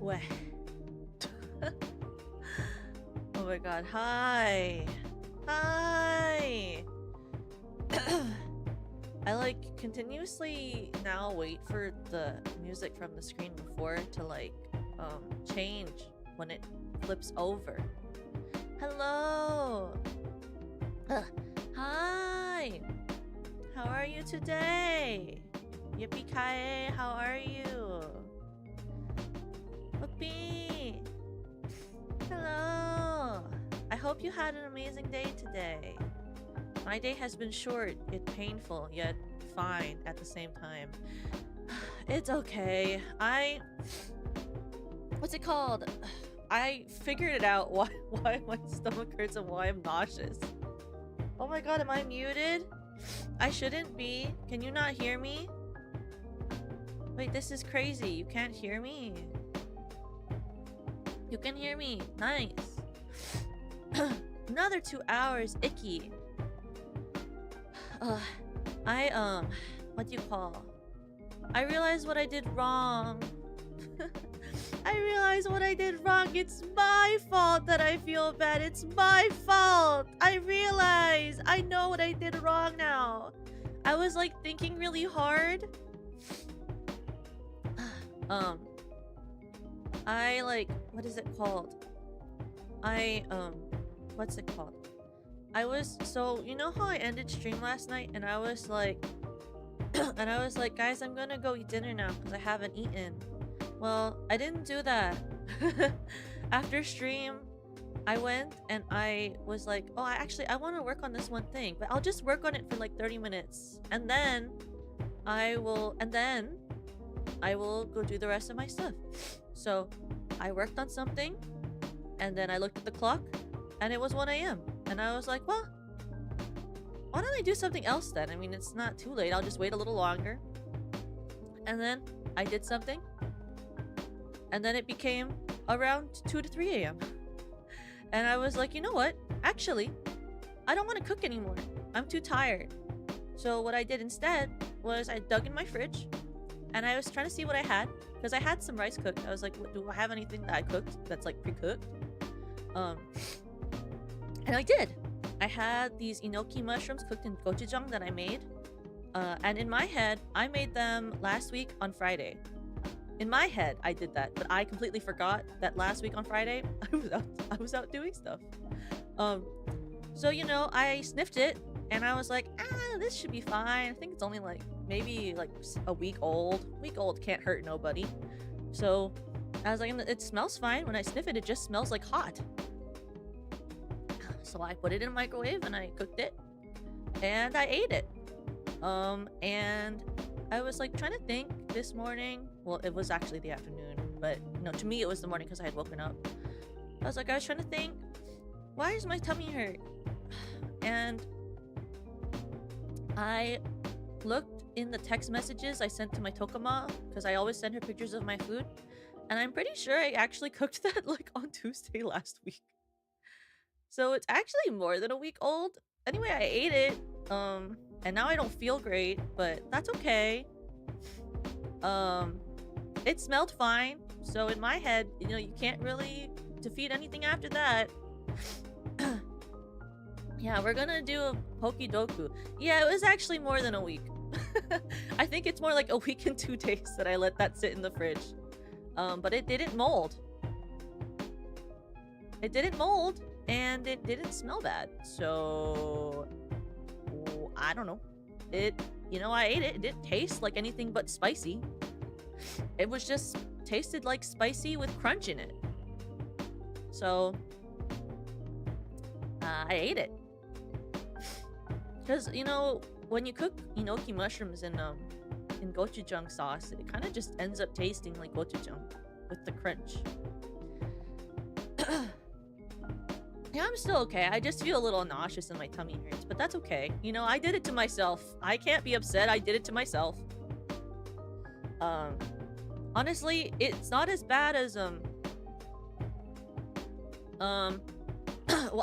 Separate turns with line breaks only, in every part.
Weh. Oh my god, hi! Hi! I like continuously now wait for the music from the screen before to like change when it flips over. Hello! Hi! How are you today? Yippee-ki-yay, how are you? Whoopee! Hello! I hope you had an amazing day today. My day has been short, yet painful, yet fine at the same time. It's okay. What's it called? I figured it out why my stomach hurts and why I'm nauseous. Oh my god, am I muted? I shouldn't be. Can you not hear me? Wait, this is crazy. You can't hear me. You can hear me. Nice. Another 2 hours. Icky. What do you call? I realized what I did wrong. I realized what I did wrong. It's my fault that I feel bad. It's my fault. I realize. I know what I did wrong now. I was like thinking really hard. I like, what is it called? What's it called? So you know how I ended stream last night and I was like, guys, I'm gonna go eat dinner now because I haven't eaten. Well, I didn't do that. After stream, I went and I was like, oh, I want to work on this one thing, but I'll just work on it for like 30 minutes. And then I will go do the rest of my stuff. So I worked on something and then I looked at the clock and it was 1 a.m. And I was like, well, why don't I do something else then? I mean, it's not too late. I'll just wait a little longer. And then I did something. And then it became around 2 to 3 a.m. And I was like, you know what? Actually, I don't want to cook anymore. I'm too tired. So what I did instead was I dug in my fridge and I was trying to see what I had because I had some rice cooked. I was like, do I have anything that I cooked that's like pre-cooked? And I did. I had these enoki mushrooms cooked in gochujang that I made. And in my head, I made them last week on Friday. In my head, I did that, but I completely forgot that last week on Friday, I was out doing stuff. So you know, I sniffed it, and I was like, this should be fine. I think it's only like maybe like a week old. Week old can't hurt nobody. So I was like, it smells fine. When I sniff it, it just smells like hot. So I put it in a microwave and I cooked it, and I ate it. And I was like trying to think this morning. Well, it was actually the afternoon, but no, to me it was the morning because I had woken up. I was trying to think, why does my tummy hurt? And I looked in the text messages I sent to my Tokama because I always send her pictures of my food, and I'm pretty sure I actually cooked that like on Tuesday last week. So it's actually more than a week old. Anyway, I ate it. And now I don't feel great, but that's okay. It smelled fine. So in my head, you know, you can't really defeat anything after that. Yeah, we're gonna do a Pokedoku. Yeah, it was actually more than a week. I think it's more like a week and 2 days that I let that sit in the fridge. But it didn't mold. It didn't mold, and it didn't smell bad. So I don't know. I ate it. It didn't taste like anything but spicy. It was just tasted like spicy with crunch in it. So I ate it. Because, you know, when you cook enoki mushrooms in gochujang sauce, it kind of just ends up tasting like gochujang with the crunch. Yeah, I'm still okay. I just feel a little nauseous and my tummy hurts, but that's okay. You know, I did it to myself. I can't be upset. I did it to myself. Honestly, it's not as bad as well,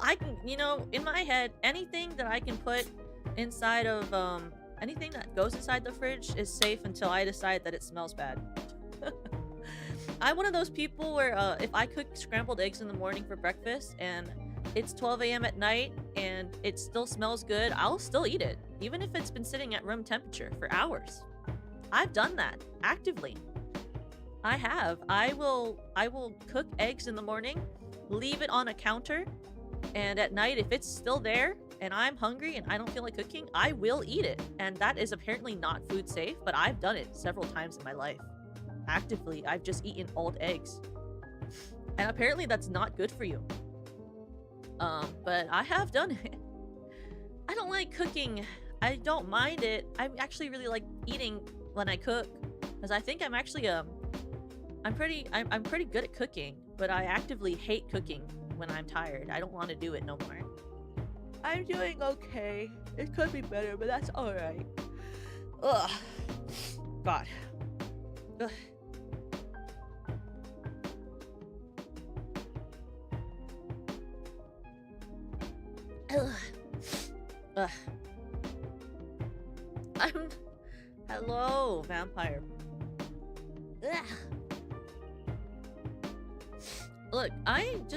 I can, you know, in my head, anything that I can put inside of anything that goes inside the fridge is safe until I decide that it smells bad. I'm one of those people where if I cook scrambled eggs in the morning for breakfast and it's 12 a.m. at night and it still smells good, I'll still eat it, even if it's been sitting at room temperature for hours. I've done that actively. I have. I will cook eggs in the morning, leave it on a counter, and at night if it's still there and I'm hungry and I don't feel like cooking, I will eat it. And that is apparently not food safe, but I've done it several times in my life. Actively, I've just eaten old eggs. And apparently that's not good for you. But I have done it. I don't like cooking. I don't mind it. I actually really like eating when I cook, because I think I'm actually I'm pretty good at cooking, but I actively hate cooking when I'm tired. I don't want to do it no more. I'm doing okay. It could be better, but that's alright. Ugh. God. Ugh. Ugh. Ugh. Hello, vampire. Ugh. Look, I'm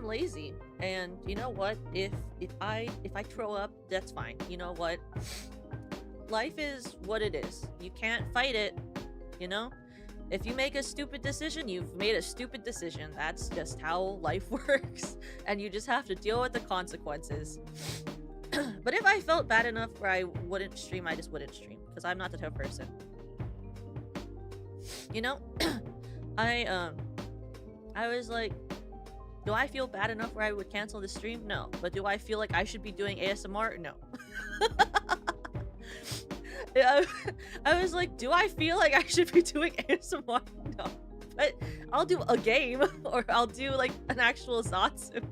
lazy, and you know what? If I throw up, that's fine. You know what? Life is what it is. You can't fight it. You know? If you make a stupid decision, you've made a stupid decision. That's just how life works, and you just have to deal with the consequences. But if I felt bad enough where I wouldn't stream, I just wouldn't stream, because I'm not the type of person. You know? I was like, do I feel bad enough where I would cancel the stream? No. But do I feel like I should be doing ASMR? No. Yeah, I was like, do I feel like I should be doing ASMR? No. But I'll do a game, or I'll do like an actual ZATSU.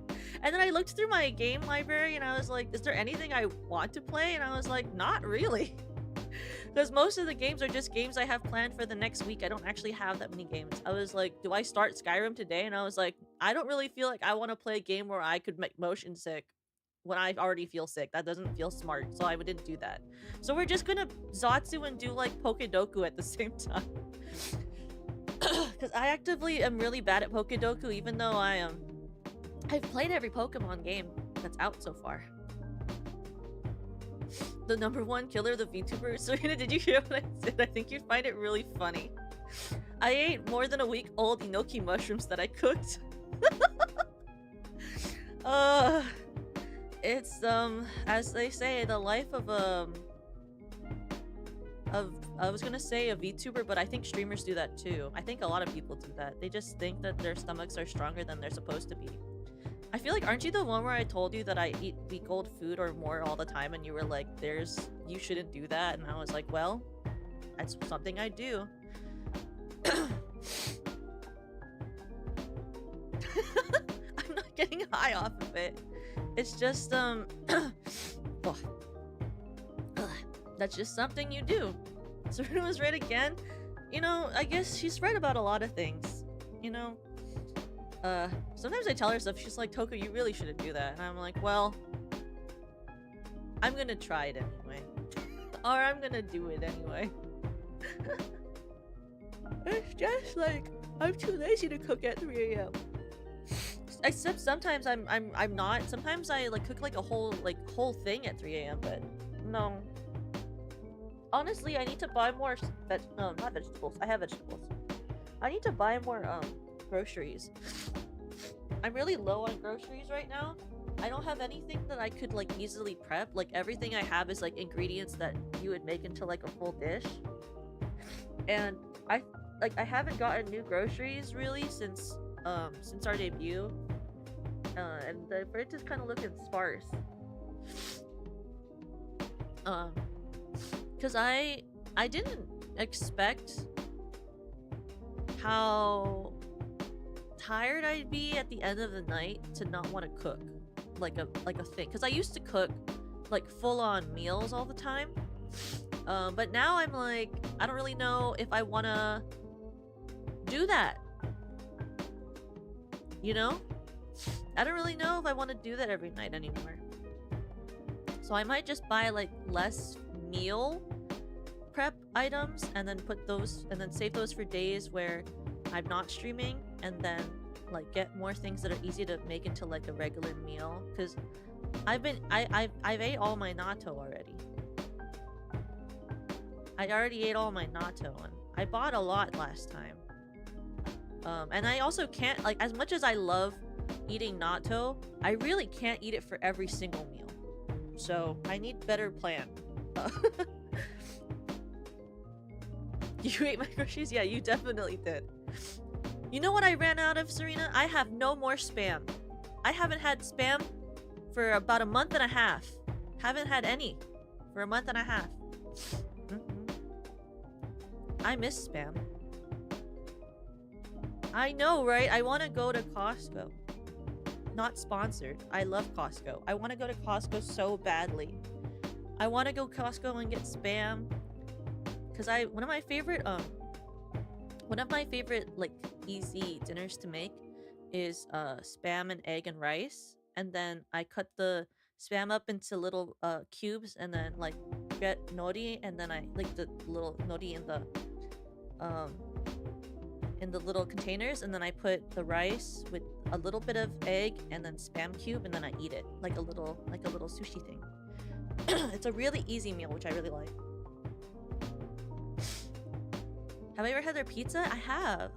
And then I looked through my game library and I was like, is there anything I want to play? And I was like, not really. Because most of the games are just games I have planned for the next week. I don't actually have that many games. I was like, do I start Skyrim today? And I was like, I don't really feel like I want to play a game where I could make motion sick when I already feel sick. That doesn't feel smart, so I didn't do that. So we're just gonna ZATSU and do like Pokedoku at the same time. Because I actively am really bad at Pokedoku, even though I've played every Pokemon game that's out so far. The #1 killer, the VTuber. Serena, did you hear what I said? I think you'd find it really funny. I ate more than a week old enoki mushrooms that I cooked. It's as they say, the life of I was gonna say a VTuber, but I think streamers do that too. I think a lot of people do that. They just think that their stomachs are stronger than they're supposed to be. I feel like, aren't you the one where I told you that I eat week-old food or more all the time, and you were like, you shouldn't do that, and I was like, well, that's something I do. I'm not getting high off of it. It's just, oh. That's just something you do. Serena was right again. You know, I guess she's right about a lot of things. You know? Sometimes I tell her stuff, she's like, Toko, you really shouldn't do that. And I'm like, well, I'm gonna try it anyway. Or I'm gonna do it anyway. It's just like, I'm too lazy to cook at 3 a.m. Except sometimes I'm not. Sometimes I like cook like a whole thing at 3 a.m. But no. Honestly, I need to buy more not vegetables. I have vegetables. I need to buy more groceries. I'm really low on groceries right now. I don't have anything that I could like easily prep. Like everything I have is like ingredients that you would make into like a full dish. And I haven't gotten new groceries really since our debut. And the fridge is kind of looking sparse. Cause I didn't expect how tired I'd be at the end of the night to not want to cook like a thing. Cause I used to cook like full-on meals all the time. But now I'm like, I don't really know if I wanna do that. You know? I don't really know if I want to do that every night anymore. So I might just buy like less meal prep items and then put those and then save those for days where I'm not streaming, and then like get more things that are easy to make into like a regular meal, because I've ate all my natto already. I already ate all my natto, and I bought a lot last time. And I also can't, like, as much as I love eating natto, I really can't eat it for every single meal. So I need better plan. You ate my groceries? Yeah, you definitely did. You know what I ran out of, Serena? I have no more spam. I haven't had spam for about a month and a half. Haven't had any for a month and a half. I miss spam. I know, right? I want to go to Costco. Not sponsored. I love Costco. I want to go to Costco so badly. I want to go Costco and get spam. Cause one of my favorite like easy dinners to make is spam and egg and rice, and then I cut the spam up into little cubes, and then like get nori, and then I like the little nori in the little containers, and then I put the rice with a little bit of egg and then spam cube, and then I eat it like a little sushi thing. It's a really easy meal, which I really like. Have I ever had their pizza? I have.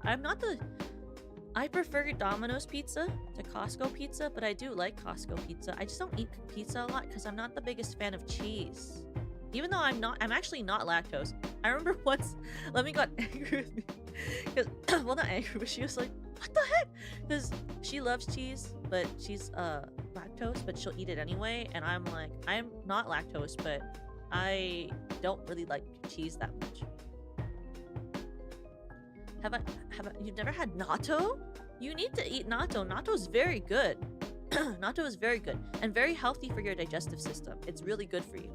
I prefer Domino's pizza to Costco pizza, but I do like Costco pizza. I just don't eat pizza a lot because I'm not the biggest fan of cheese. Even though I'm actually not lactose. I remember once Lemmy got angry with me. Cause, well, not angry, but she was like, what the heck? Because she loves cheese, but she's lactose, but she'll eat it anyway. And I'm like, I'm not lactose, but I don't really like cheese that much. You've never had natto? You need to eat natto. Natto's very good. Natto is very good and very healthy for your digestive system. It's really good for you.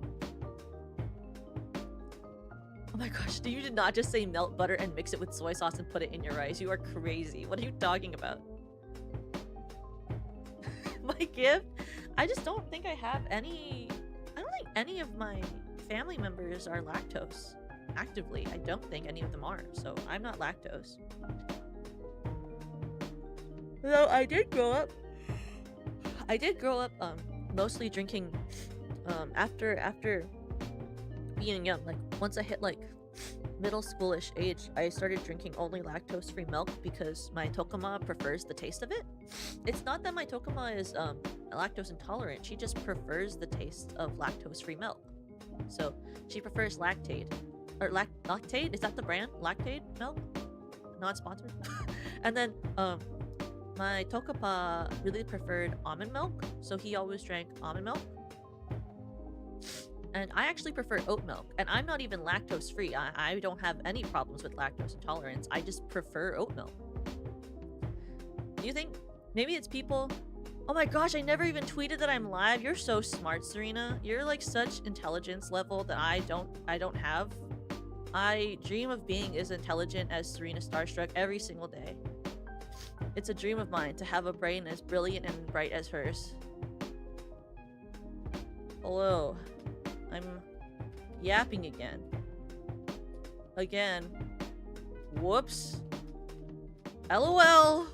Oh my gosh, you did not just say melt butter and mix it with soy sauce and put it in your rice. You are crazy. What are you talking about? My gift? I just don't think I have any... I don't think any of my family members are lactose. Actively, I don't think any of them are, so I'm not lactose. Though I did grow up mostly drinking after being young. Like once I hit like middle schoolish age, I started drinking only lactose-free milk because my Tokuma prefers the taste of it. It's not that my Tokuma is lactose intolerant, she just prefers the taste of lactose-free milk. So she prefers Lactaid. Or Lactaid? Is that the brand? Lactaid milk? Not sponsored. And then my Tokapa really preferred almond milk, so he always drank almond milk. And I actually prefer oat milk, and I'm not even lactose free. I don't have any problems with lactose intolerance. I just prefer oat milk. Do you think maybe it's people? Oh my gosh, I never even tweeted that I'm live. You're so smart, Serena. You're like such intelligence level that I don't have. I dream of being as intelligent as Serena Starstruck every single day. It's a dream of mine to have a brain as brilliant and bright as hers. Hello. I'm yapping again. Again. Whoops. LOL.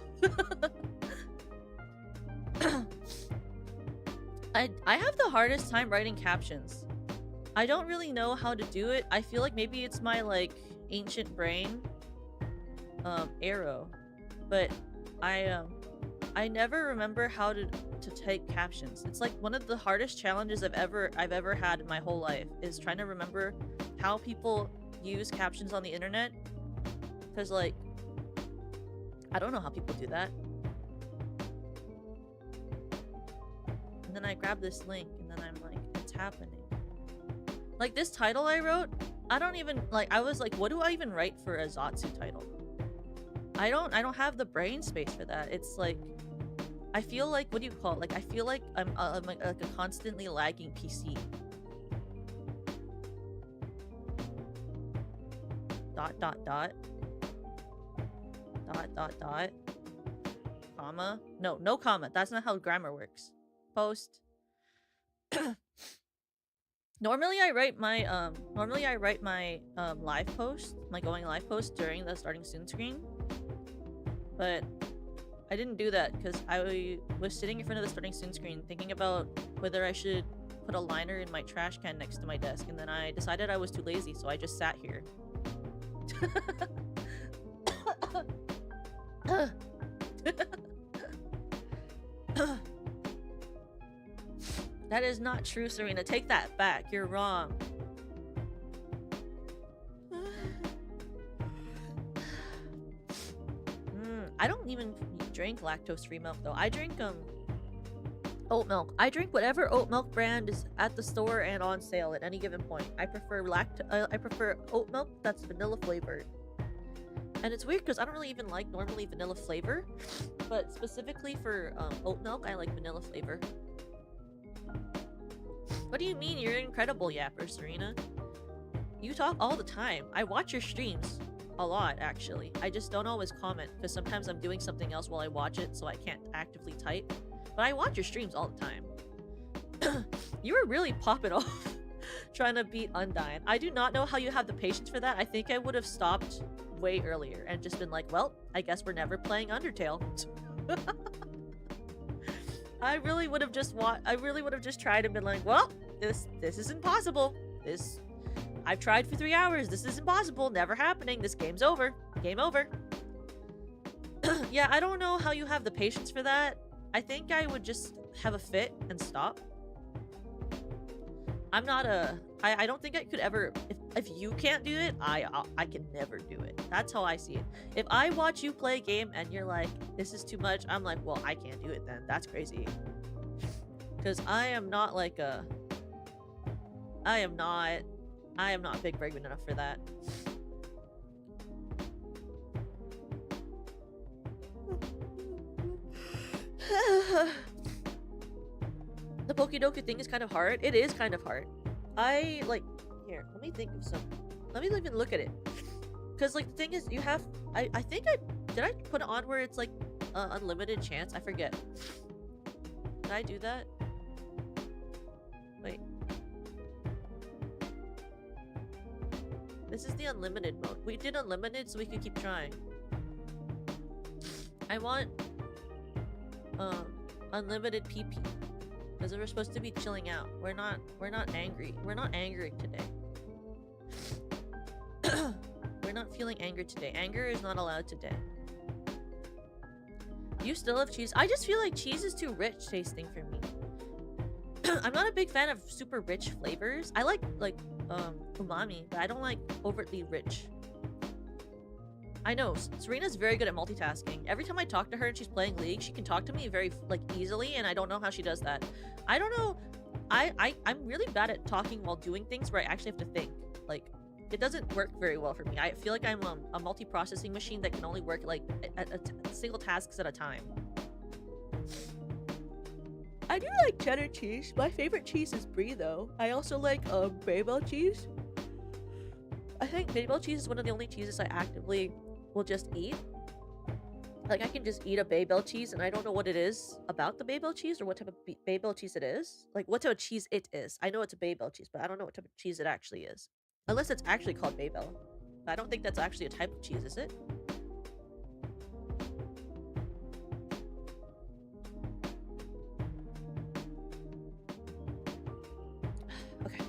I have the hardest time writing captions. I don't really know how to do it. I feel like maybe it's my like ancient brain arrow, but I never remember how to take captions. It's like one of the hardest challenges I've ever had in my whole life is trying to remember how people use captions on the internet, because like I don't know how people do that. And then I grab this link and then I'm like, it's happening. Like this title I wrote, I don't even like, I was like, what do I even write for a ZATSU title? I don't have the brain space for that. It's like, I feel like, what do you call it? Like, I feel like I'm like a constantly lagging PC. Dot, dot, dot. Dot, dot, dot. Comma. No comma. That's not how grammar works. Post. Normally I write my live post, my going live post during the starting soon screen. But I didn't do that because I was sitting in front of the starting soon screen thinking about whether I should put a liner in my trash can next to my desk, and then I decided I was too lazy, so I just sat here. That is not true, Serena. Take that back. You're wrong. I don't even drink lactose-free milk though. I drink oat milk. I drink whatever oat milk brand is at the store and on sale at any given point. I prefer oat milk that's vanilla flavored. And it's weird because I don't really even like normally vanilla flavor, but specifically for oat milk, I like vanilla flavor. What do you mean? You're an incredible yapper, Serena. You talk all the time. I watch your streams a lot, actually. I just don't always comment because sometimes I'm doing something else while I watch it, so I can't actively type. But I watch your streams all the time. You were really popping off trying to beat Undyne. I do not know how you have the patience for that. I think I would have stopped way earlier and just been like, well, I guess we're never playing Undertale. I really would have just tried and been like, well, this is impossible. I've tried for 3 hours. This is impossible. Never happening. This game's over. Game over. Yeah, I don't know how you have the patience for that. I think I would just have a fit and stop. I'm not I don't think I could ever, if you can't do it, I can never do it. That's how I see it. If I watch you play a game and you're like, this is too much, I'm like, well, I can't do it then. That's crazy. Because I am not big brain enough for that. The Pokedoku thing is kind of hard. It is kind of hard. Here, let me think of some. Let me even look at it. Because, like, the thing is, you have, did I put it on where it's, like, unlimited chance? I forget. Did I do that? Wait. This is the unlimited mode. We did unlimited so we could keep trying. I want, unlimited PP. Because we're supposed to be chilling out. We're not angry. We're not angry today. We're not feeling anger today. Anger is not allowed today. You still have cheese? I just feel like cheese is too rich tasting for me. I'm not a big fan of super rich flavors. I like umami, but I don't like overtly rich. I know, Serena's very good at multitasking. Every time I talk to her and she's playing League, she can talk to me very, easily, and I don't know how she does that. I don't know. I'm really bad at talking while doing things where I actually have to think. Like, it doesn't work very well for me. I feel like I'm a multi-processing machine that can only work, at single tasks at a time. I do like cheddar cheese. My favorite cheese is brie, though. I also like, Babel cheese. I think Babel cheese is one of the only cheeses I actively will just eat. Like, I can just eat a Babel cheese and I don't know what it is about the Babel cheese or what type of Babel cheese it is. Like, what type of cheese it is. I know it's a Babel cheese, but I don't know what type of cheese it actually is. Unless it's actually called Babel. But I don't think that's actually a type of cheese, is it? Okay.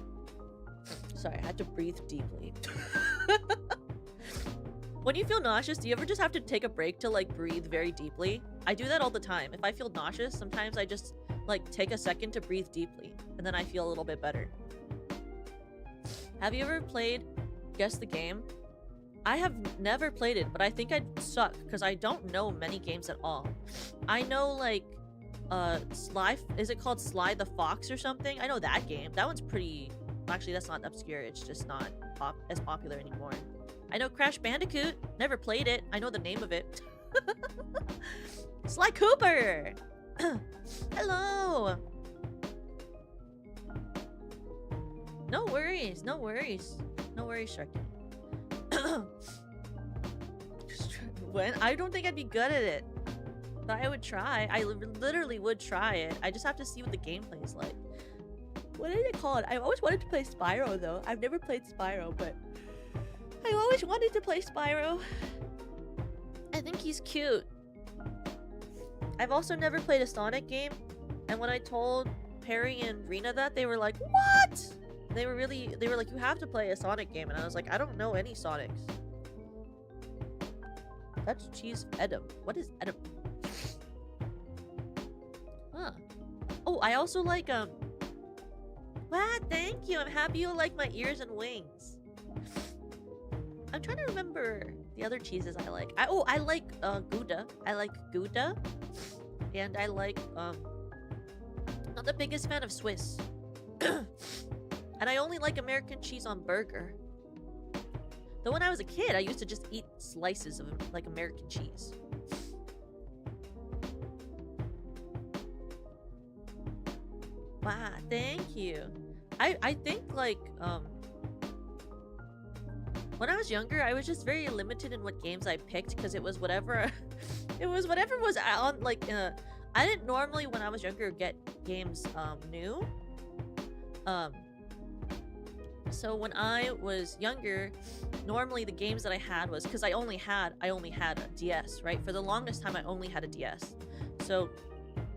Sorry, I had to breathe deeply. When you feel nauseous, do you ever just have to take a break to, breathe very deeply? I do that all the time. If I feel nauseous, sometimes I just, take a second to breathe deeply, and then I feel a little bit better. Have you ever played Guess the Game? I have never played it, but I think I'd suck, because I don't know many games at all. I know, Sly... Is it called Sly the Fox or something? I know that game. That one's pretty... Actually, that's not obscure. It's just not as popular anymore. I know Crash Bandicoot. Never played it. I know the name of it. Sly Cooper! Hello! No worries. No worries. No worries, Sharky. I don't think I'd be good at it. But I would try. I literally would try it. I just have to see what the gameplay is like. What is it called? I always wanted to play Spyro, though. I've never played Spyro, but... I always wanted to play Spyro. I think he's cute. I've also never played a Sonic game, and when I told Perry and Rena that, they were like, "What?" They were like, "You have to play a Sonic game," and I was like, "I don't know any Sonics." That's cheese Edam. What is Edam? Huh. Oh, I also like Wow, thank you. I'm happy you like my ears and wings. I'm trying to remember the other cheeses I like. I like Gouda. I like Gouda. And I like not the biggest fan of Swiss. And I only like American cheese on burger. Though when I was a kid, I used to just eat slices of like American cheese. Wow, thank you. I think like when I was younger, I was just very limited in what games I picked because it was whatever whatever was on like I didn't normally when I was younger get games new. So when I was younger, normally the games that I had was because I only had a DS, right? For the longest time I only had a DS. So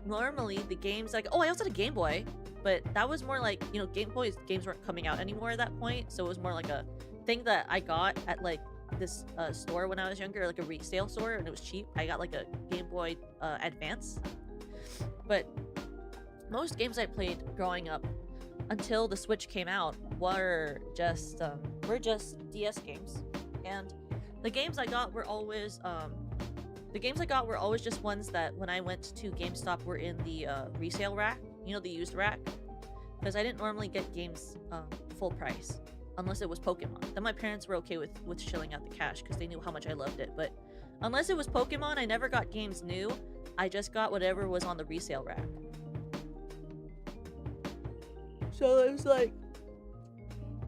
normally the games like I also had a Game Boy, but that was more like, you know, Game Boy's games weren't coming out anymore at that point, so it was more like a thing that I got at like this store when I was younger, like a resale store, and it was cheap. I got like a Game Boy Advance. But most games I played growing up until the Switch came out were just DS games, and the games I got were always just ones that when I went to GameStop were in the resale rack, you know, the used rack, because I didn't normally get games full price unless it was Pokemon. Then my parents were okay with shelling out the cash because they knew how much I loved it. But unless it was Pokemon, I never got games new. I just got whatever was on the resale rack. So it was like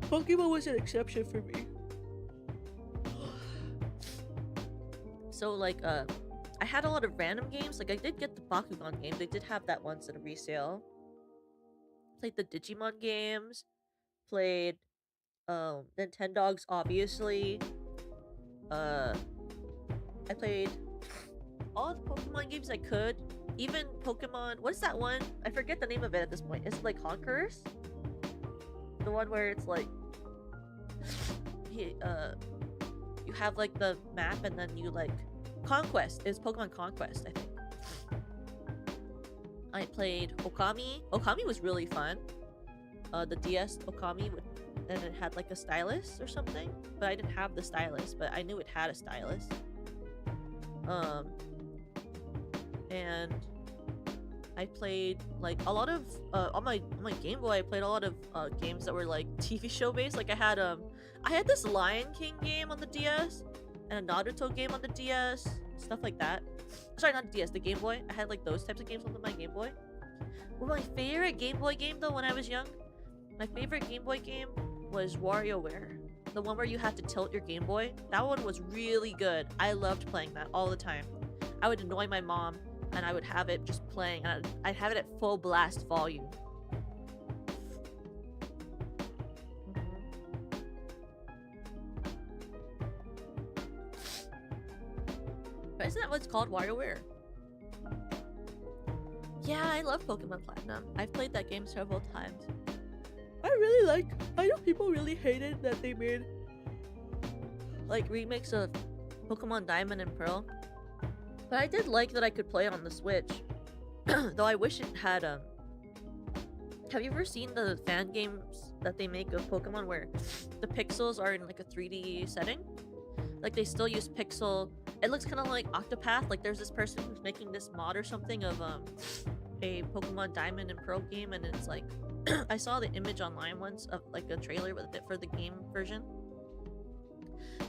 Pokemon was an exception for me. So like I had a lot of random games. Like I did get the Bakugan game. They did have that once in a resale. Played the Digimon games. Played Nintendogs, obviously. I played all the Pokemon games I could. Even Pokemon, what's that one? I forget the name of it at this point. Is it like Conquerors? The one where it's like you have like the map and then you like Conquest. It's Pokemon Conquest, I think. I played Okami. Okami was really fun. The DS Okami and it had like a stylus or something, but I didn't have the stylus, but I knew it had a stylus. And I played like a lot of on my Game Boy. I played a lot of games that were like TV show based. Like I had this Lion King game on the DS and a Naruto game on the DS, stuff like that. Sorry, not the DS, the Game Boy. I had like those types of games on my Game Boy. Well, my favorite Game Boy game though when I was young, my favorite Game Boy game was WarioWare. The one where you had to tilt your Game Boy. That one was really good. I loved playing that all the time. I would annoy my mom and I would have it just playing, and I'd have it at full blast volume. But isn't that what it's called, WarioWare? Yeah, I love Pokemon Platinum. I've played that game several times. I know people really hated that they made like remakes of Pokemon Diamond and Pearl. But I did like that I could play it on the Switch. Though I wish it had have you ever seen the fan games that they make of Pokemon where the pixels are in like a 3D setting? Like they still use pixel. It looks kind of like Octopath. Like there's this person who's making this mod or something of a Pokemon Diamond and Pearl game, and it's like I saw the image online once of like a trailer with it for the game version,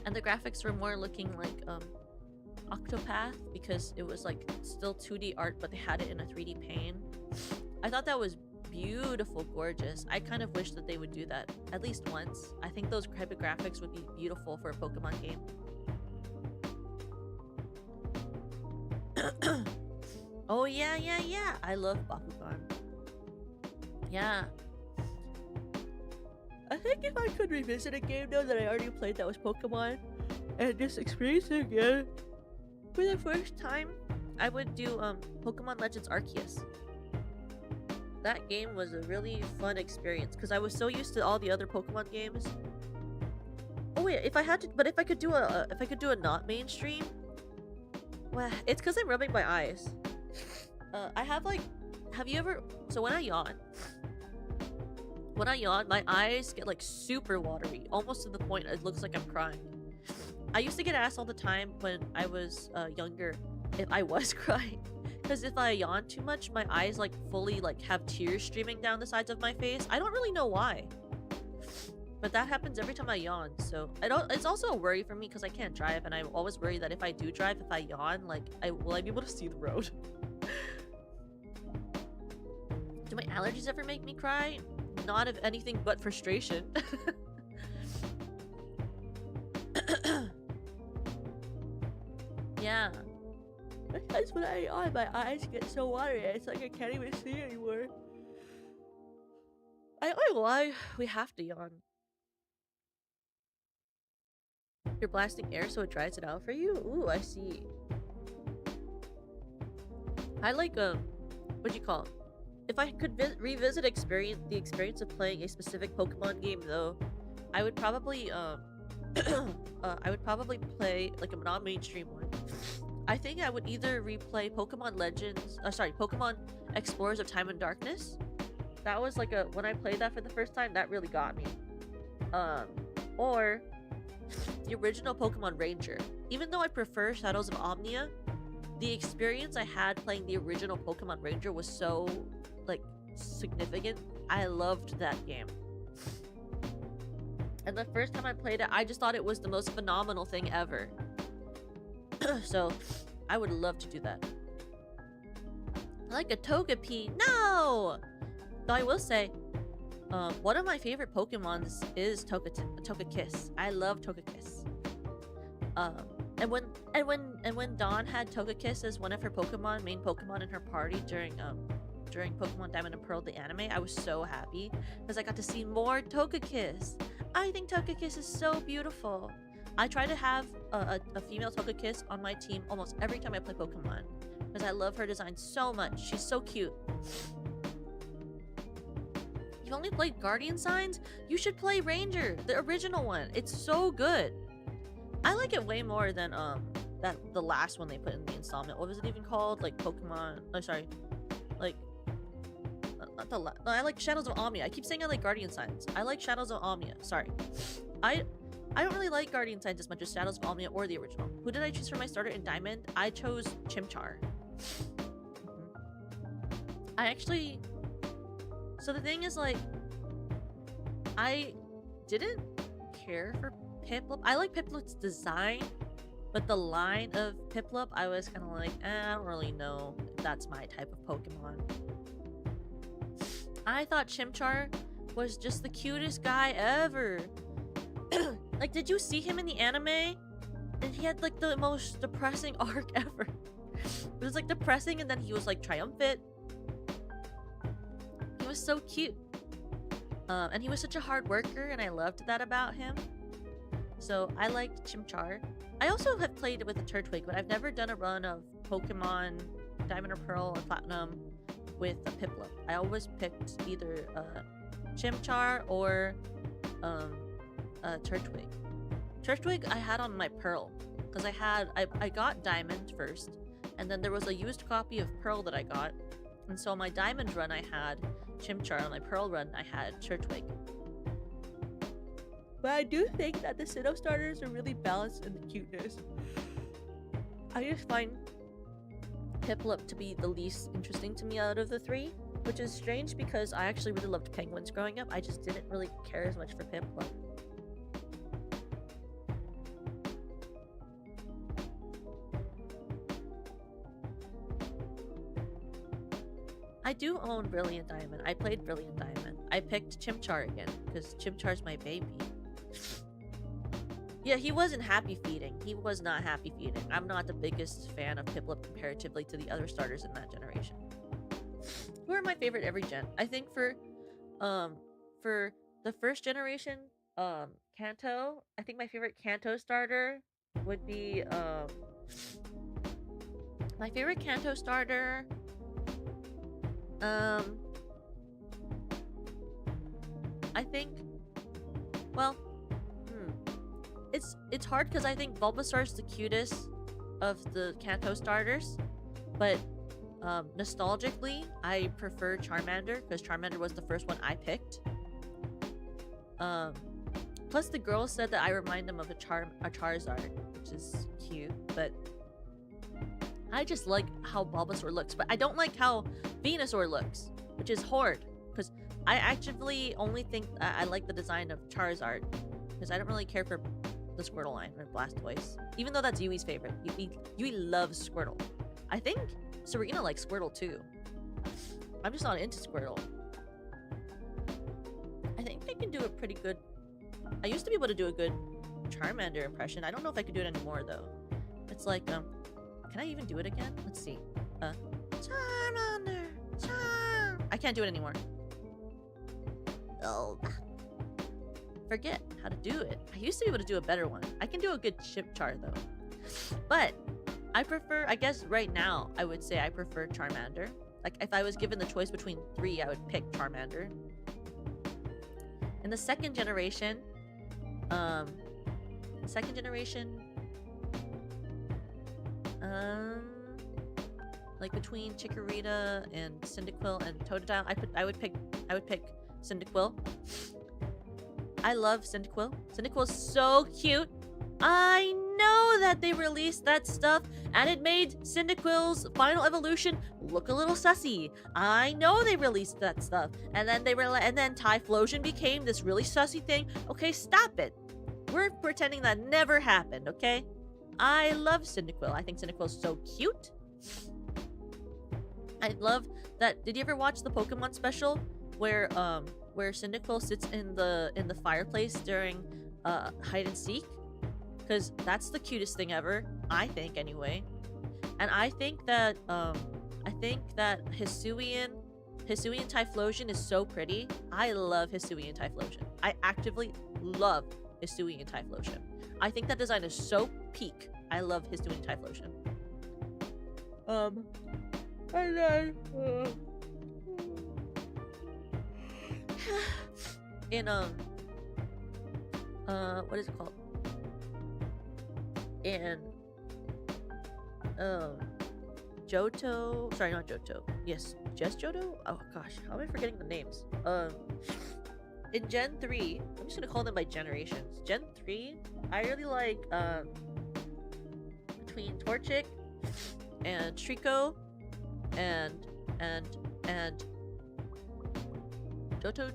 and the graphics were more looking like Octopath because it was like still 2D art, but they had it in a 3D pane. I thought that was beautiful, gorgeous. I kind of wish that they would do that at least once. I think those type of graphics would be beautiful for a Pokemon game. Oh yeah. I love Bakugan. Yeah. I think if I could revisit a game though that I already played that was Pokemon and just experience it again for the first time, I would do Pokemon Legends Arceus. That game was a really fun experience because I was so used to all the other Pokemon games. Oh wait, if I could do a not mainstream, well, it's because I'm rubbing my eyes. I have like, have you ever? So when I yawn, my eyes get like super watery, almost to the point it looks like I'm crying. I used to get asked all the time when I was younger if I was crying. Because if I yawn too much, my eyes like fully like have tears streaming down the sides of my face. I don't really know why. But that happens every time I yawn, so it's also a worry for me because I can't drive, and I always worry that if I do drive, if I yawn, like will I be able to see the road? Do my allergies ever make me cry? Not of anything but frustration. Yeah. That's when I yawn, my eyes get so watery, it's like I can't even see anymore. I don't know why we have to yawn. You're blasting air so it dries it out for you? Ooh, I see. I like, what do you call it? If I could revisit the experience of playing a specific Pokemon game, though, I would probably, I would probably play, like, a non-mainstream one. I think I would either replay Pokemon Legends, Pokemon Explorers of Time and Darkness. That was, like, when I played that for the first time, that really got me. Or the original Pokemon Ranger. Even though I prefer Shadows of Omnia, the experience I had playing the original Pokemon Ranger was so, like, significant. I loved that game. And the first time I played it, I just thought it was the most phenomenal thing ever. So, I would love to do that. I like a Togepi. No! Though I will say, one of my favorite Pokemons is Togekiss. I love Togekiss. And when Dawn had Togekiss as one of her main Pokemon in her party during Pokemon Diamond and Pearl the anime, I was so happy because I got to see more Togekiss. I think Togekiss is so beautiful. I try to have a female Togekiss on my team almost every time I play Pokemon because I love her design so much. She's so cute. You've only played Guardian Signs? You should play Ranger, the original one. It's so good. I like it way more than the last one they put in the installment. What was it even called? Like Pokemon. Oh, sorry. Like no, I like Shadows of Omnia. I keep saying I like Guardian Signs. I like Shadows of Omnia. Sorry. I don't really like Guardian Signs as much as Shadows of Omnia or the original. Who did I choose for my starter in Diamond? I chose Chimchar. I actually... So the thing is, like, I didn't care for Piplup. I like Piplup's design, but the line of Piplup, I was kind of like, I don't really know if that's my type of Pokemon. I thought Chimchar was just the cutest guy ever. Like, did you see him in the anime? And he had, like, the most depressing arc ever. It was, like, depressing, and then he was, like, triumphant. He was so cute. And he was such a hard worker, and I loved that about him. So, I liked Chimchar. I also have played with a Turtwig, but I've never done a run of Pokemon Diamond or Pearl or Platinum with a Piplup. I always picked either Chimchar or Turtwig. Turtwig I had on my Pearl, because I got Diamond first, and then there was a used copy of Pearl that I got, and so on my Diamond run I had Chimchar, on my Pearl run I had Turtwig. But I do think that the Sinnoh starters are really balanced in the cuteness. I just find Piplup to be the least interesting to me out of the three, which is strange because I actually really loved penguins growing up. I just didn't really care as much for Piplup. I do own Brilliant Diamond. I played Brilliant Diamond. I picked Chimchar again because Chimchar's my baby. Yeah, he wasn't happy feeding. He was not happy feeding. I'm not the biggest fan of Piplup comparatively to the other starters in that generation. Who are my favorite every gen? I think for the first generation, Kanto, I think my favorite Kanto starter would be My favorite Kanto starter. I think. Well, it's hard because I think Bulbasaur is the cutest of the Kanto starters, but nostalgically, I prefer Charmander because Charmander was the first one I picked. Plus the girls said that I remind them of a Charizard, which is cute, but I just like how Bulbasaur looks, but I don't like how Venusaur looks, which is hard because I actually only think I like the design of Charizard because I don't really care for the Squirtle line or Blastoise, even though that's Yui's favorite. Yui loves Squirtle. I think Serena likes Squirtle too. I'm just not into Squirtle. I think I can do a pretty good... I used to be able to do a good Charmander impression. I don't know if I could do it anymore though. It's like, can I even do it again? Let's see. Charmander! I can't do it anymore. Oh. Forget how to do it. I used to be able to do a better one. I can do a good Chimchar though. But I prefer, I guess right now, I would say I prefer Charmander. Like if I was given the choice between 3, I would pick Charmander. In the second generation, like between Chikorita and Cyndaquil and Totodile, I would pick Cyndaquil. I love Cyndaquil. Cyndaquil is so cute. I know that they released that stuff and it made Cyndaquil's final evolution look a little sussy. I know they released that stuff, and then Typhlosion became this really sussy thing. Okay, stop it. We're pretending that never happened. Okay, I love Cyndaquil. I think Cyndaquil is so cute. I love that. Did you ever watch the Pokemon special where Cyndaquil sits in the fireplace during hide and seek? Because that's the cutest thing ever, I think anyway. And I think that Hisuian Typhlosion is so pretty. I love Hisuian Typhlosion. I actively love Hisuian Typhlosion. I think that design is so peak. I love Hisuian Typhlosion. And then in what is it called? In Johto, sorry, not Johto. Yes, just Johto? Oh gosh, how am I forgetting the names? In Gen 3, I'm just gonna call them by generations. Gen 3, I really like between Torchic and Trico and Johto,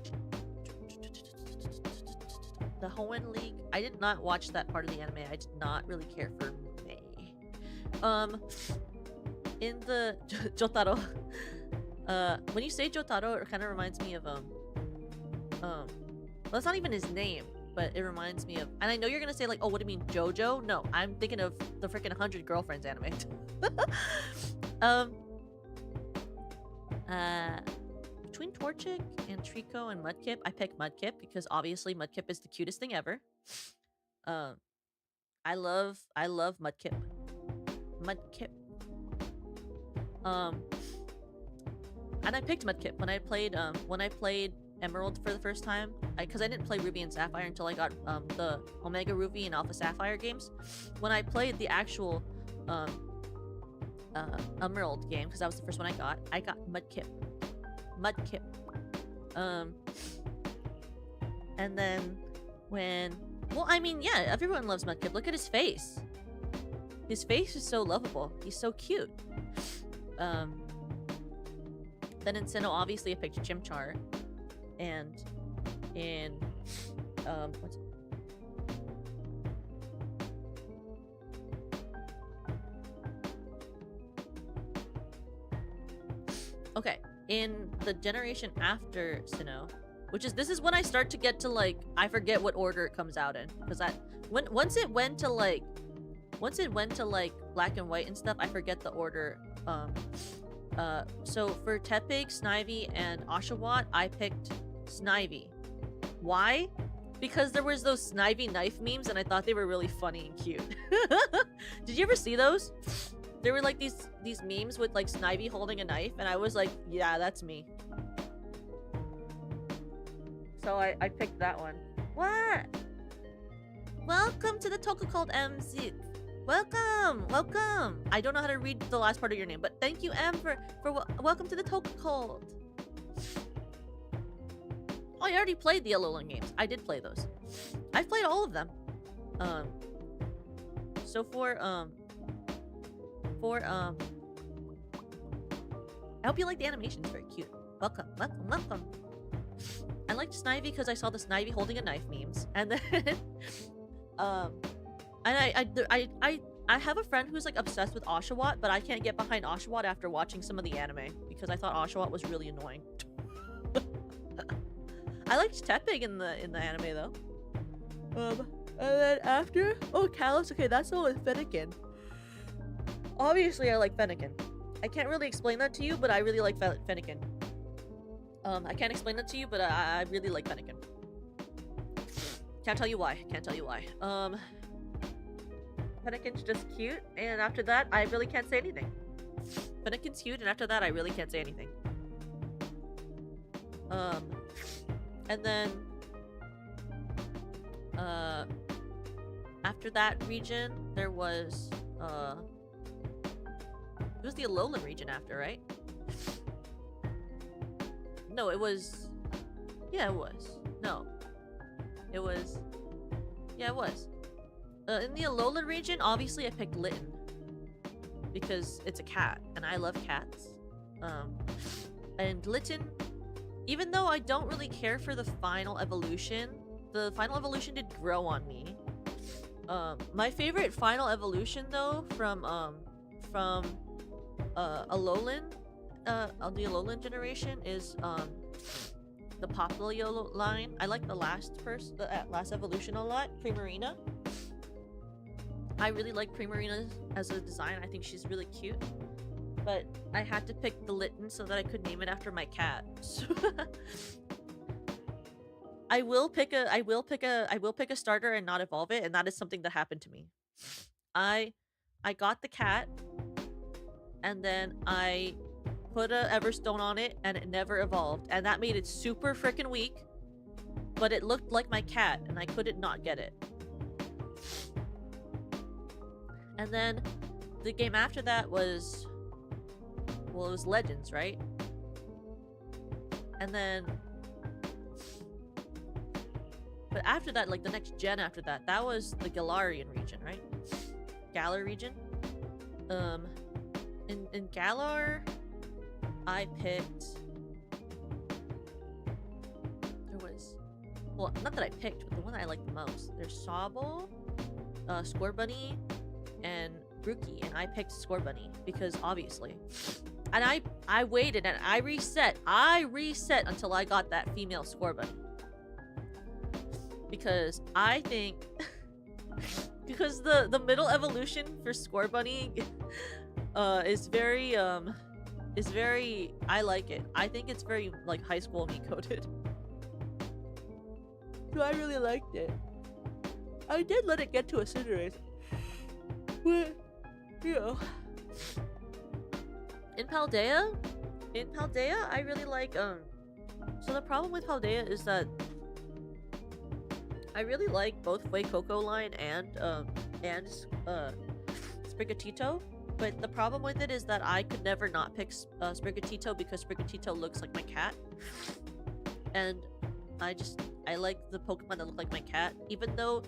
the Hoenn League. I did not watch that part of the anime. I did not really care for Mei. In the Jotaro, when you say Jotaro, it kind of reminds me of well, that's not even his name, but it reminds me of. And I know you're gonna say like, oh, what do you mean JoJo? No, I'm thinking of the freaking 100 Girlfriends anime. Between Torchic and Trico and Mudkip, I pick Mudkip because obviously Mudkip is the cutest thing ever. I love Mudkip. And I picked Mudkip when I played Emerald for the first time. Because I didn't play Ruby and Sapphire until I got the Omega Ruby and Alpha Sapphire games. When I played the actual Emerald game, because that was the first one I got Mudkip. And then when, well, I mean, yeah, everyone loves Mudkip. Look at his face. His face is so lovable. He's so cute. Then in Sinnoh, obviously I picked Chimchar. And in what's it? Okay, in the generation after Sinnoh, this is when I start to get to like, I forget what order it comes out in, because once it went to like black and white and stuff, I forget the order. So for Tepig, Snivy, and Oshawott, I picked Snivy. Why? Because there was those Snivy knife memes and I thought they were really funny and cute. Did you ever see those? there were like these memes with like Snivy holding a knife, and I was like, yeah, that's me. So I picked that one. What? Welcome to the Toku called MZ. Welcome, welcome. I don't know how to read the last part of your name, but thank you, M, for welcome to the Toku cult. Oh, I already played the Alolan games. I did play those. I've played all of them. So for I hope you like the animation. It's very cute. Welcome, welcome, welcome. I liked Snivy because I saw the Snivy holding a knife memes, and then and I have a friend who's like obsessed with Oshawott, but I can't get behind Oshawott after watching some of the anime because I thought Oshawott was really annoying. I liked Tepig in the anime though. And then after, oh, Kalos. Okay, that's the one with Fennekin. Obviously, I like Fennekin. I can't really explain that to you, but I really like Fennekin. I can't explain that to you, but I really like Fennekin. Can't tell you why. Can't tell you why. Fennekin's just cute, and after that, I really can't say anything. Fennekin's cute, and after that, I really can't say anything. And then, after that region, there was, it was the Alolan region after, right? No, it was... Yeah, it was. No. It was... Yeah, it was. In the Alolan region, obviously I picked Litten. Because it's a cat, and I love cats. And Litten, even though I don't really care for the final evolution, the final evolution did grow on me. My favorite final evolution, though, from Alolan, the Alolan generation is the Popplio line. I like the last evolution a lot, Primarina. I really like Primarina as a design. I think she's really cute. But I had to pick the Litten so that I could name it after my cat. I will pick a starter and not evolve it, and that is something that happened to me. I got the cat, and then I put a Everstone on it, and it never evolved, and that made it super freaking weak. But it looked like my cat, and I couldn't not get it. And then the game after that was, well, it was Legends, right? And then, but after that, like the next gen after that, that was the Galarian region, right? Galar region. In Galar, I picked. There was, well, not that I picked, but the one that I liked the most. There's Sobble, Scorbunny, and Brookie, and I picked Scorbunny because obviously. And I waited and I reset until I got that female Scorbunny. Because I think because the middle evolution for Scorbunny is very I like it. I think it's very like high school me coded. So I really liked it. I did let it get to a Cinderace. But, you know. In Paldea, I really like, so the problem with Paldea is that I really like both Fuecoco line and Sprigatito, but the problem with it is that I could never not pick Sprigatito because Sprigatito looks like my cat, and I like the Pokemon that look like my cat, even though,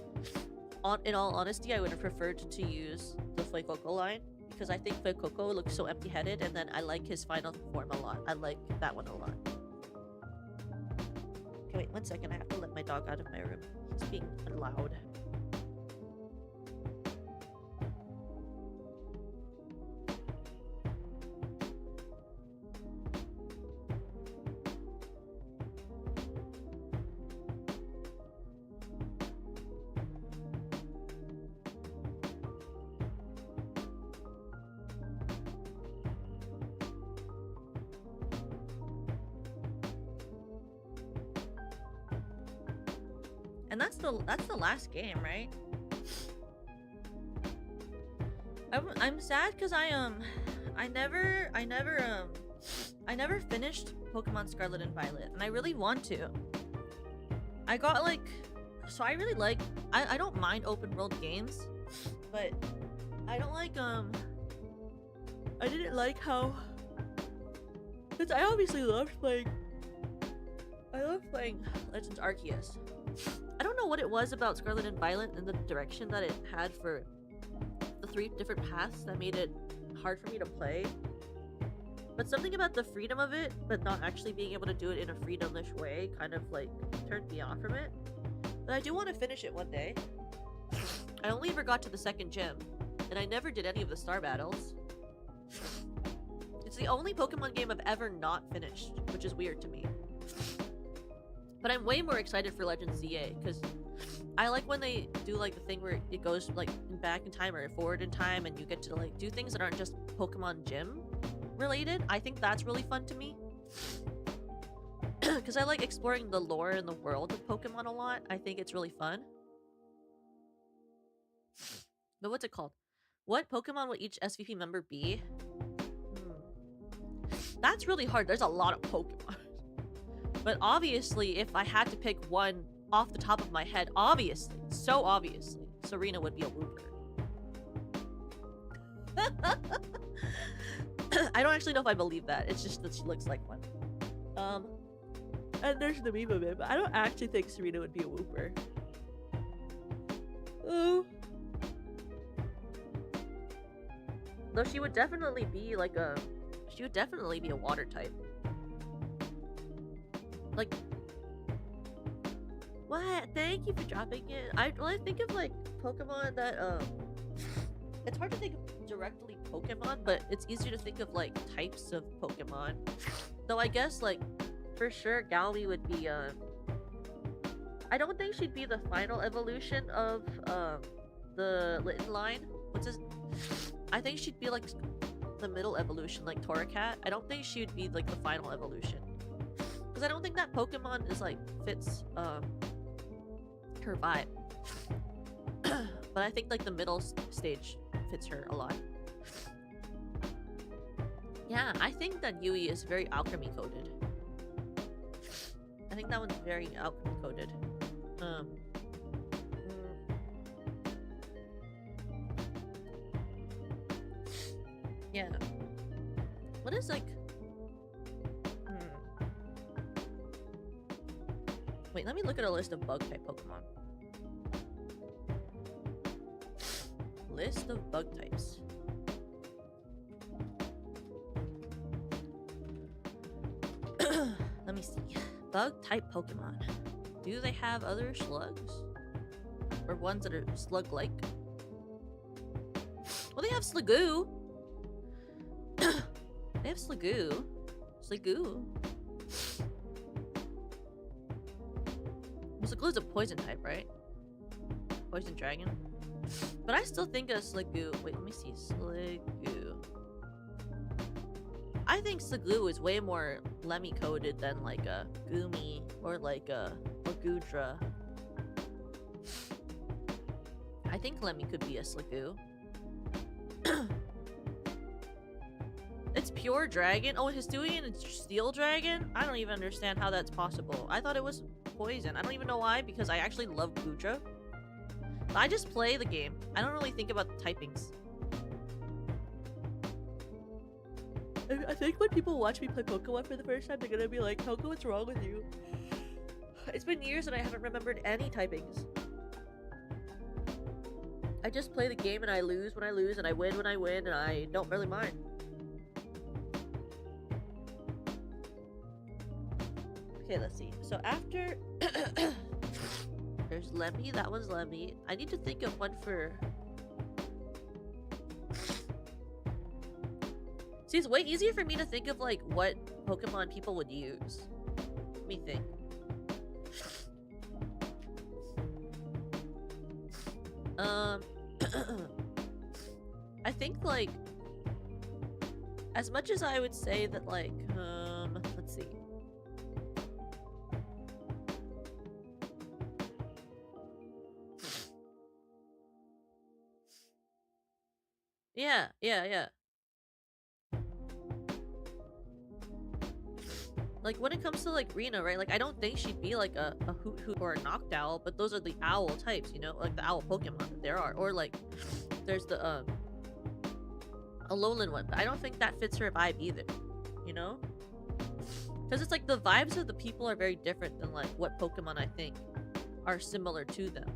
in all honesty, I would have preferred to use the Fuecoco line, because I think Fuecoco looks so empty-headed, and then I like his final form a lot. I like that one a lot. Okay, wait, 1 second. I have to let my dog out of my room. He's being loud. And that's the last game, right? I'm sad because I never finished Pokemon Scarlet and Violet, and I really want to. I got like, so I really like, I don't mind open world games, but I don't like I didn't like how, because I obviously loved playing Legends Arceus. I don't know what it was about Scarlet and Violet and the direction that it had for the 3 different paths that made it hard for me to play. But something about the freedom of it, but not actually being able to do it in a freedomish way, kind of like turned me off from it. But I do want to finish it one day. I only ever got to the 2nd gym, and I never did any of the star battles. It's the only Pokemon game I've ever not finished, which is weird to me. But I'm way more excited for Legends ZA, because I like when they do like the thing where it goes like back in time or forward in time, and you get to like do things that aren't just Pokemon gym related. I think that's really fun to me. Because I like exploring the lore and the world of Pokemon a lot. I think it's really fun. But what's it called? What Pokemon will each SVP member be? That's really hard. There's a lot of Pokemon. But obviously, if I had to pick one off the top of my head, obviously, so obviously, Serena would be a Wooper. I don't actually know if I believe that. It's just that she looks like one. And there's the meme of it, but I don't actually think Serena would be a Wooper. Oh. Though she would definitely be like a... She would definitely be a water type. Like... What? Thank you for dropping it. When I think of like Pokemon that it's hard to think of directly Pokemon, but it's easier to think of like types of Pokemon. Though I guess like for sure Galmy would be I don't think she'd be the final evolution of the Litten line. I think she'd be like the middle evolution, like Torracat. I don't think she'd be like the final evolution. Because I don't think that Pokemon is like fits her vibe. But I think like the middle stage fits her a lot. Yeah, I think that Yui is very alchemy coded. I think that one's very alchemy coded. Yeah. What is like... Wait, let me look at a list of bug type Pokemon. List of bug types. Let me see. Bug type Pokemon. Do they have other slugs? Or ones that are slug-like? Well, they have Sligoo. They have Sligoo. Sligoo. Well, Sligoo's a poison type, right? Poison dragon. But I still think of Sligoo. Wait, let me see. Sligoo. I think Sligoo is way more Lemmy coded than like a Goomy or like a Gudra. I think Lemmy could be a Sligoo. It's pure dragon? Oh, Hisuian and steel dragon? I don't even understand how that's possible. I thought it was poison. I don't even know why, because I actually love Gudra. But I just play the game. I don't really think about the typings. I think when people watch me play Pokemon for the first time, they're gonna be like, Coco, what's wrong with you? It's been years and I haven't remembered any typings. I just play the game and I lose when I lose and I win when I win and I don't really mind. Okay, let's see. So after... There's Lemmy. That one's Lemmy. I need to think of one for... See, it's way easier for me to think of, like, what Pokemon people would use. Let me think. I think, like... As much as I would say that, like, let's see. Yeah, yeah, yeah. Like, when it comes to, like, Rena, right? Like, I don't think she'd be, like, a Hoot Hoot or a Noctowl, but those are the owl types, you know? Like, the owl Pokemon that there are. Or, like, there's the, a Alolan one. But I don't think that fits her vibe either, you know? Because it's, like, the vibes of the people are very different than, like, what Pokemon I think are similar to them.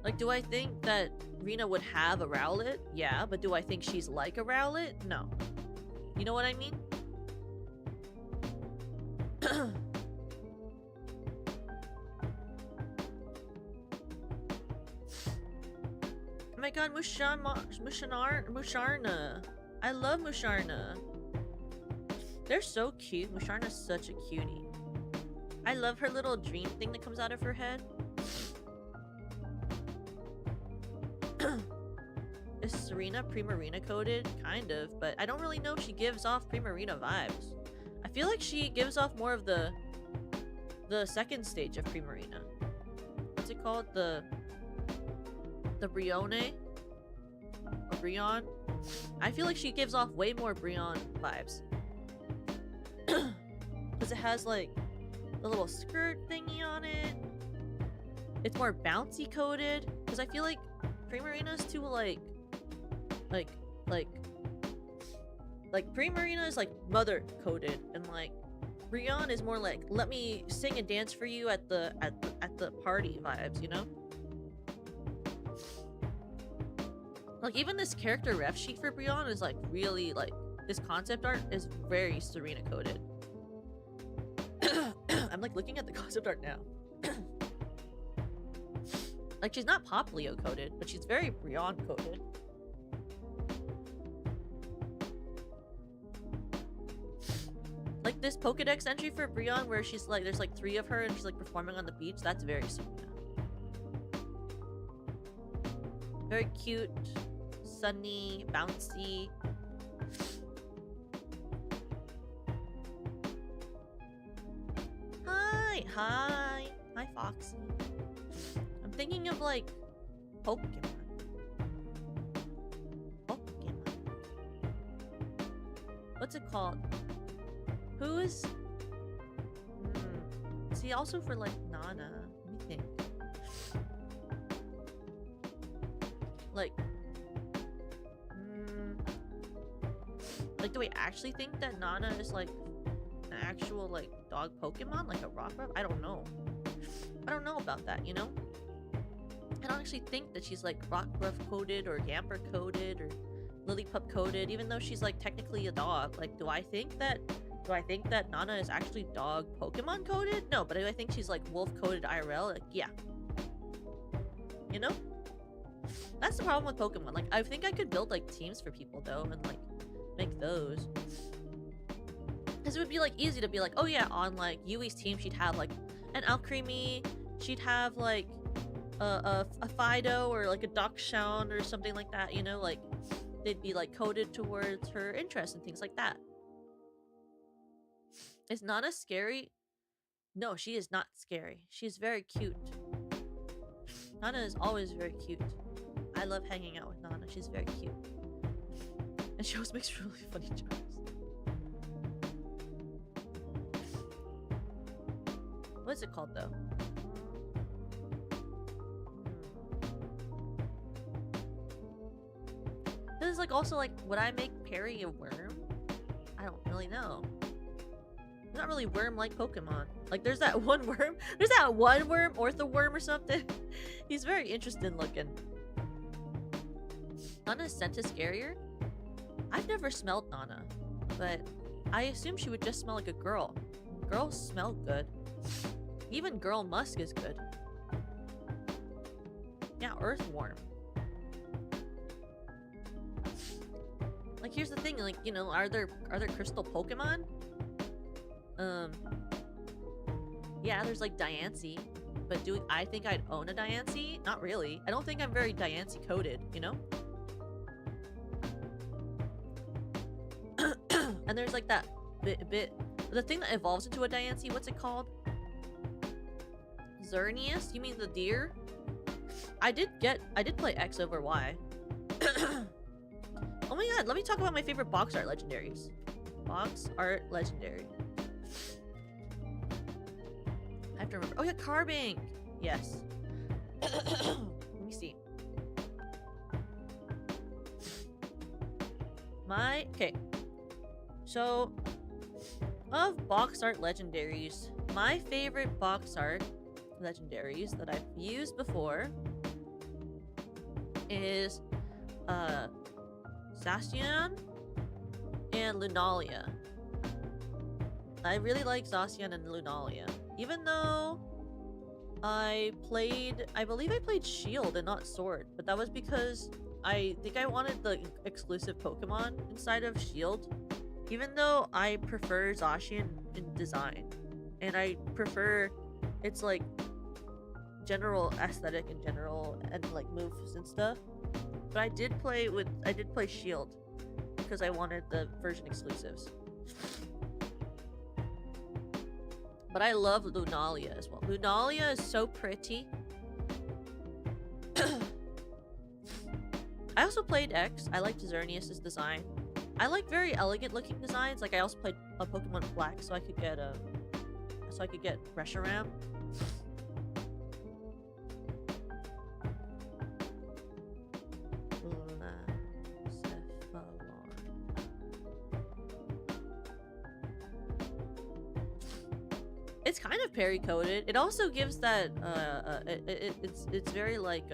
Like, do I think that Rena would have a Rowlet? Yeah, but do I think she's like a Rowlet? No. You know what I mean? Oh my god, Musharna. I love Musharna. They're so cute. Musharna's such a cutie. I love her little dream thing that comes out of her head. Is Serena Primarina coded? Kind of, but I don't really know if she gives off Primarina vibes. I feel like she gives off more of the second stage of Primarina. What's it called? The Brione? Or Brion? I feel like she gives off way more Brion vibes. Because it has like the little skirt thingy on it. It's more bouncy coded. Because I feel like Primarina's too like Primarina is like mother coded, and like Brion is more like let me sing and dance for you at the party vibes, you know? Like even this character ref sheet for Brion is like really like this concept art is very Serena coded. I'm like looking at the concept art now. Like she's not Poplio coded, but she's very Brion coded. Like this Pokedex entry for Brion where she's like, there's like 3 of her and she's like performing on the beach. That's very Serena. Very cute, sunny, bouncy. Hi, Foxy. I'm thinking of like Pokemon. What's it called? Who is? See, also for like Nana. Let me think. Like, do we actually think that Nana is like an actual like dog Pokemon, like a Rockruff? I don't know. I don't know about that, you know? I don't actually think that she's like Rockruff coded or Yamper coded or Lillipup coded, even though she's like technically a dog. Like, do I think that Nana is actually dog Pokemon coded? No, but do I think she's like wolf coded IRL? Like, yeah. You know? That's the problem with Pokemon. Like, I think I could build like teams for people though and like make those. Because it would be like easy to be like, oh yeah, on like Yui's team she'd have like an Alcremie, she'd have like a Fido or like a Dachshund or something like that, you know? Like, they'd be like coded towards her interests and things like that. Is Nana scary? No, she is not scary. She's very cute. Nana is always very cute. I love hanging out with Nana. She's very cute. And she always makes really funny jokes. What is it called though? This is like also like, would I make Perry a worm? I don't really know. He's not really worm-like Pokemon. Like there's that one worm. There's that one worm, Orthoworm or something. He's very interesting looking. Nana's scent is scarier? I've never smelled Nana, but I assume she would just smell like a girl. Girls smell good. Even Girl Musk is good. Yeah, Earthworm. Like here's the thing, like, you know, are there crystal Pokemon? Yeah, there's like Diancie, but do I think I'd own a Diancie? Not really. I don't think I'm very Diancie coded, you know? And there's like that bit The thing that evolves into a Diancie, what's it called? Xerneas? You mean the deer? I did play X over Y. Oh my god, let me talk about my favorite box art legendaries. Box art legendary. I have to remember. Oh yeah, Carbink! Yes. Let me see. Okay. So, of box art legendaries, my favorite box art legendaries that I've used before is Zacian and Lunalia. I really like Zacian and Lunalia. Even though I believe I played Shield and not Sword, but that was because I think I wanted the exclusive Pokemon inside of Shield. Even though I prefer Zacian in design, and I prefer its like general aesthetic in general and like moves and stuff. But I did play Shield because I wanted the version exclusives. But I love Lunalia as well. Lunalia is so pretty. I also played X. I liked Xerneas' design. I like very elegant looking designs. Like I also played a Pokemon Black so I could get Reshiram. It's kind of parry coded. It also gives that it's very like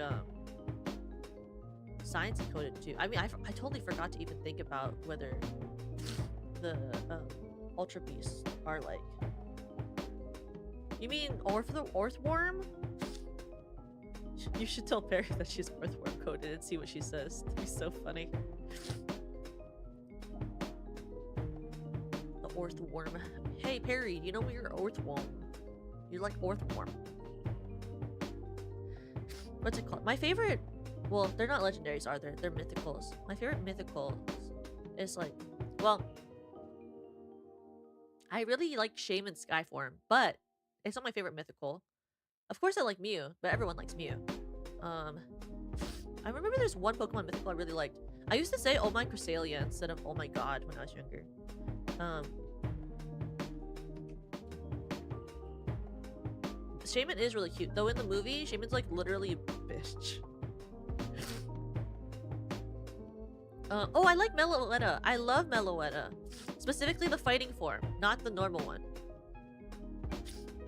science coded too. I mean, I totally forgot to even think about whether the Ultra Beasts are like. You mean Orthworm? You should tell Perry that she's Orthworm coded and see what she says. It'd be so funny. The Orthworm. Hey Perry, you know you're Orthworm. You're like Orthworm. What's it called? My favorite. Well, they're not legendaries, are they? They're mythicals. My favorite mythicals is like, well, I really like Shaman Skyform, but it's not my favorite mythical. Of course, I like Mew, but everyone likes Mew. I remember there's one Pokemon mythical I really liked. I used to say "Oh my Cresselia" instead of "Oh my god" when I was younger. Shaman is really cute, though. In the movie, Shaman's like literally a bitch. Oh, I like Meloetta. I love Meloetta. Specifically the fighting form, not the normal one.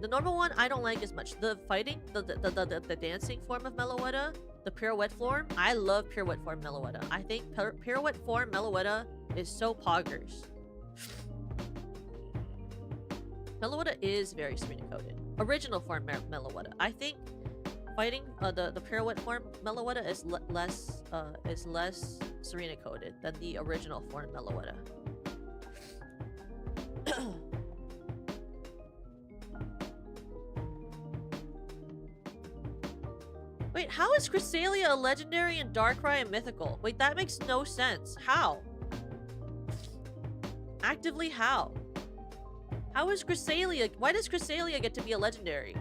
The normal one I don't like as much. The fighting, the dancing form of Meloetta, the pirouette form, I love pirouette form Meloetta. I think pirouette form Meloetta is so poggers. Meloetta is very Serena coded. Original form Meloetta. I think fighting the pirouette form Meloetta is less Serena coded than the original form Meloetta. Wait, how is Cresselia a legendary and Darkrai a mythical? Wait, that makes no sense. How? Actively how? How is Cresselia? Why does Cresselia get to be a legendary?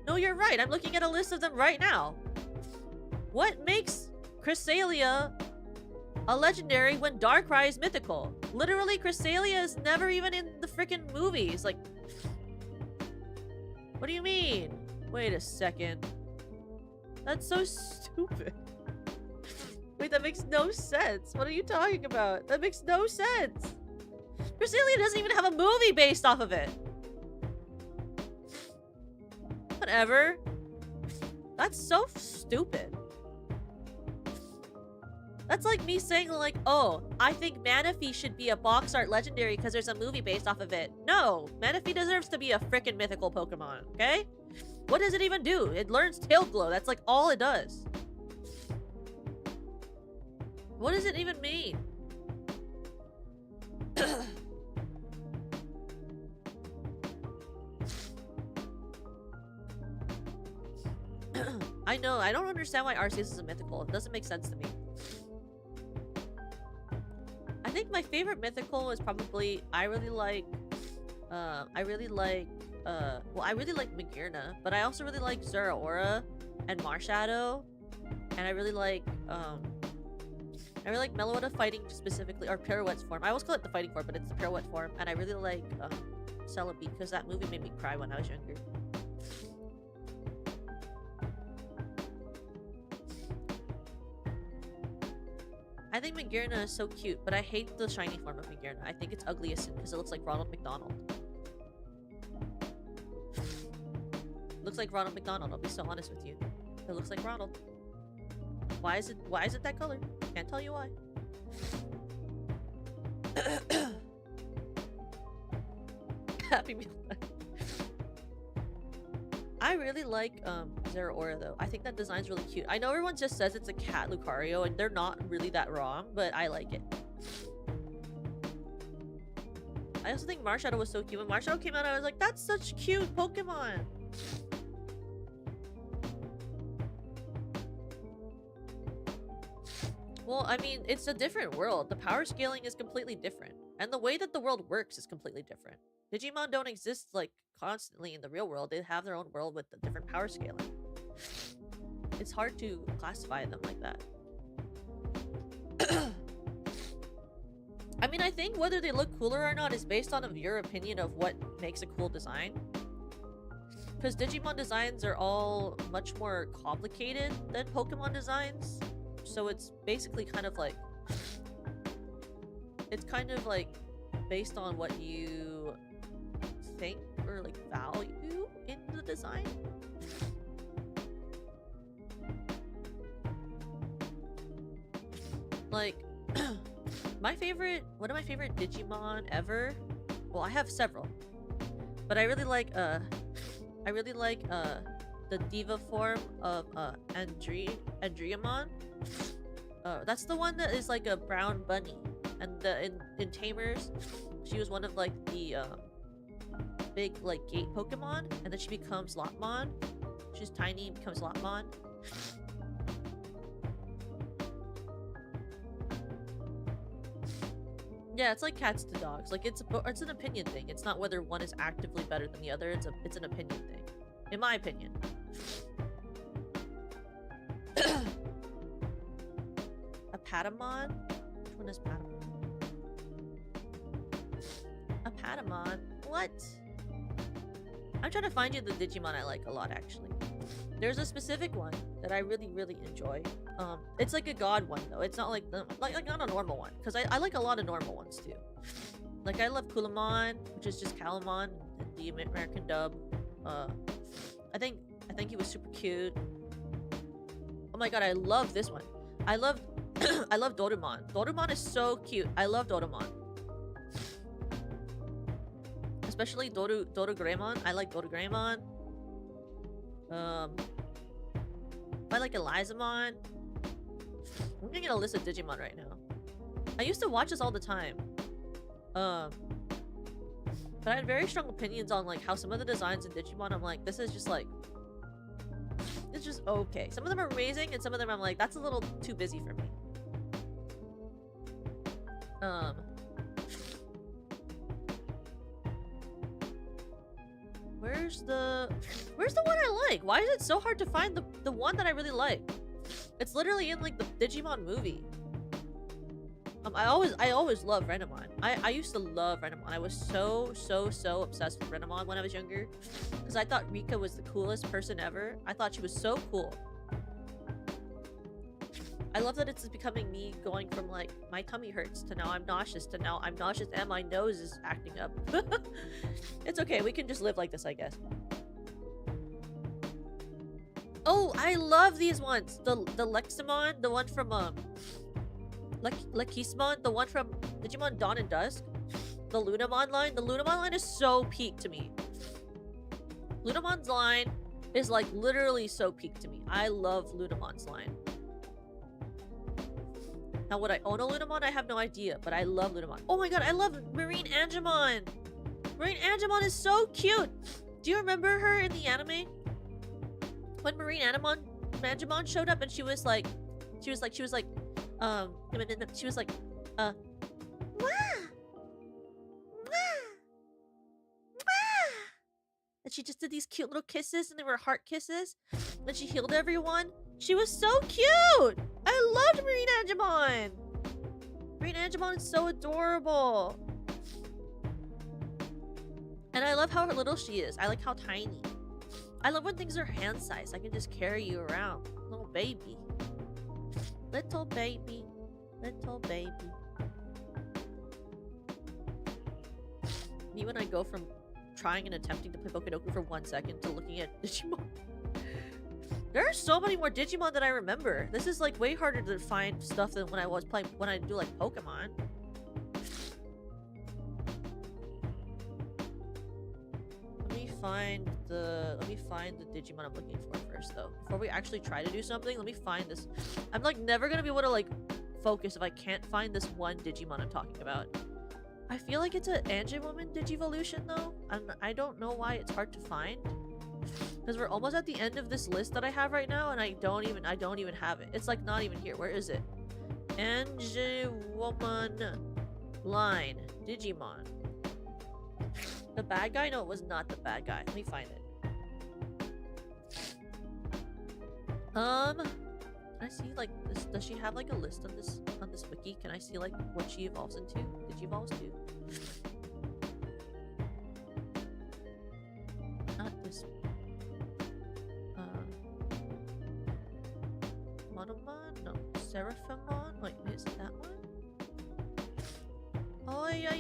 No, you're right. I'm looking at a list of them right now. What makes Cresselia a legendary when Darkrai is mythical? Literally, Cresselia is never even in the freaking movies. Like, what do you mean? Wait a second. That's so stupid. Wait, that makes no sense. What are you talking about? That makes no sense. Cresselia doesn't even have a movie based off of it. Whatever. That's so stupid. That's like me saying like, oh, I think Manaphy should be a box art legendary because there's a movie based off of it. No, Manaphy deserves to be a freaking mythical Pokemon, okay? What does it even do? It learns Tail Glow. That's like all it does. What does it even mean? I know, I don't understand why Arceus is a mythical. It doesn't make sense to me. I think my favorite mythical is probably I really like Magirna, but I also really like Zeraora and Marshadow, and I really like Meloetta fighting specifically, or Pirouette's form. I always call it the fighting form, but it's the Pirouette form, and I really like Celebi because that movie made me cry when I was younger. I think Magirna is so cute, but I hate the shiny form of Magirna. I think it's ugliest because it looks like Ronald McDonald. Looks like Ronald McDonald, I'll be so honest with you. It looks like Ronald. Why is it that color? Can't tell you why. Happy Meal. I really like Zeraora though. I think that design's really cute. I know everyone just says it's a cat Lucario, and they're not really that wrong, but I like it. I also think Marshadow was so cute. When Marshadow came out, I was like, that's such cute Pokemon. Well, I mean, it's a different world. The power scaling is completely different. And the way that the world works is completely different. Digimon don't exist, like, constantly in the real world. They have their own world with a different power scaling. It's hard to classify them like that. I mean, I think whether they look cooler or not is based on your opinion of what makes a cool design. Because Digimon designs are all much more complicated than Pokemon designs. So it's basically kind of like... It's kind of like based on what you think or like value in the design. Like, one of my favorite Digimon ever. Well, I have several, but I really like the diva form of Andriamon. That's the one that is like a brown bunny, and in Tamers, she was one of like the big like gate Pokemon, and then she becomes Lotmon. She's tiny and becomes Lotmon. Yeah, it's like cats to dogs. Like it's an opinion thing. It's not whether one is actively better than the other. It's an opinion thing, in my opinion. A Patamon? Which one is Patamon? A Patamon? What? I'm trying to find you the Digimon I like a lot, actually. There's a specific one that I really, really enjoy. It's like a god one, though. It's not like not a normal one. Because I like a lot of normal ones, too. Like, I love Kulamon, which is just Calamon in the American dub. I think he was super cute. Oh my god, I love this one. I love Dorumon. Dorumon is so cute. I love Dorumon. Especially Dorugreymon. I like Dorugreymon. I like Elizamon. I'm gonna get a list of Digimon right now. I used to watch this all the time. But I had very strong opinions on like how some of the designs in Digimon, I'm like, this is just like, it's just okay. Some of them are amazing, and some of them I'm like, that's a little too busy for me. Where's the one I like? Why is it so hard to find the one that I really like? It's literally in like the Digimon movie. I always loved Renamon. I used to love Renamon. I was so obsessed with Renamon when I was younger. Because I thought Rika was the coolest person ever. I thought she was so cool. I love that it's becoming me going from like, my tummy hurts to now I'm nauseous to now I'm nauseous and my nose is acting up. It's okay, we can just live like this, I guess. Oh, I love these ones. The Leximon, the one from Lekismon, the one from Digimon Dawn and Dusk. The Lunamon line. The Lunamon line is so peak to me. Lunamon's line is like literally so peak to me. I love Lunamon's line. Now, would I own a Lunamon? I have no idea, but I love Lunamon. Oh my god, I love Marine Angemon! Marine Angemon is so cute! Do you remember her in the anime? When Marine Angemon showed up and she was like, wow! she just did these cute little kisses, and they were heart kisses. And she healed everyone. She was so cute! I loved Marine Angemon! Marine Angemon is so adorable. And I love how little she is. I like how tiny. I love when things are hand-sized. I can just carry you around. Little baby. Little baby. Little baby. Me when I go from trying and attempting to play Pokedoku for 1 second to looking at Digimon. There are so many more Digimon than I remember. This is like way harder to find stuff than when I was playing when I do like Pokemon. Let me find the Digimon I'm looking for first though. Before we actually try to do something, let me find this. I'm like never gonna be able to like focus if I can't find this one Digimon I'm talking about. I feel like it's an Angewoman Digivolution though, and I don't know why it's hard to find. Because we're almost at the end of this list that I have right now, and I don't even have it. It's like not even here. Where is it? Angewoman line Digimon. The bad guy? No, it was not the bad guy. Let me find it. Can I see like this? Does she have like a list on this wiki? Can I see like what she evolves into? Digivolves to? Not this one. Monomon? No. Seraphimon? Wait, is it that one? Oh yeah.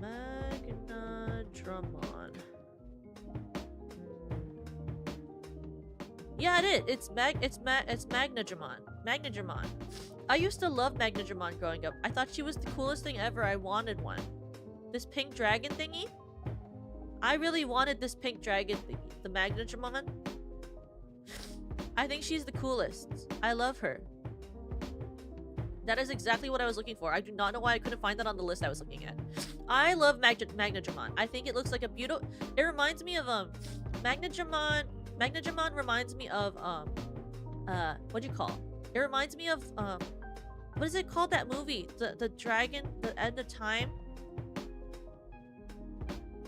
Magnadramon. Yeah, it is. It's Magnadramon. Magnadramon. I used to love Magnadramon growing up. I thought she was the coolest thing ever. I wanted one. This pink dragon thingy. I really wanted this pink dragon thingy. The Magnadramon. I think she's the coolest. I love her. That is exactly what I was looking for. I do not know why I couldn't find that on the list I was looking at. I love Magnadramon. I think it looks like a beautiful... It reminds me of, Magnadramon... Magnadramon reminds me of, what do you call it? It reminds me of, what is it called, that movie? The dragon, the end of time?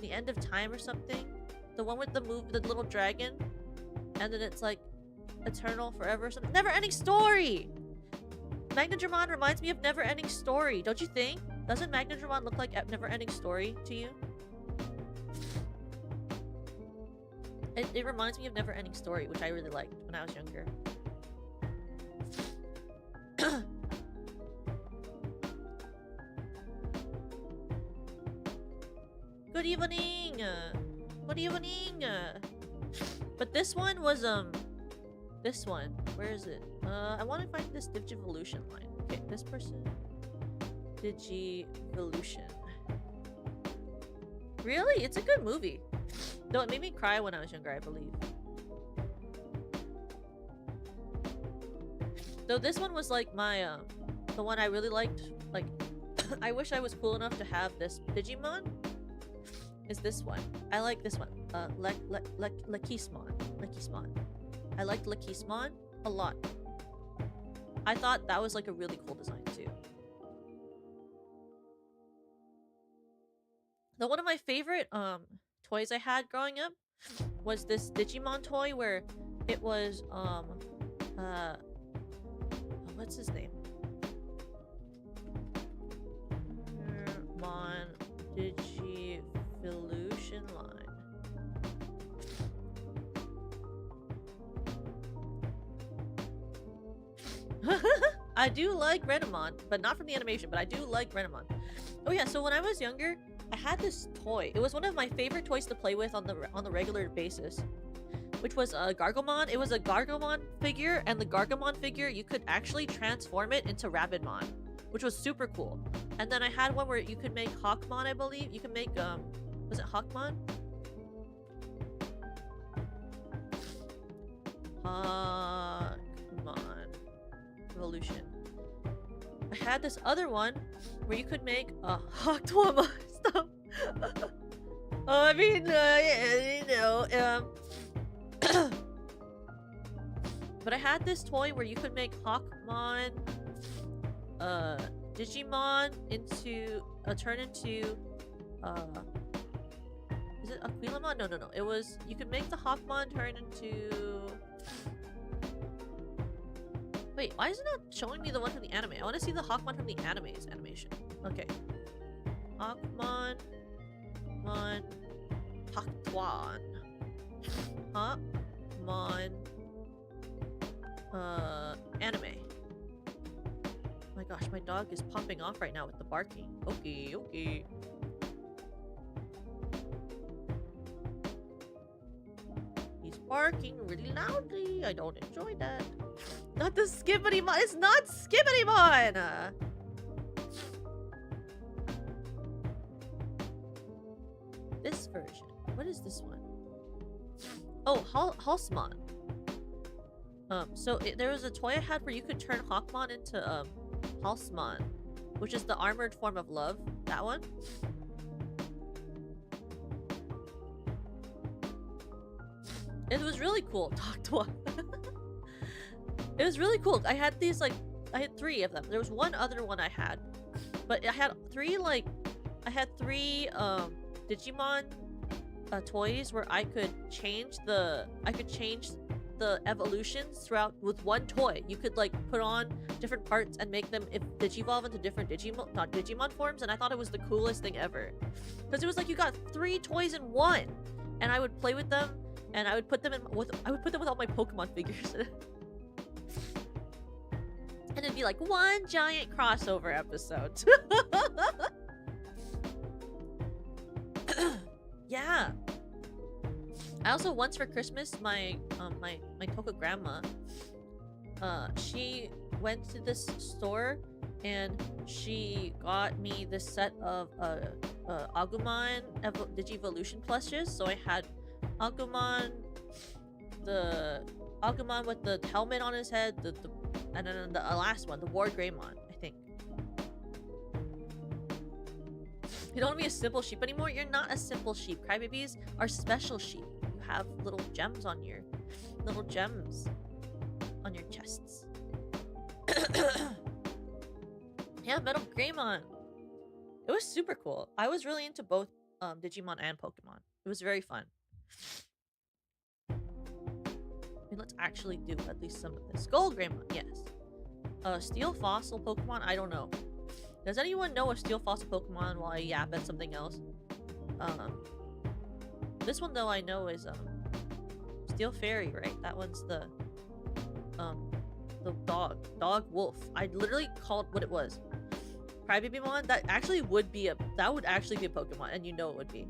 The end of time or something? The one with the little dragon? And then it's like, eternal, forever or something. Never-ending story! Magnadramon reminds me of Never-ending Story, don't you think? Doesn't Magnadramon look like a Never-ending Story to you? It reminds me of Never-ending Story, which I really liked when I was younger. Good evening! Good evening! But this one was, this one. Where is it? I want to find this Digivolution line. Okay, this person. Digivolution. Really? It's a good movie. Though it made me cry when I was younger, I believe. Though this one was like my, the one I really liked. Like, I wish I was cool enough to have this Digimon. Is this one. I like this one. Lekismon. I liked Lekismon a lot. I thought that was like a really cool design too. Though one of my favorite toys I had growing up was this Digimon toy where it was what's his name? Digimon Digivolution line. I do like Renamon, but not from the animation, but I do like Renamon. Oh yeah, so when I was younger, I had this toy. It was one of my favorite toys to play with on the regular basis, which was a Gargomon. It was a Gargomon figure, and the Gargomon figure, you could actually transform it into Rabidmon, which was super cool. And then I had one where you could make Hawkmon, I believe. You can make, was it Hawkmon? Hawkmon Evolution. I had this other one where you could make a Hawkmon stuff. I mean, you know, but I had this toy where you could make Hawkmon, Digimon into turn into Is it Aquilamon? No, no, no. It was, you could make the Hawkmon turn into... Wait, why is it not showing me the one from the anime? I want to see the Hawkmon from the anime's animation. Okay. Hawkmon. Hawktwan. Hawkmon. Anime. Oh my gosh, my dog is popping off right now with the barking. Okay, okay. He's barking really loudly. I don't enjoy that. Not the Skibbity-mon! It's not Skibbity-mon! This version. What is this one? Oh, Halsmon. There was a toy I had where you could turn Hawkmon into, Halsmon, which is the armored form of love. That one. It was really cool. Talk to one. It was really cool. I had these, like, I had 3 of them. There was one other one I had, but I had 3, like, I had 3, Digimon, toys where I could change the evolutions throughout with one toy. You could, like, put on different parts and make them digivolve into different Digimon forms, and I thought it was the coolest thing ever. Because it was like you got 3 toys in one, and I would play with them, and I would put them with all my Pokemon figures. And it'd be like one giant crossover episode. Yeah. I also once for Christmas, my Toko grandma, she went to this store and she got me this set of Agumon Digivolution plushes. So I had Agumon, the Agumon with the helmet on his head, and then the last one, the War Greymon, I think. You don't want to be a simple sheep anymore? You're not a simple sheep. Crybabies are special sheep. You have little gems on your chests. Yeah, Metal Greymon. It was super cool. I was really into both Digimon and Pokemon. It was very fun. I mean, let's actually do at least some of this. Gold Greymon, yes. Steel Fossil Pokemon, I don't know. Does anyone know a Steel Fossil Pokemon while I yap at something else? This one though I know is Steel Fairy, right? That one's the dog wolf. I literally called what it was. Crybabymon. That would actually be a Pokemon, and you know it would be.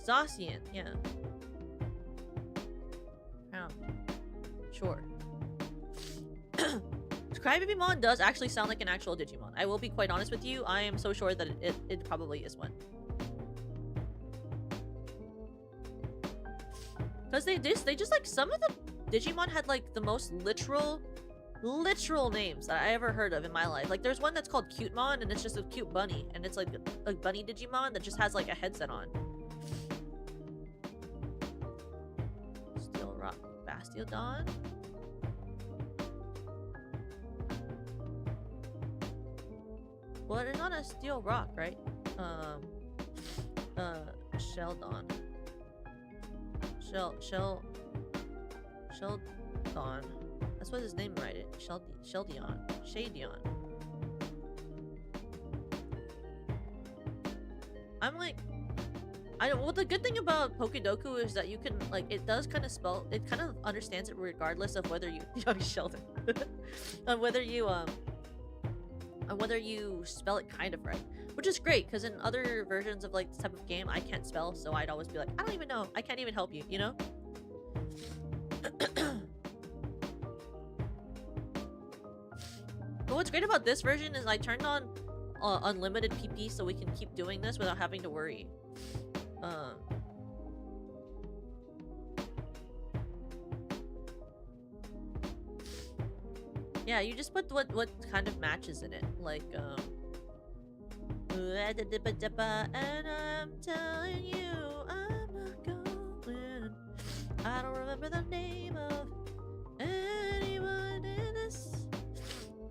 Zacian, yeah. Sure. Crybabymon does actually sound like an actual Digimon. I will be quite honest with you. I am so sure that it probably is one. Because they just like, some of the Digimon had like the most literal names that I ever heard of in my life. Like there's one that's called Cutemon, and it's just a cute bunny, and it's like a bunny Digimon that just has like a headset on. Steel Rock Bastiodon. Well, it's not a Steel Rock, right? Sheldon. Sheldon. That's what his name right? Sheldion. I'm like, well, the good thing about Pokedoku is that you can, like, it does kind of spell, it kind of understands it regardless of whether you, Sheldon, on whether you spell it kind of right, which is great, because in other versions of like this type of game I can't spell, so I'd always be like, I don't even know, I can't even help you, you know? But what's great about this version is I turned on unlimited PP so we can keep doing this without having to worry. Yeah, you just put what kind of matches in it, like and I'm telling you I'm not going. I don't remember the name of anyone in this.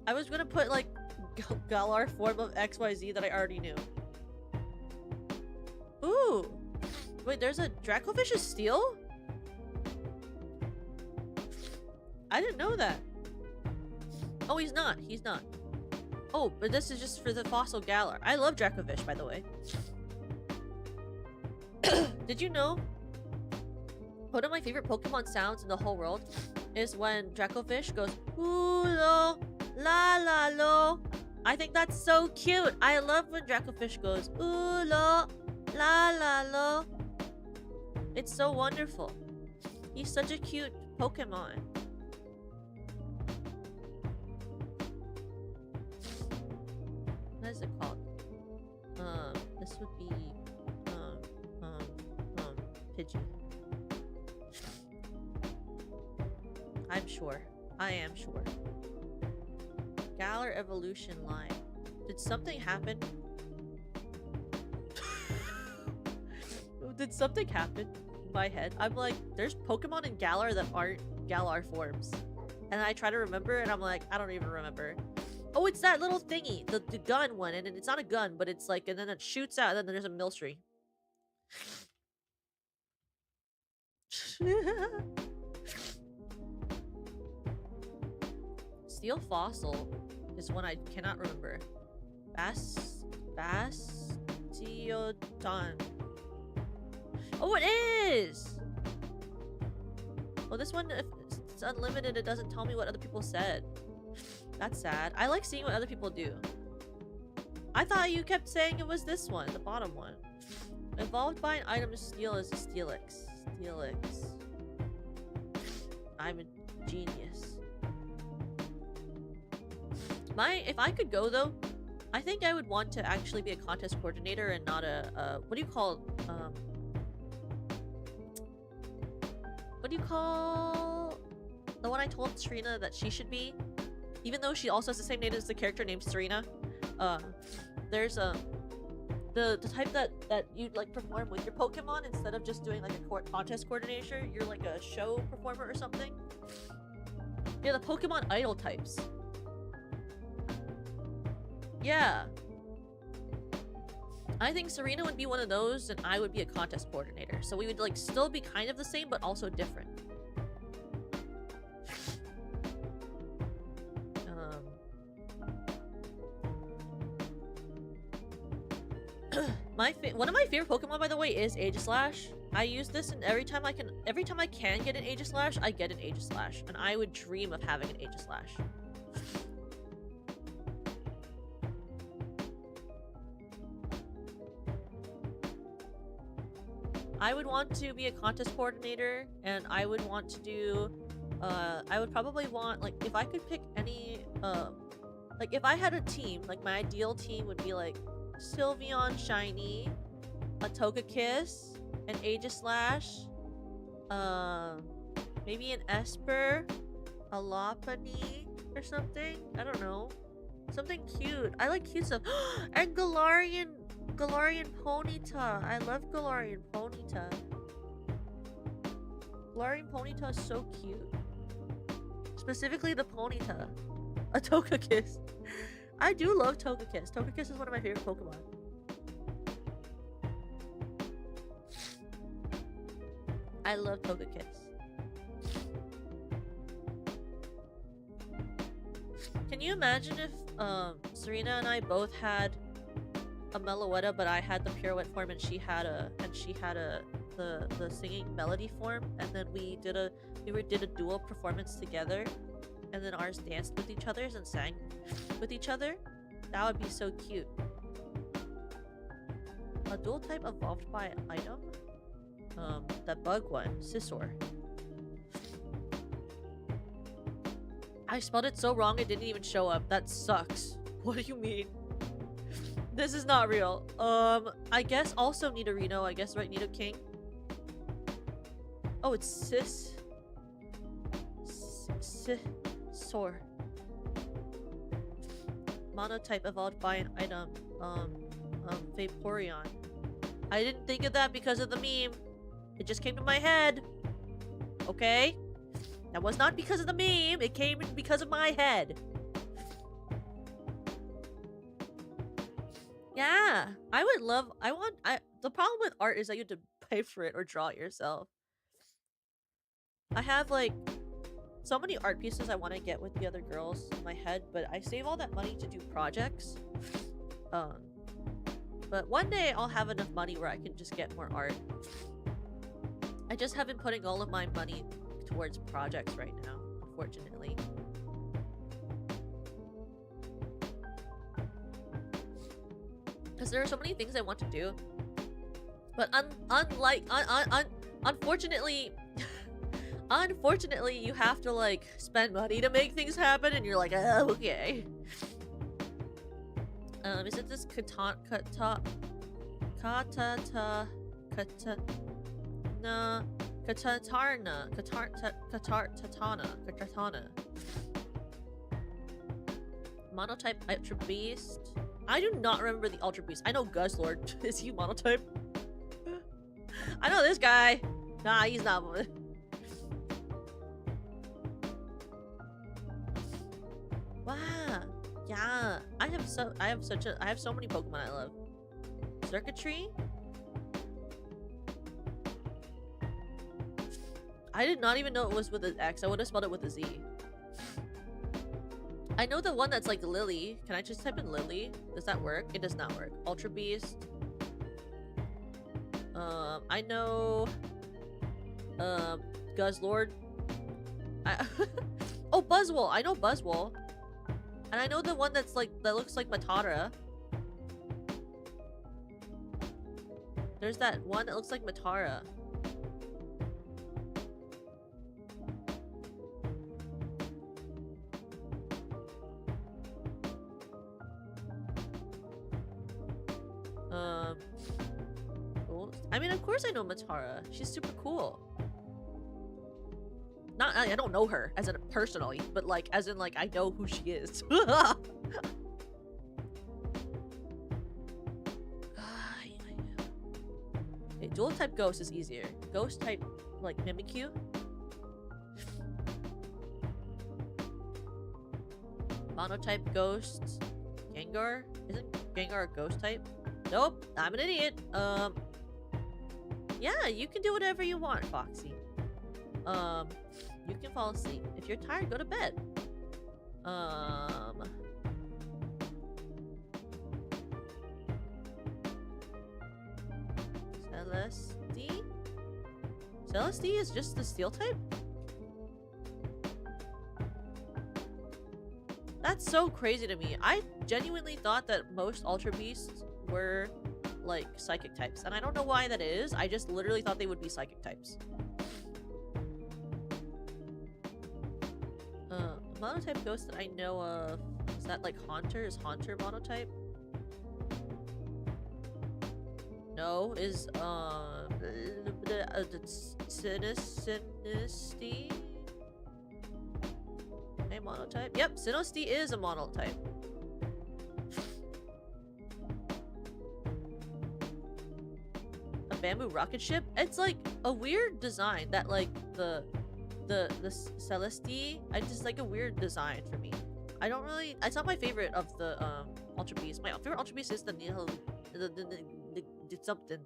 I was gonna put like Galar form of XYZ that I already knew. Ooh. Wait, there's a Dracofish is steel? I didn't know that. Oh, he's not. He's not. Oh, but this is just for the fossil Galar. I love Dracofish, by the way. Did you know? One of my favorite Pokemon sounds in the whole world is when Dracofish goes, ooh, lo, la, la, lo. I think that's so cute. I love when Dracofish goes, ooh, lo, la, la, lo. It's so wonderful. He's such a cute Pokemon. What is it called? This would be, Pidgey. I'm sure. I am sure. Galar evolution line. Did something happen? Did something happen in my head? I'm like, there's Pokemon in Galar that aren't Galar forms. And I try to remember and I'm like, I don't even remember. Oh, it's that little thingy. The gun one. And it's not a gun, but it's like, and then it shoots out and then there's a Milcery. Steel fossil is one I cannot remember. Bastiodon. Oh, it is! Well, this one, if it's unlimited, it doesn't tell me what other people said. That's sad. I like seeing what other people do. I thought you kept saying it was this one, the bottom one. Evolved by an item steel is a Steelix. Steelix. I'm a genius. If I could go though, I think I would want to actually be a contest coordinator and not a what do you call the one I told Serena that she should be, even though she also has the same name as the character named Serena. There's the type that you'd like perform with your Pokemon instead of just doing like a contest coordinator. You're like a show performer or something. Yeah, the Pokemon idol types. Yeah. I think Serena would be one of those and I would be a contest coordinator. So we would like still be kind of the same but also different. One of my favorite Pokemon, by the way, is Aegislash. I use this and every time I can get an Aegislash, I get an Aegislash. And I would dream of having an Aegislash. I would want to be a contest coordinator, and I would want to do, I would probably want, like, if I could pick any, like, if I had a team, like, my ideal team would be, like, Sylveon Shiny, a Togekiss, an Aegislash, maybe an Esper, a Lopunny, or something. I don't know. Something cute. I like cute stuff. And Galarian Ponyta. I love Galarian Ponyta. Galarian Ponyta is so cute. Specifically the Ponyta. A Togekiss. I do love Togekiss. Togekiss is one of my favorite Pokemon. I love Togekiss. Can you imagine if Serena and I both had a Meloetta, but I had the pirouette form and she had the singing melody form, and then we did a dual performance together, and then ours danced with each other's and sang with each other? That would be so cute. A dual type evolved by an item? That bug one, Scizor. I spelled it so wrong it didn't even show up. That sucks. What do you mean? This is not real. I guess also Nidorino, I guess, right? Nidoking. Oh, it's Scizor. Monotype evolved by an item. Vaporeon. I didn't think of that because of the meme. It just came to my head. Okay? That was not because of the meme. It came because of my head. Yeah, the problem with art is that you have to pay for it or draw it yourself. I have like so many art pieces I want to get with the other girls in my head, but I save all that money to do projects. But one day I'll have enough money where I can just get more art. I just haven't putting all of my money towards projects right now, unfortunately. Because there are so many things I want to do. But unfortunately, unfortunately, you have to like spend money to make things happen, and you're like, oh, okay. Is it this katarna? Monotype Ultra Beast. I do not remember the Ultra Beast. I know Guzzlord. Is he monotype? I know this guy. Nah, he's not. Wow. Yeah. I have so many Pokemon I love. Circuitry? I did not even know it was with an X. I would have spelled it with a Z. I know the one that's like Lily. Can I just type in Lily? Does that work? It does not work. Ultra Beast. I know Guzzlord. Oh, Buzzwole. I know Buzzwole. And I know the one that looks like Matara. There's that one that looks like Matara. Cool. I mean, of course I know Matara. She's super cool. I don't know her as in personally, but like as in like I know who she is. Okay, dual type Ghost is easier. Ghost type like Mimikyu. Monotype Ghost. Gengar? Isn't Gengar a ghost type? Nope, I'm an idiot. Yeah, you can do whatever you want, Foxy. You can fall asleep. If you're tired, go to bed. Celestia? Celestia is just the steel type? That's so crazy to me. I genuinely thought that most Ultra Beasts were like psychic types, and I don't know why that is. I just literally thought they would be psychic types. Monotype Ghost that I know of is that like Haunter? Is Haunter monotype? No, is Sinisty a monotype? Yep, Sinisty is a monotype. A bamboo rocket ship? It's like a weird design that like the Celestia, I just like a weird design for me. I don't really, it's not my favorite of the Ultra Beast. My favorite Ultra Beast is the something.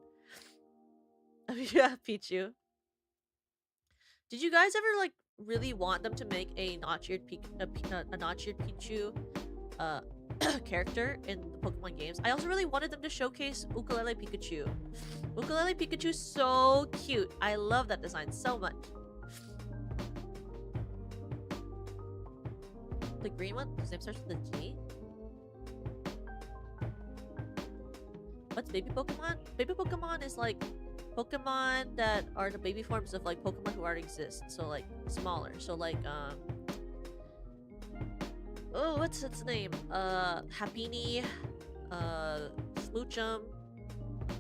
Yeah, Pichu. Did you guys ever like really want them to make a notch-eared Pichu character in the Pokemon games? I also really wanted them to showcase Ukulele Pikachu. Ukulele Pikachu is so cute. I love that design so much. The green one? His name starts with a G? What's baby Pokemon? Baby Pokemon is like Pokemon that are the baby forms of like Pokemon who already exist. So like smaller. So like oh, what's its name? Happiny, Smoochum,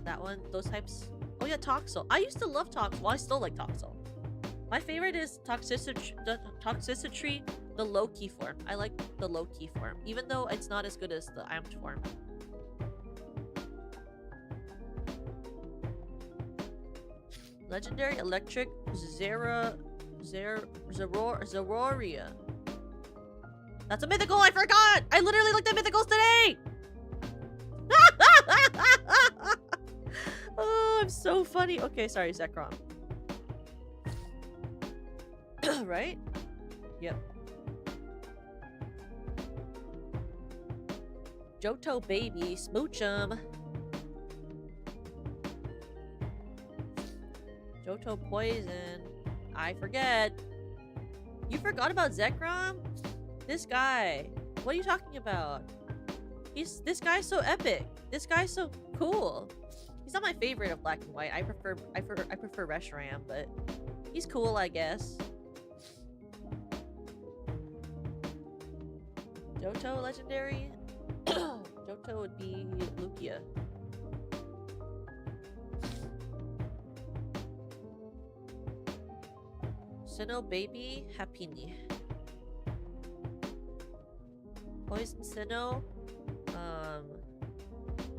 that one, those types. Oh yeah, Toxel. I used to love Toxel. Well, I still like Toxel. My favorite is Toxicity, the low-key form. I like the low-key form, even though it's not as good as the amped form. Legendary Electric Zororia. That's a mythical, I forgot! I literally looked at mythicals today! so funny. Okay, sorry, Zekrom. Right? Yep. Johto baby, smooch 'em. Johto poison. I forget. You forgot about Zekrom? This guy. What are you talking about? This guy's so epic. This guy's so cool. He's not my favorite of Black and White. I prefer Reshiram, but he's cool, I guess. Johto legendary? Johto would be Lugia. Sinnoh baby, Happiny. Poison Sinnoh.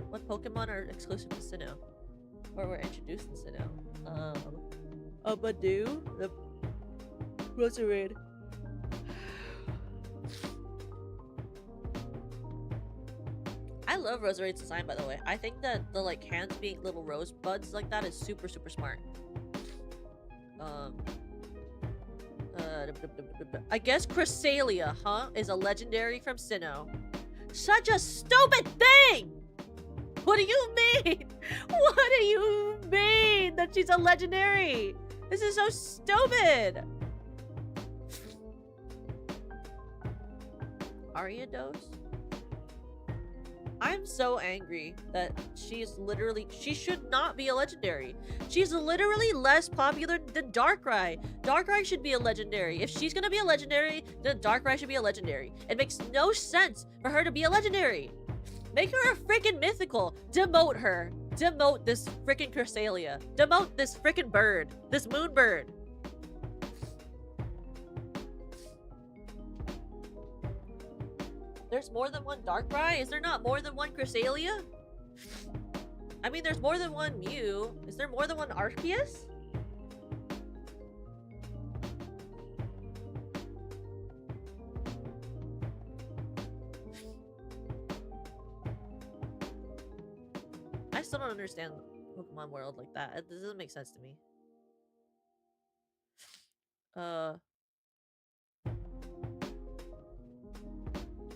What Pokemon are exclusive to Sinnoh? Or were introduced in Sinnoh? Abadoo, the Roserade. I love Roserade's design, by the way. I think that the like hands being little rosebuds like that is super smart. I guess Cresselia, huh? Is a legendary from Sinnoh. Such a stupid thing! What do you mean? What do you mean that she's a legendary? This is so stupid! Ariados? I'm so angry that she should not be a legendary. She's literally less popular than Darkrai. Darkrai should be a legendary. If she's gonna be a legendary, then Darkrai should be a legendary. It makes no sense for her to be a legendary. Make her a freaking mythical. Demote her. Demote this freaking Cresselia. Demote this freaking bird. This moon bird. There's more than one Darkrai? Is there not more than one Cresselia? I mean, there's more than one Mew. Is there more than one Arceus? I still don't understand Pokemon world like that. It doesn't make sense to me.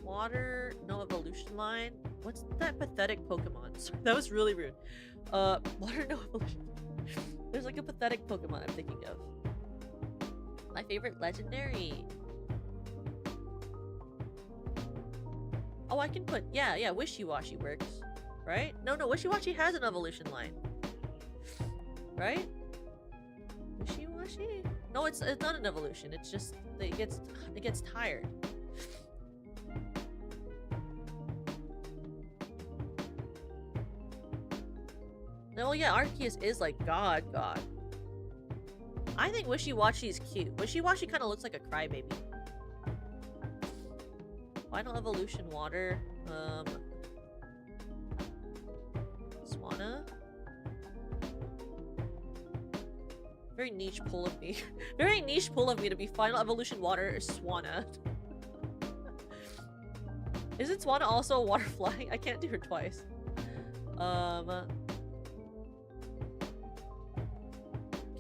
Water, no evolution line. What's that pathetic Pokemon? Sorry, that was really rude. Water, no evolution. There's like a pathetic Pokemon I'm thinking of. My favorite legendary. Oh, I can put, yeah, Wishy-Washy works. Right? No, Wishy-Washy has an evolution line. Right? Wishy-Washy? No, it's not an evolution. It's just, it gets tired. No, yeah, Arceus is like God. I think Wishy-Washy is cute. Wishy-Washy kind of looks like a crybaby. Final evolution water. Swanna. Very niche pull of me. Very niche pull of me to be final evolution water Swanna. Isn't Swanna also a water flying? I can't do her twice.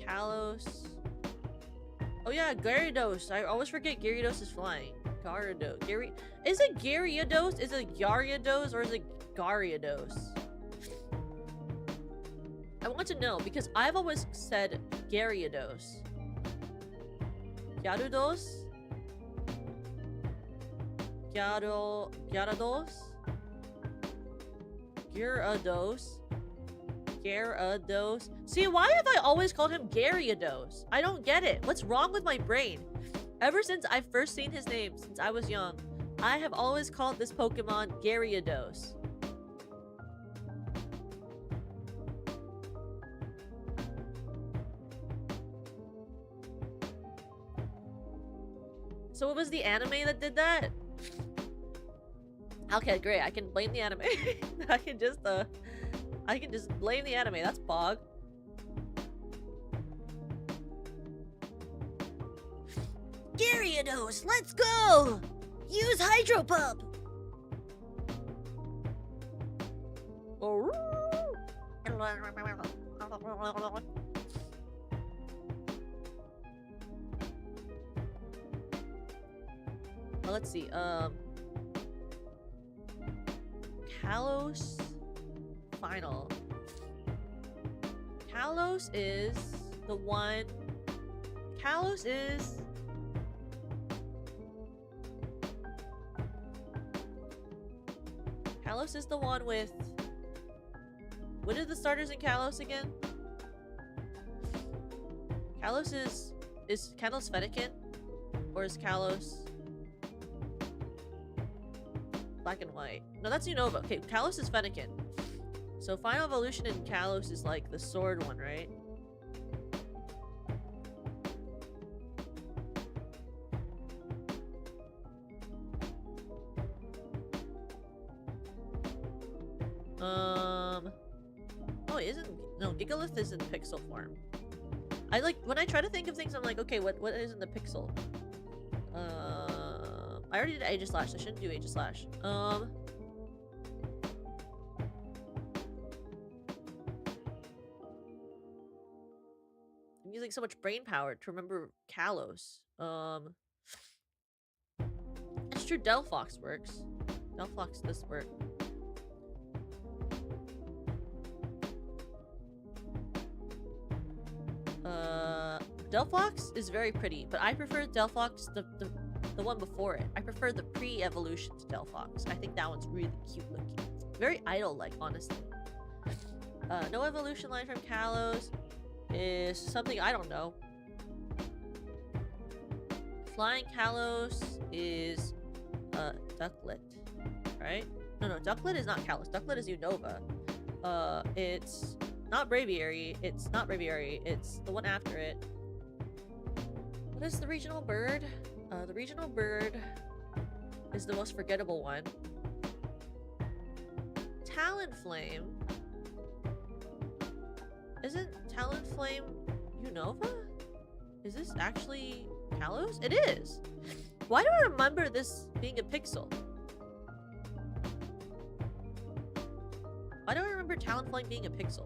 Kalos. Oh yeah, Gyarados. I always forget Gyarados is flying. Gyarados. Is it Gyarados? Is it Gyarados or is it Gyarados? I want to know because I've always said Gyarados. Gyarados? Gyarados? Gyarados. See, why have I always called him Gyarados? I don't get it. What's wrong with my brain? Ever since I've first seen his name, since I was young, I have always called this Pokemon Gyarados. So it was the anime that did that? Okay, great. I can blame the anime. I can just blame the anime. That's Bog. Gyarados, let's go! Use Hydro Pump! Let's see. Kalos final. Kalos is the one. Kalos is. Kalos is the one with. What are the starters in Kalos again? Kalos is Kalos Fennekin? Or is Kalos black and white? No, that's Unova. Okay, Kalos is Fennekin. So final evolution in Kalos is like the sword one, right? Oh, it isn't. No, Gigalith is in pixel form. I like when I try to think of things. I'm like, okay, what is in the pixel? I already did Aegislash. I shouldn't do Aegislash. I'm using so much brain power to remember Kalos. It's true. Delphox works. Delphox does work. Delphox is very pretty, but I prefer Delphox, the one before it. I prefer the pre-evolution to Delphox. I think that one's really cute looking. Very idol-like, honestly. No evolution line from Kalos is something I don't know. Flying Kalos is Ducklet, right? No, Ducklet is not Kalos. Ducklet is Unova. It's not Braviary. It's not Braviary. It's the one after it. What is the regional bird? The regional bird is the most forgettable one. Talonflame. Isn't Talonflame Unova? Is this actually Kalos? It is! Why do I remember this being a pixel? Why do I remember Talonflame being a pixel?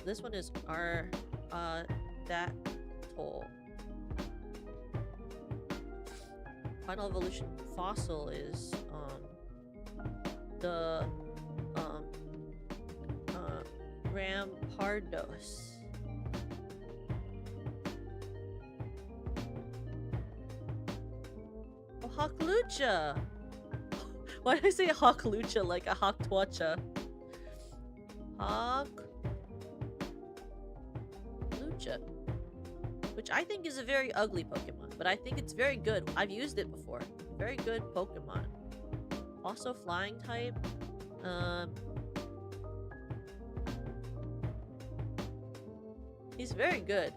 This one is that toll. Final evolution fossil is the Rampardos. Oh, Hawklucha! Why did I say Hawklucha like a Hawktwacha? Hawklucha. Which I think is a very ugly Pokemon, but I think it's very good. I've used it before. Very good Pokemon. Also flying type. He's very good.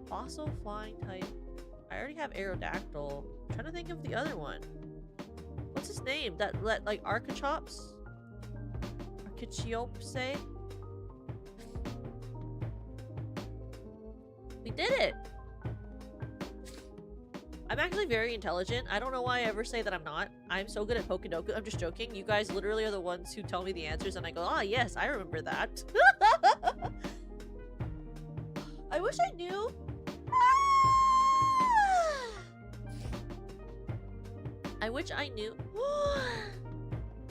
Fossil flying type. I already have Aerodactyl. I'm trying to think of the other one. What's his name? That like Archetypes? Archetypes? We did it! I'm actually very intelligent. I don't know why I ever say that I'm not. I'm so good at Pokedoku. I'm just joking. You guys literally are the ones who tell me the answers and I go, ah, yes, I remember that. I wish I knew. I wish I knew.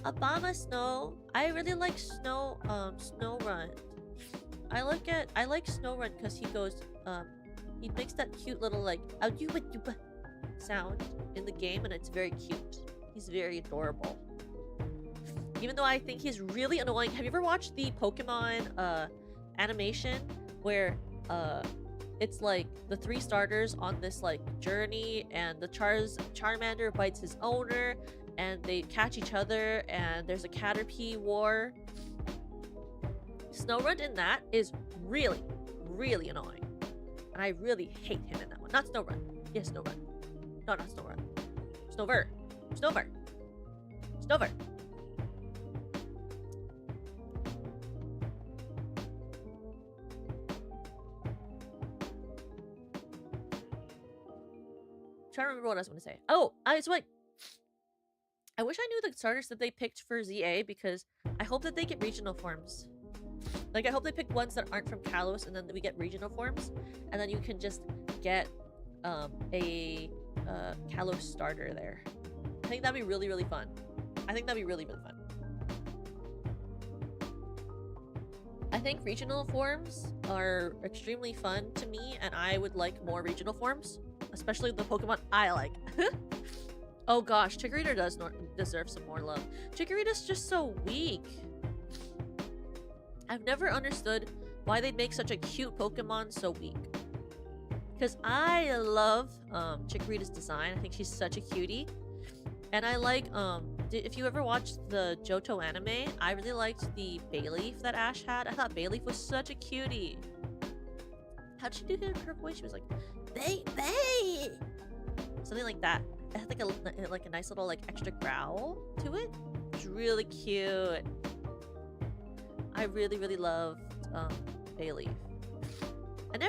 Obama Snow. I really like Snow Run. I like Snow Run because he goes, he makes that cute little like sound in the game and it's very cute. He's very adorable. Even though I think he's really annoying. Have you ever watched the Pokemon animation where it's like the 3 starters on this like journey and the Charmander bites his owner and they catch each other and there's a Caterpie war? Snowrun in that is really, really annoying. And I really hate him in that one. Not Snowrun. Yes, Snowrun. No, not Snowrun. Snover. Snover. Snover. trying to remember what I was going to say. Oh, it's like I wish I knew the starters that they picked for ZA, because I hope that they get regional forms. Like, I hope they pick ones that aren't from Kalos, and then we get regional forms, and then you can just get a Kalos starter there. I think that'd be really, really fun. I think that'd be really, really fun. I think regional forms are extremely fun to me, and I would like more regional forms, especially the Pokemon I like. Oh gosh, Chikorita does deserve some more love. Chikorita's just so weak. I've never understood why they'd make such a cute Pokemon so weak. Because I love Chikorita's design. I think she's such a cutie. And I like, if you ever watched the Johto anime, I really liked the Bayleaf that Ash had. I thought Bayleaf was such a cutie. How'd she do her voice? She was like, Bay! Something like that. It had like a nice little like extra growl to it. It was really cute. I really, really loved Bayleaf. He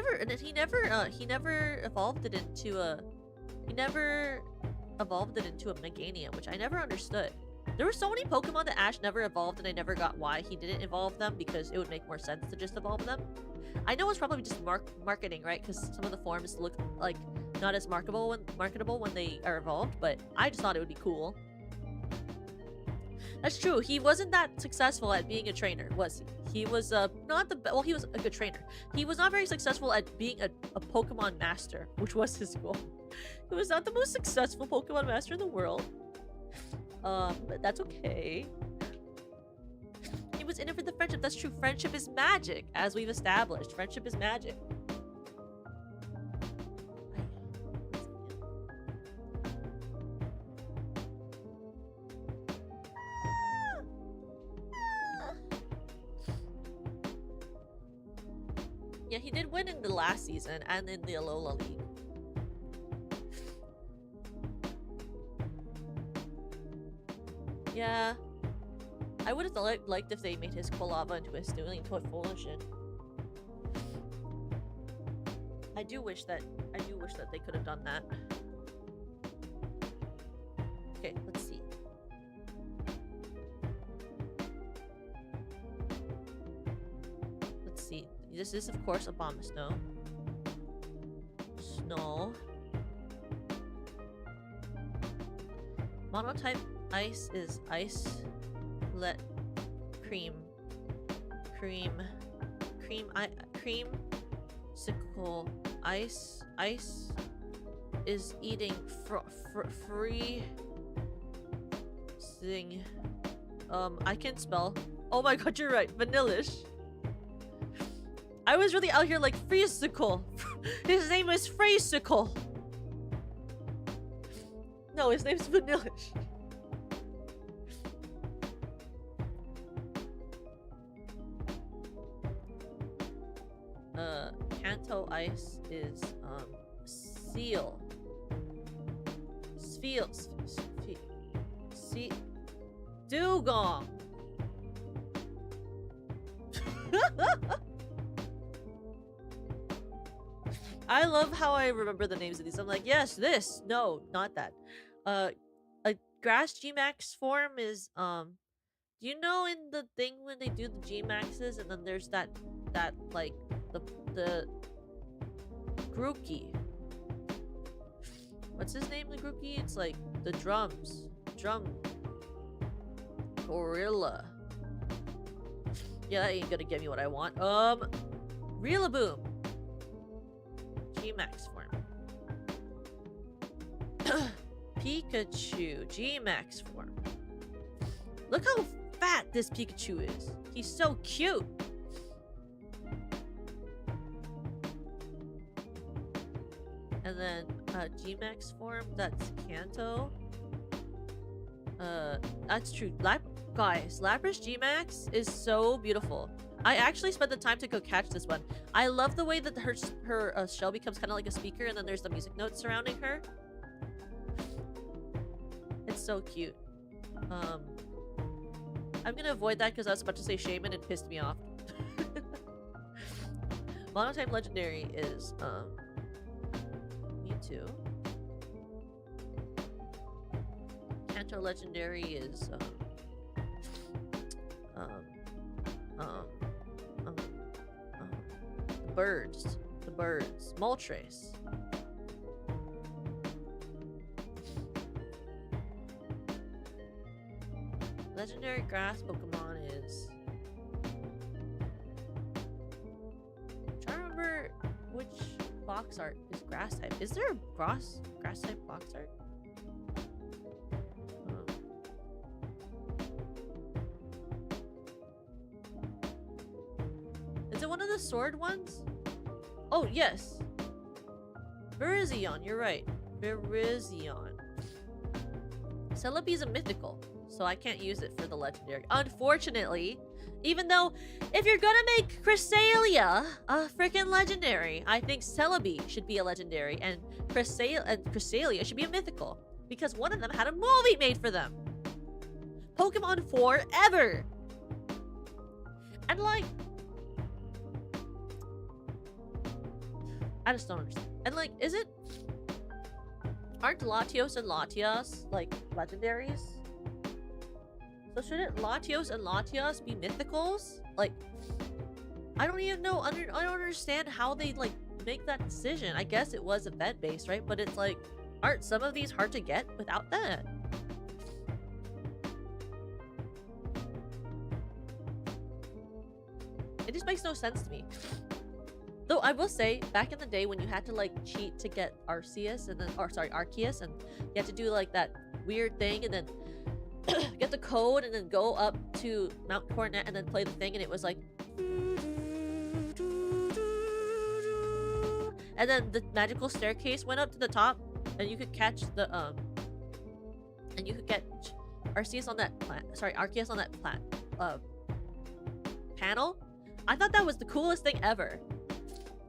never evolved it into a Meganium, which I never understood. There were so many Pokemon that Ash never evolved, and I never got why he didn't evolve them, because it would make more sense to just evolve them. I know it's probably just marketing, right? Because some of the forms look like not as marketable when they are evolved, but I just thought it would be cool. That's true. He wasn't that successful at being a trainer, was he? He was not the well. He was a good trainer. He was not very successful at being a Pokemon master, which was his goal. He was not the most successful Pokemon master in the world. But that's okay. He was in it for the friendship. That's true. Friendship is magic, as we've established. Friendship is magic. Yeah, he did win in the last season and in the Alola League. Yeah. I would have liked if they made his Quilava into a Evolution. I do wish that they could have done that. Okay, let's see. Let's see. This is, of course, Abomasnow. Snow. Monotype ice is ice. Let cream. Sickle. Ice is eating free thing. I can spell. Oh my god, you're right. Vanillish. I was really out here like Freesicle. His name is Freesicle. No, his name's Vanillish. Kanto Ice is Seal. Dugong. I love how I remember the names of these. I'm like, yes, this. No, not that. A grass Gmax form is you know in the thing when they do the Gmaxes and then there's that like the Grookey. What's his name, the Grookey? It's like the drums. Drum Gorilla. Yeah, that ain't gonna give me what I want. Rillaboom. Gmax form. Pikachu. Gmax form. Look how fat this Pikachu is. He's so cute. And then Gmax form, that's Kanto. That's true. Guys, Lapras Gmax is so beautiful. I actually spent the time to go catch this one. I love the way that her shell becomes kind of like a speaker, and then there's the music notes surrounding her. It's so cute. I'm gonna avoid that because I was about to say Shaman and pissed me off. Monotype Legendary is Mewtwo. Kanto legendary is um, um, um, the birds. The birds. Moltres. Legendary grass Pokemon is... I'm trying to remember which box art is grass type. Is there a grass type box art? Is it one of the sword ones? Oh, yes. Virizion, you're right. Virizion. Celebi is a mythical, so I can't use it for the legendary. Unfortunately, even though if you're gonna make Cresselia a freaking legendary, I think Celebi should be a legendary and Cresselia should be a mythical. Because one of them had a movie made for them. Pokemon Forever! And like... I just don't understand. And like, is it... Aren't Latios and Latias, like, legendaries? So shouldn't Latios and Latias be mythicals? Like, I don't even know, I don't understand how they, like, make that decision. I guess it was event-based, right? But it's like, aren't some of these hard to get without that? It just makes no sense to me. Though I will say, back in the day when you had to like cheat to get Arceus and then, or sorry, Arceus, and you had to do like that weird thing and then get the code and then go up to Mount Coronet and then play the thing, and it was like, and then the magical staircase went up to the top, and you could catch the and you could get Arceus on that plant. Sorry, Arceus on that plant panel. I thought that was the coolest thing ever.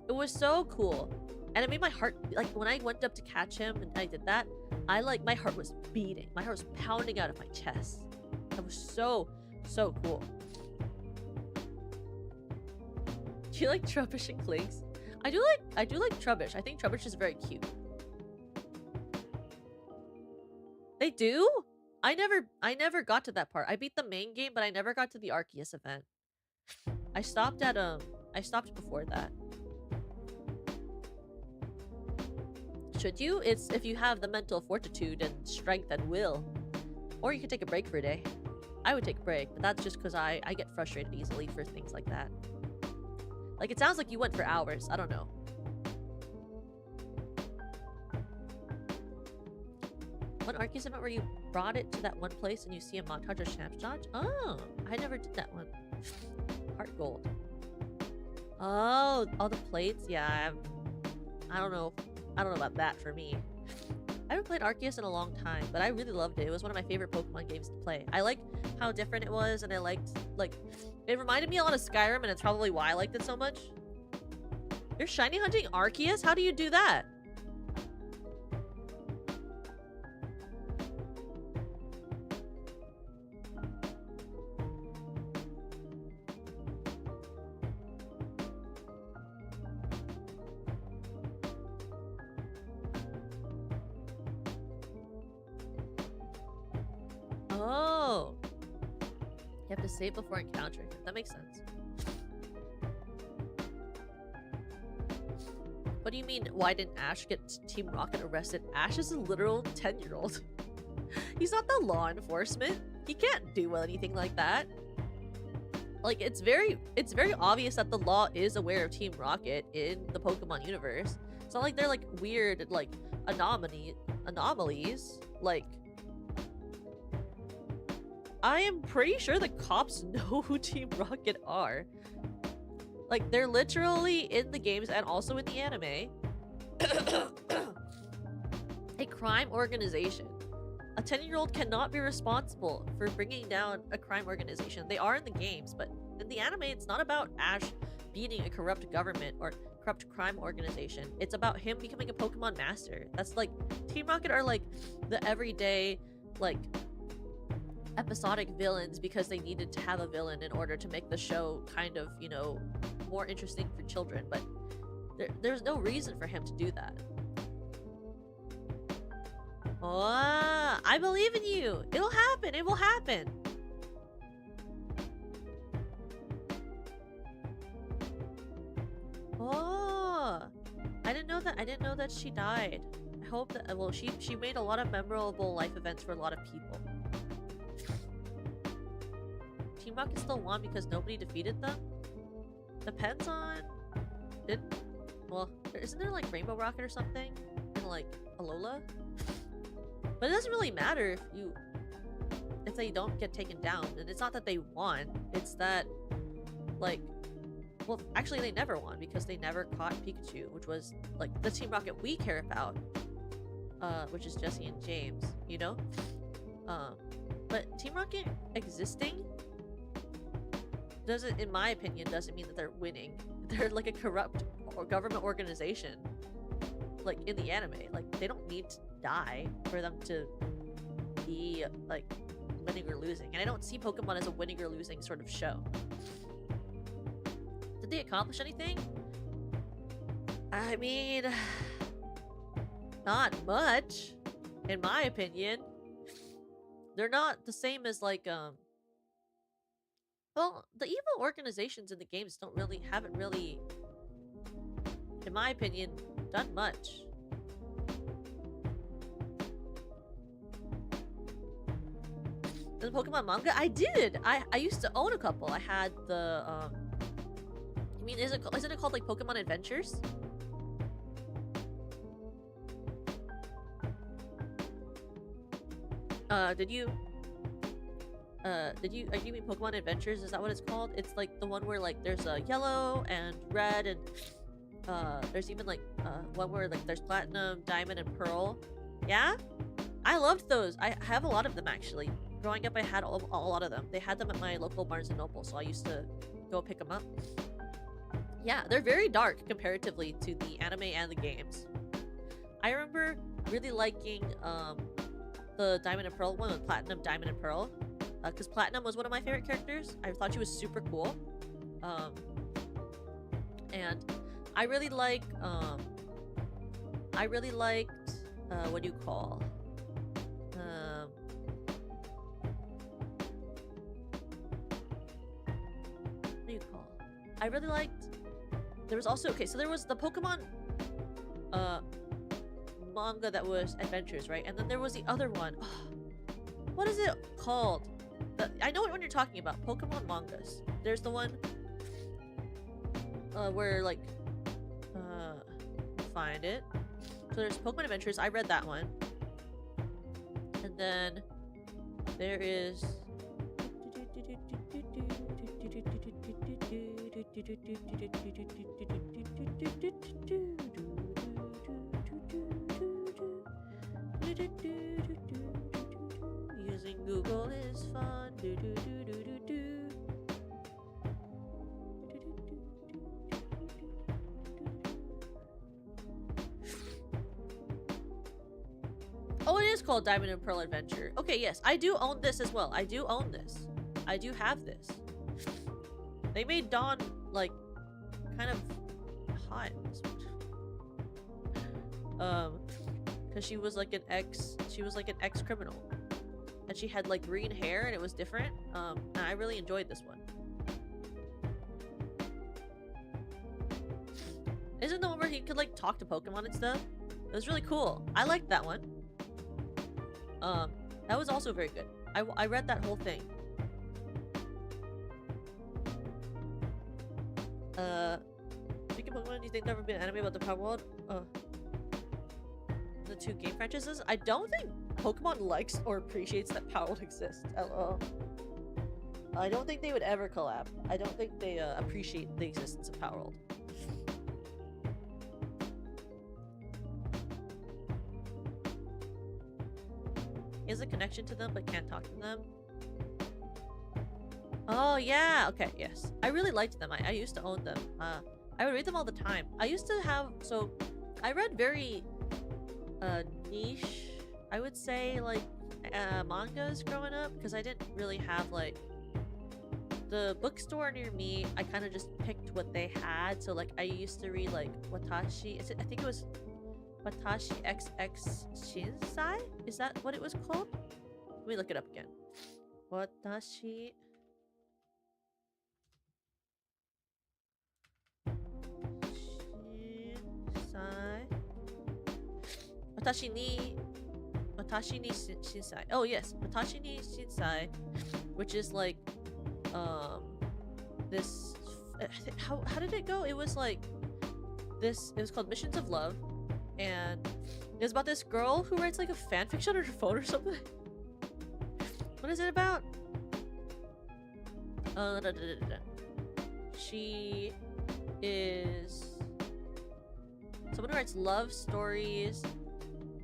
It was so cool, and it made my heart, like, when I went up to catch him and I did that, I, like, my heart was beating. My heart was pounding out of my chest. That was so, so cool. Do you like Trubbish and Clinks? I do like Trubbish. I think Trubbish is very cute. They do? I never got to that part. I beat the main game, but I never got to the Arceus event. I stopped before that. Should you? It's if you have the mental fortitude and strength and will. Or you could take a break for a day. I would take a break, but that's just because I get frustrated easily for things like that. Like, it sounds like you went for hours. I don't know. One Arceus event where you brought it to that one place and you see a montage of snapshots? Oh, I never did that one. Heart gold. Oh, all the plates? Yeah, I don't know. I don't know about that for me. I haven't played Arceus in a long time, but I really loved it. It was one of my favorite Pokemon games to play. I liked how different it was, and I liked, like, it reminded me a lot of Skyrim, and it's probably why I liked it so much. You're shiny hunting Arceus? How do you do that? Oh, you have to save before encountering. That makes sense. What do you mean, why didn't Ash get Team Rocket arrested? Ash is a literal 10-year-old. He's not the law enforcement. He can't do anything like that. Like, it's very obvious that the law is aware of Team Rocket in the Pokemon universe. It's not like they're like weird, like, anomalies. Like, I am pretty sure the cops know who Team Rocket are. Like, they're literally in the games and also in the anime. A crime organization. A 10-year-old cannot be responsible for bringing down a crime organization. They are in the games, but in the anime, it's not about Ash beating a corrupt government or corrupt crime organization. It's about him becoming a Pokemon master. That's like, Team Rocket are like the everyday, like, episodic villains because they needed to have a villain in order to make the show kind of, you know, more interesting for children, but there's no reason for him to do that. Oh, I believe in you. It'll happen. It will happen. Oh, I didn't know that. I didn't know that she died. I hope that. Well, she made a lot of memorable life events for a lot of people. Team Rocket still won because nobody defeated them. Depends on. Well, isn't there like Rainbow Rocket or something? And like Alola? But it doesn't really matter if they don't get taken down. And it's not that they won. It's that, like, well, actually they never won because they never caught Pikachu, which was like the Team Rocket we care about, which is Jesse and James, you know? But Team Rocket existing doesn't, in my opinion, doesn't mean that they're winning. They're like a corrupt government organization, like in the anime. Like they don't need to die for them to be like winning or losing. And I don't see Pokemon as a winning or losing sort of show. Did they accomplish anything? I mean, not much, in my opinion. They're not the same as like well, the evil organizations in the games haven't really, in my opinion, done much. The Pokemon manga? I did! I used to own a couple. I had the, I mean, isn't it called, like, Pokemon Adventures? You mean Pokemon Adventures? Is that what it's called? It's, like, the one where, like, there's, yellow and red and, there's even, like, one where, like, there's Platinum, Diamond, and Pearl. Yeah? I loved those. I have a lot of them, actually. Growing up, I had a lot of them. They had them at my local Barnes & Noble, so I used to go pick them up. Yeah, they're very dark comparatively to the anime and the games. I remember really liking the Diamond and Pearl one with Platinum, Diamond, and Pearl. Because Platinum was one of my favorite characters. I thought she was super cool. And I really liked, what do you call? I really liked, there was also, okay, so there was the Pokemon manga that was Adventures, right? And then there was the other one. What is it called? I know what one you're talking about. Pokemon mangas. There's the one where, like, find it. So there's Pokemon Adventures. I read that one. And then there is using Google is fun. Oh, it is called Diamond and Pearl Adventure. Okay, yes, I do own this as well. I do own this. I do have this. They made Dawn, like, kind of hot. Because she was like an ex-criminal. And she had, like, green hair and it was different. And I really enjoyed this one. Isn't the one where he could, like, talk to Pokemon and stuff? It was really cool. I liked that one. That was also very good. I read that whole thing. Speaking of Pokemon, do you think there ever been an anime about the Power World? The two game franchises? I don't think Pokemon likes or appreciates that Power World exists. LOL. I don't think they would ever collab. I don't think they appreciate the existence of Power World. He has a connection to them but can't talk to them. Oh yeah, okay, yes. I really liked them. I used to own them. I would read them all the time. I used to have, so I read very niche, I would say, like mangas growing up, because I didn't really have like the bookstore near me. I kind of just picked what they had. So like I used to read like Watashi. I think it was Watashi XX Shinsai? Is that what it was called? Let me look it up again. Watashi Shinsai. Watashi ni Shinsai. Oh yes, Watashi ni Shinsai, which is like this how did it go? It was like this, it was called Missions of Love, and it was about this girl who writes like a fanfiction on her phone or something. What is it about? She is someone who writes love stories,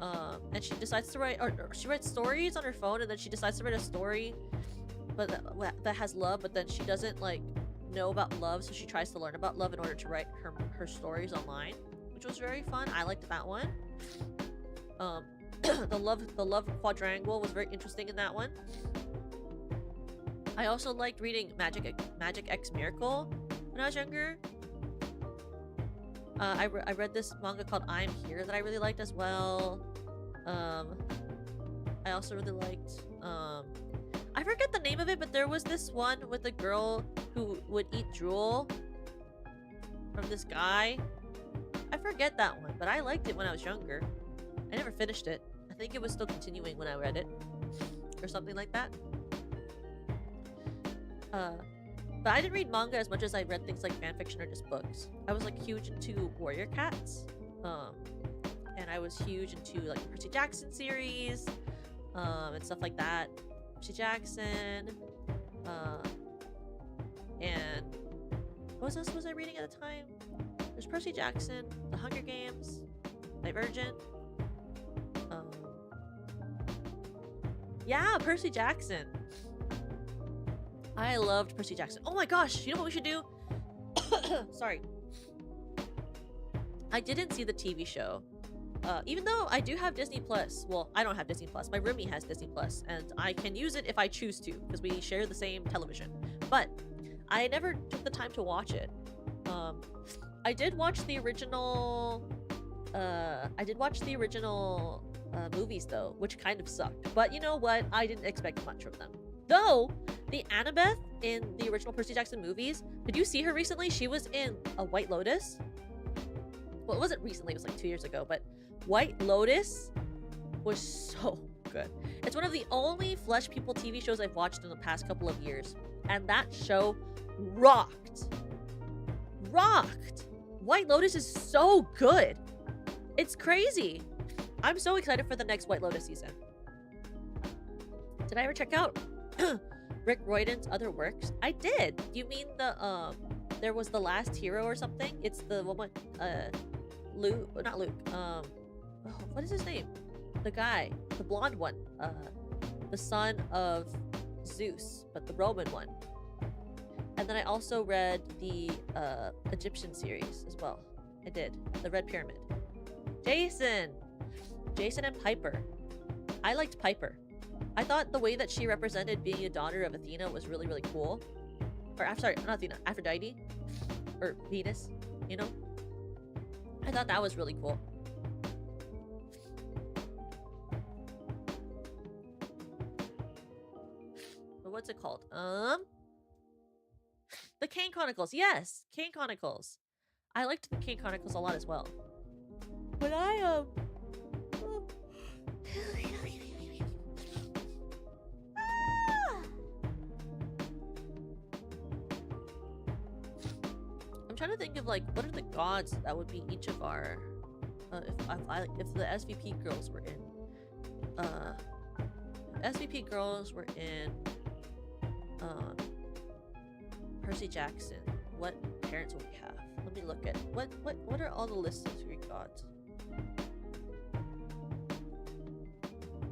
and she decides to write, or she writes stories on her phone, and then she decides to write a story, but that has love, but then she doesn't like know about love, so she tries to learn about love in order to write her stories online, which was very fun. I liked that one. The love quadrangle was very interesting in that one. I also liked reading Magic X Miracle when I was younger. I read this manga called I'm Here that I really liked as well. I also really liked I forget the name of it, but there was this one with a girl who would eat drool from this guy. I forget that one, but I liked it when I was younger. I never finished it. I think it was still continuing when I read it, or something like that. But I didn't read manga as much as I read things like fanfiction or just books. I was like huge into Warrior Cats, and I was huge into like the Percy Jackson series, and stuff like that. Percy Jackson, and what else was I reading at the time? There's Percy Jackson, The Hunger Games, Divergent. Yeah, Percy Jackson. I loved Percy Jackson. Oh my gosh, you know what we should do? Sorry. I didn't see the TV show. Even though I do have Disney Plus. Well, I don't have Disney Plus. My roomie has Disney Plus, and I can use it if I choose to, because we share the same television. But I never took the time to watch it. I did watch the original movies though, which kind of sucked. But you know what? I didn't expect much from them. Though, the Annabeth in the original Percy Jackson movies, did you see her recently? She was in a White Lotus. Well, it wasn't recently, it was like 2 years ago, but White Lotus was so good. It's one of the only Flesh People TV shows I've watched in the past couple of years. And that show rocked. Rocked! White Lotus is so good. It's crazy. I'm so excited for the next White Lotus season. Did I ever check out Rick Riordan's other works? I did. Do you mean the there was The Last Hero or something? It's the one with Luke, not Luke. What is his name? The guy, the blonde one. The son of Zeus, but the Roman one. And then I also read the Egyptian series as well. I did. The Red Pyramid. Jason and Piper. I liked Piper. I thought the way that she represented being a daughter of Athena was really, really cool. Or, I'm sorry, not Athena, Aphrodite. Or Venus, you know? I thought that was really cool. But what's it called? The Kane Chronicles. Yes, Kane Chronicles. I liked the Kane Chronicles a lot as well. But I'm trying to think of like what are the gods that would be each of our if the SVP girls were in SVP girls were in Percy Jackson, what parents would we have? Let me look at what are all the lists of Greek gods?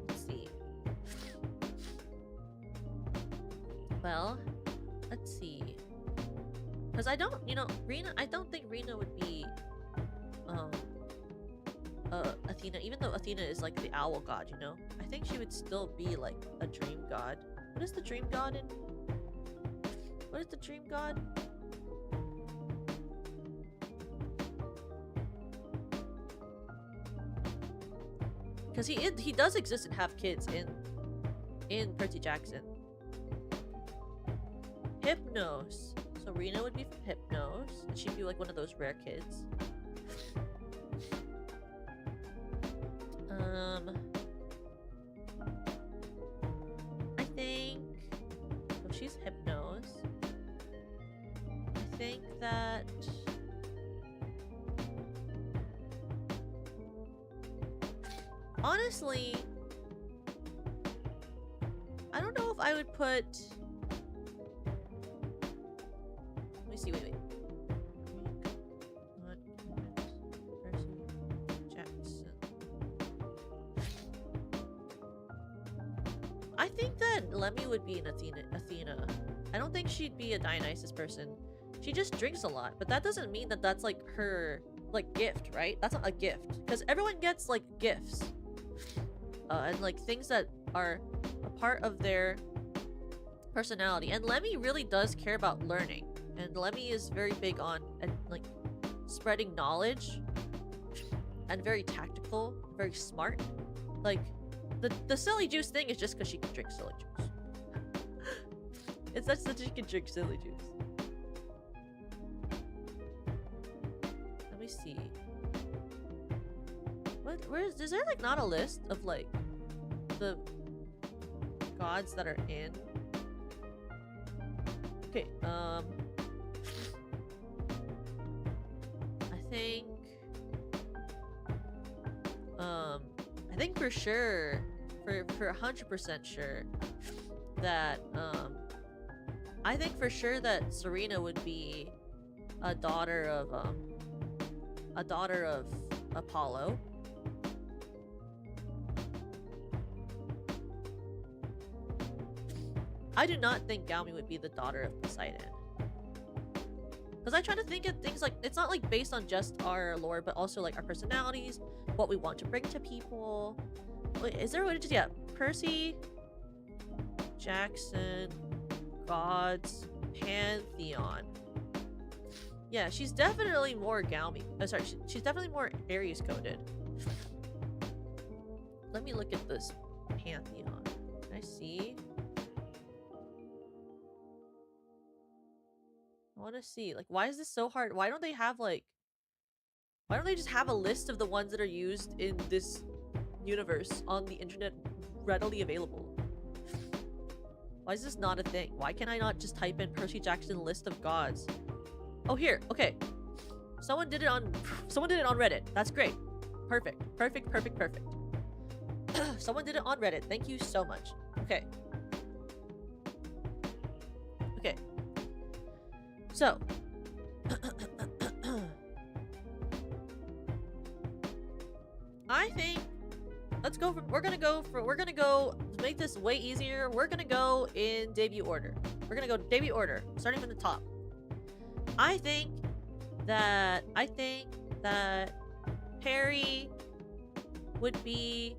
Let's see. Well, let's see. Because I don't, I don't think Rena would be Athena, even though Athena is like the owl god, you know? I think she would still be like a dream god. What is the dream god in? What is the dream god? Because he does exist and have kids in Percy Jackson. Hypnos. So Rena would be from Hypnos. And she'd be like one of those rare kids. I think... Oh, she's Hypnos. I think that... Honestly... I don't know if I would put... Let me see, wait. Percy Jackson. I think that Lemmy would be an Athena. I don't think she'd be a Dionysus person. She just drinks a lot, but that doesn't mean that that's like her like gift, right? That's not a gift, because everyone gets like gifts, and like things that are a part of their personality. And Lemmy really does care about learning, and Lemmy is very big on like spreading knowledge, and very tactical, very smart. Like the silly juice thing is just because she can drink silly juice. It's just that she can drink silly juice. Let me see. Is there like not a list of like the gods that are in? Okay, I think for sure, for 100% sure that I think for sure that Serena would be a daughter of Apollo. I do not think Gaumi would be the daughter of Poseidon. Because I try to think of things like, it's not like based on just our lore, but also like our personalities, what we want to bring to people. Wait, is there a way to just, yeah, Percy Jackson, gods, pantheon. Yeah, she's definitely more Gaumi. Oh, sorry, she's definitely more Aries coded. Let me look at this pantheon. Can I see? I want to see. Like, why is this so hard? Why don't they have like... Why don't they just have a list of the ones that are used in this universe on the internet readily available? Why is this not a thing? Why can I not just type in Percy Jackson list of gods? Oh, here. Okay. Someone did it on Reddit. That's great. Perfect. Perfect, perfect, perfect. Someone did it on Reddit. Thank you so much. Okay. Okay. So. I think let's go for, we're gonna go to make this way easier. We're gonna go in debut order. We're gonna go debut order, starting from the top. I think that Perry would be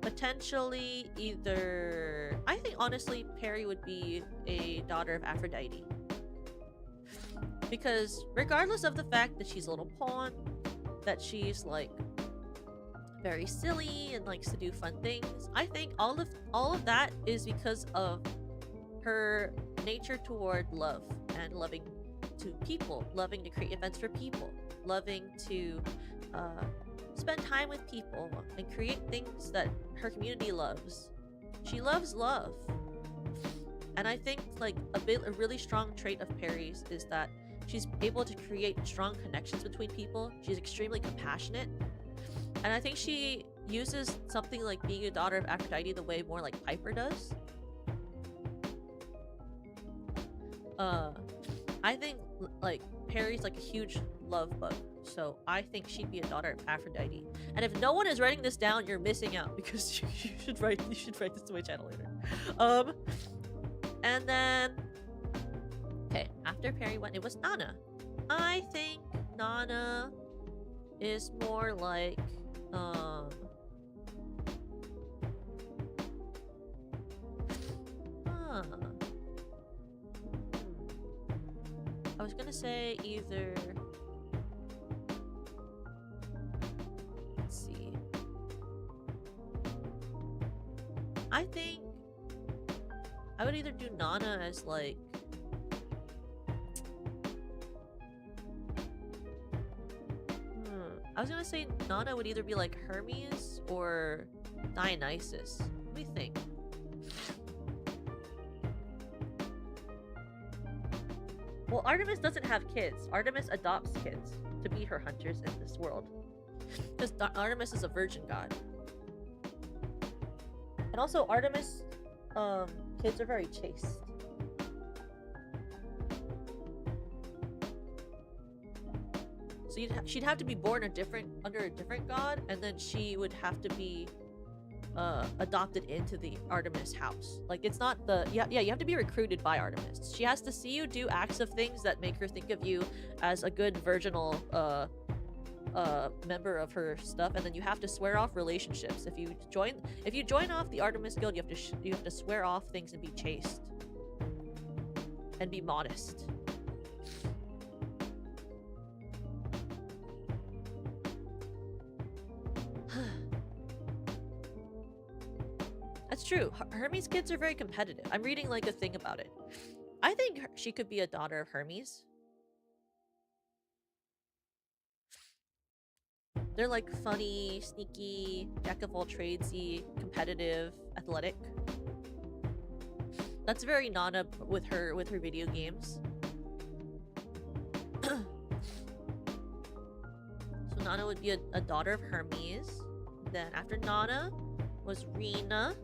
potentially either... I think honestly Perry would be a daughter of Aphrodite. Because regardless of the fact that she's a little pawn, that she's like very silly and likes to do fun things, I think all of that is because of her nature toward love and loving to people, loving to create events for people, loving to spend time with people and create things that her community loves. She loves love. And I think like a really strong trait of Perry's is that she's able to create strong connections between people. She's extremely compassionate. And I think she uses something like being a daughter of Aphrodite the way more like Piper does. I think like Perry's like a huge love bug, so I think she'd be a daughter of Aphrodite. And if no one is writing this down, you're missing out, because you should write this to my channel later. And then okay, after Perry went, it was Nana. I think Nana is more like I was gonna say either... Let's see. I think I would either do Nana as like I was gonna say Nana would either be like Hermes or Dionysus. Let me think. Well, Artemis doesn't have kids. Artemis adopts kids to be her hunters in this world. Because Artemis is a virgin god. And also Artemis kids are very chaste. So she'd have to be born under a different god, and then she would have to be adopted into the Artemis house. Like, it's not the you have to be recruited by Artemis. She has to see you do acts of things that make her think of you as a good virginal member of her stuff, and then you have to swear off relationships. If you join off the Artemis guild, you have to swear off things and be chaste and be modest. That's true. Hermes kids are very competitive. I'm reading like a thing about it. I think she could be a daughter of Hermes. They're like funny, sneaky, jack of all tradesy, competitive, athletic. That's very Nana with her video games. So Nana would be a daughter of Hermes. Then after Nana was Rina.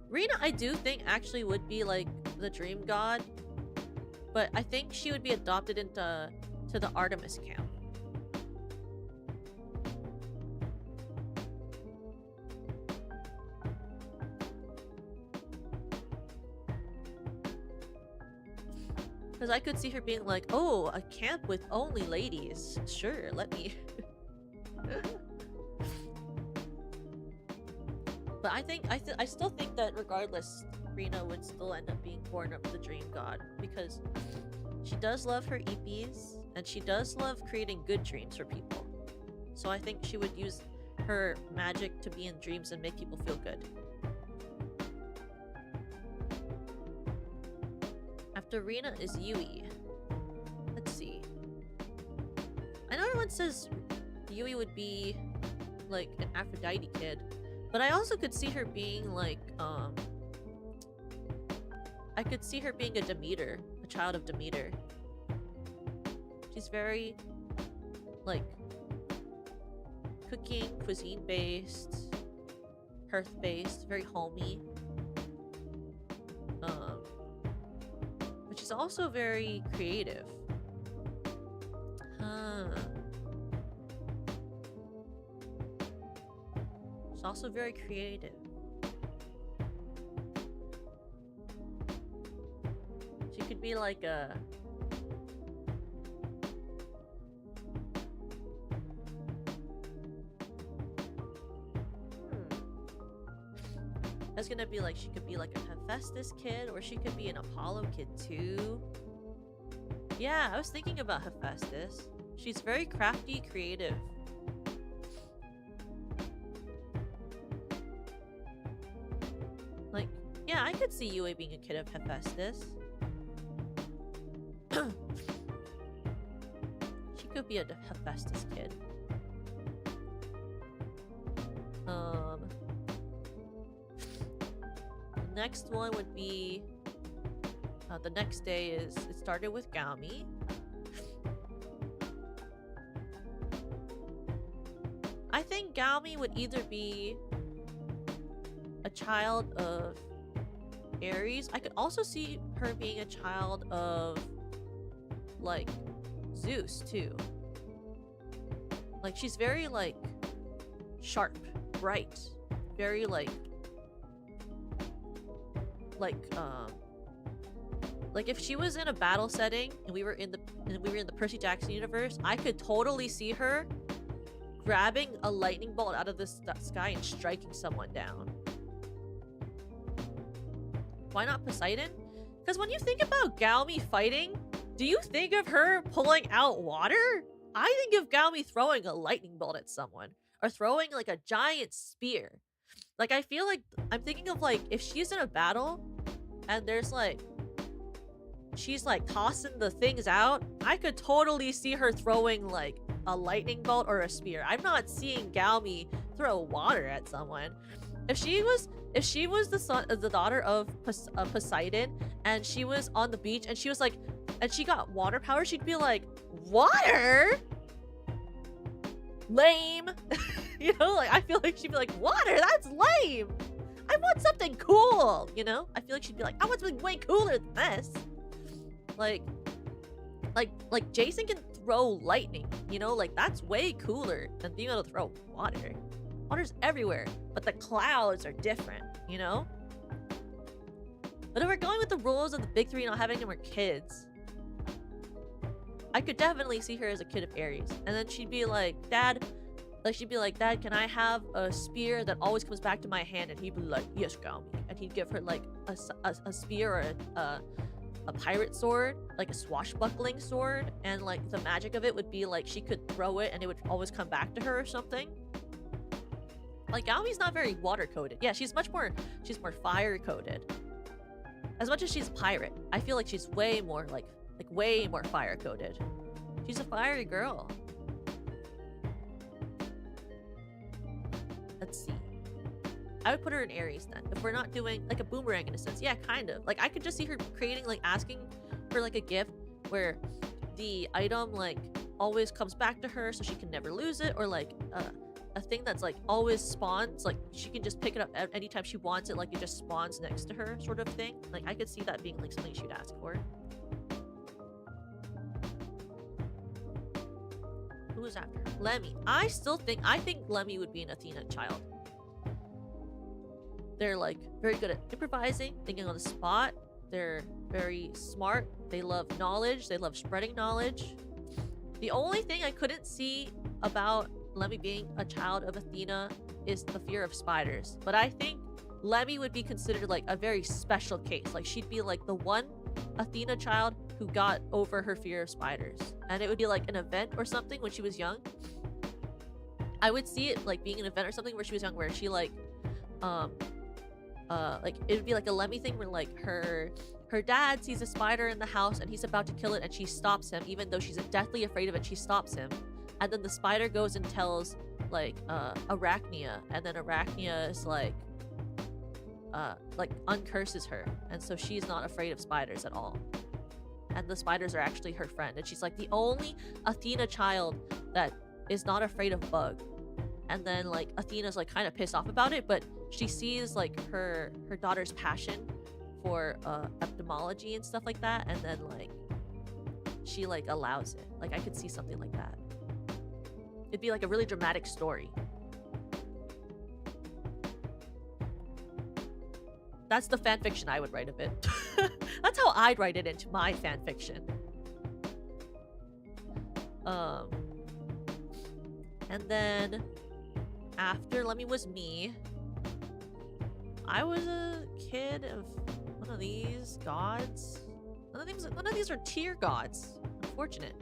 Rina, I do think actually would be like the dream god, but I think she would be adopted into the Artemis camp. Because I could see her being like, oh, a camp with only ladies. Sure, let me. But I still think that regardless, Rina would still end up being born of the dream god, because she does love her EPs and she does love creating good dreams for people. So I think she would use her magic to be in dreams and make people feel good. After Rina is Yui. Let's see. I know everyone says Yui would be like an Aphrodite kid, but I also could see her being like, I could see her being a Demeter, a child of Demeter. She's very, like, cooking, cuisine-based, hearth-based, very homey. But she's also very creative. She's also very creative. She could be like a... That's gonna be like, she could be like a Hephaestus kid, or she could be an Apollo kid too. Yeah, I was thinking about Hephaestus. She's very crafty, creative. Like, yeah, I could see Yui being a kid of Hephaestus. She could be a Hephaestus kid. The next one would be... the next day is... It started with Gaumi. I think Gaumi would either be a child of Aries. I could also see her being a child of, like, Zeus, too. Like, she's very, like, sharp, bright. Very, like, if she was in a battle setting and we were in the Percy Jackson universe, I could totally see her grabbing a lightning bolt out of the sky and striking someone down. Why not Poseidon? Because when you think about Galmi fighting, do you think of her pulling out water? I think of Galmi throwing a lightning bolt at someone. Or throwing like a giant spear. Like I feel like I'm thinking of like if she's in a battle and there's like she's like tossing the things out, I could totally see her throwing like a lightning bolt or a spear. I'm not seeing Galmi throw water at someone. If she was the daughter of Poseidon and she was on the beach and she was like and she got water power, she'd be like, water? Lame. You know, like I feel like she'd be like, water, that's lame. I want something cool, you know? I feel like she'd be like, I want something way cooler than this. Like Jason can throw lightning, you know? Like that's way cooler than being able to throw water. Water's everywhere, but the clouds are different, you know? But if we're going with the rules of the big three not having any more kids, I could definitely see her as a kid of Aries. And then she'd be like, Dad, Dad, can I have a spear that always comes back to my hand? And he'd be like, yes, Galmi. And he'd give her like a spear or a pirate sword, like a swashbuckling sword. And like the magic of it would be like she could throw it and it would always come back to her or something. Like Galmi's not very water coded. Yeah, she's more fire coded. As much as she's a pirate, I feel like she's way more way more fire coded. She's a fiery girl. Let's see. I would put her in Aries then. If we're not doing like a boomerang in a sense. Yeah, kind of. Like I could just see her creating like asking for like a gift where the item like always comes back to her so she can never lose it, or like a thing that's like always spawns, like she can just pick it up anytime she wants it, like it just spawns next to her sort of thing. Like I could see that being like something she'd ask for. Who is after her? Lemmy. I think Lemmy would be an Athena child. They're like very good at improvising, thinking on the spot. They're very smart. They love knowledge. They love spreading knowledge. The only thing I couldn't see about Lemmy being a child of Athena is the fear of spiders. But I think Lemmy would be considered like a very special case. Like she'd be like the one Athena child who got over her fear of spiders. And it would be like an event or something when she was young. I would see it like being an event or something where she was young, where she like it would be like a Lemmy thing where like her dad sees a spider in the house and he's about to kill it and she stops him, even though she's deathly afraid of it. She stops him, and then the spider goes and tells like Arachnia, and then Arachnia is like uncurses her, and so she's not afraid of spiders at all, and the spiders are actually her friend, and she's like the only Athena child that is not afraid of bug. And then like Athena's like kind of pissed off about it, but she sees like her daughter's passion for ophthalmology and stuff like that, and then like she like allows it. Like I could see something like that. It'd be like a really dramatic story. That's the fan fiction I would write of it. That's how I'd write it into my fan fiction. And then after Lemmy was me, I was a kid of one of these gods. None of these are tier gods. Unfortunate.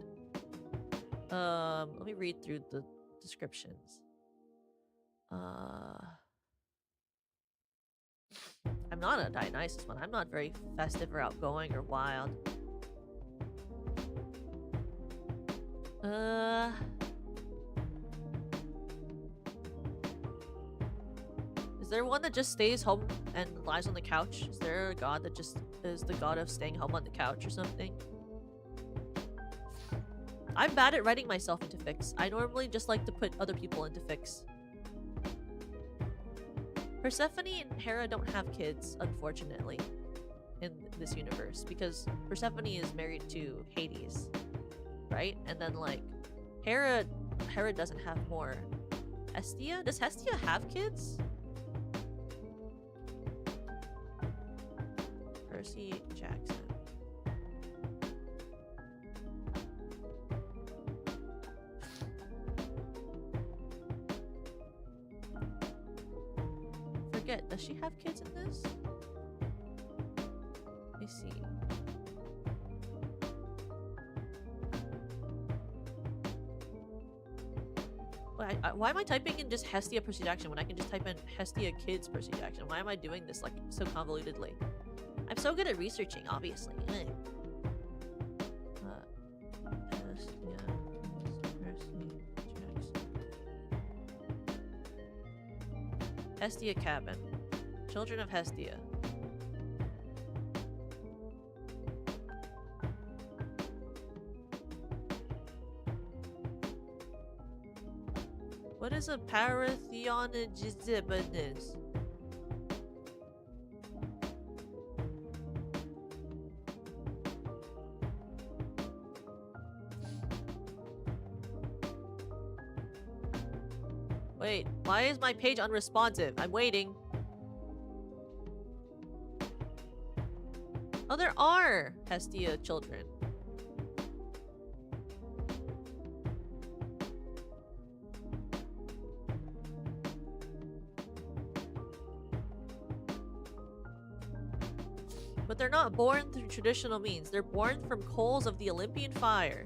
Let me read through the descriptions. I'm not a Dionysus one. I'm not very festive or outgoing or wild. Is there one that just stays home and lies on the couch? Is there a god that just is the god of staying home on the couch or something? I'm bad at writing myself into fics. I normally just like to put other people into fics. Persephone and Hera don't have kids, unfortunately, in this universe, because Persephone is married to Hades, right? And then like Hera doesn't have more. Hestia? Does Hestia have kids? Percy Jackson. Forget, does she have kids in this? Let me see. Why am I typing in just Hestia Percy Jackson when I can just type in Hestia Kids Percy Jackson? Why am I doing this like so convolutedly? I'm so good at researching, obviously. Hestia Cabin. Children of Hestia. What is a paratheonogisibus? Wait, why is my page unresponsive? I'm waiting. Oh, there are Hestia children. But they're not born through traditional means. They're born from coals of the Olympian fire.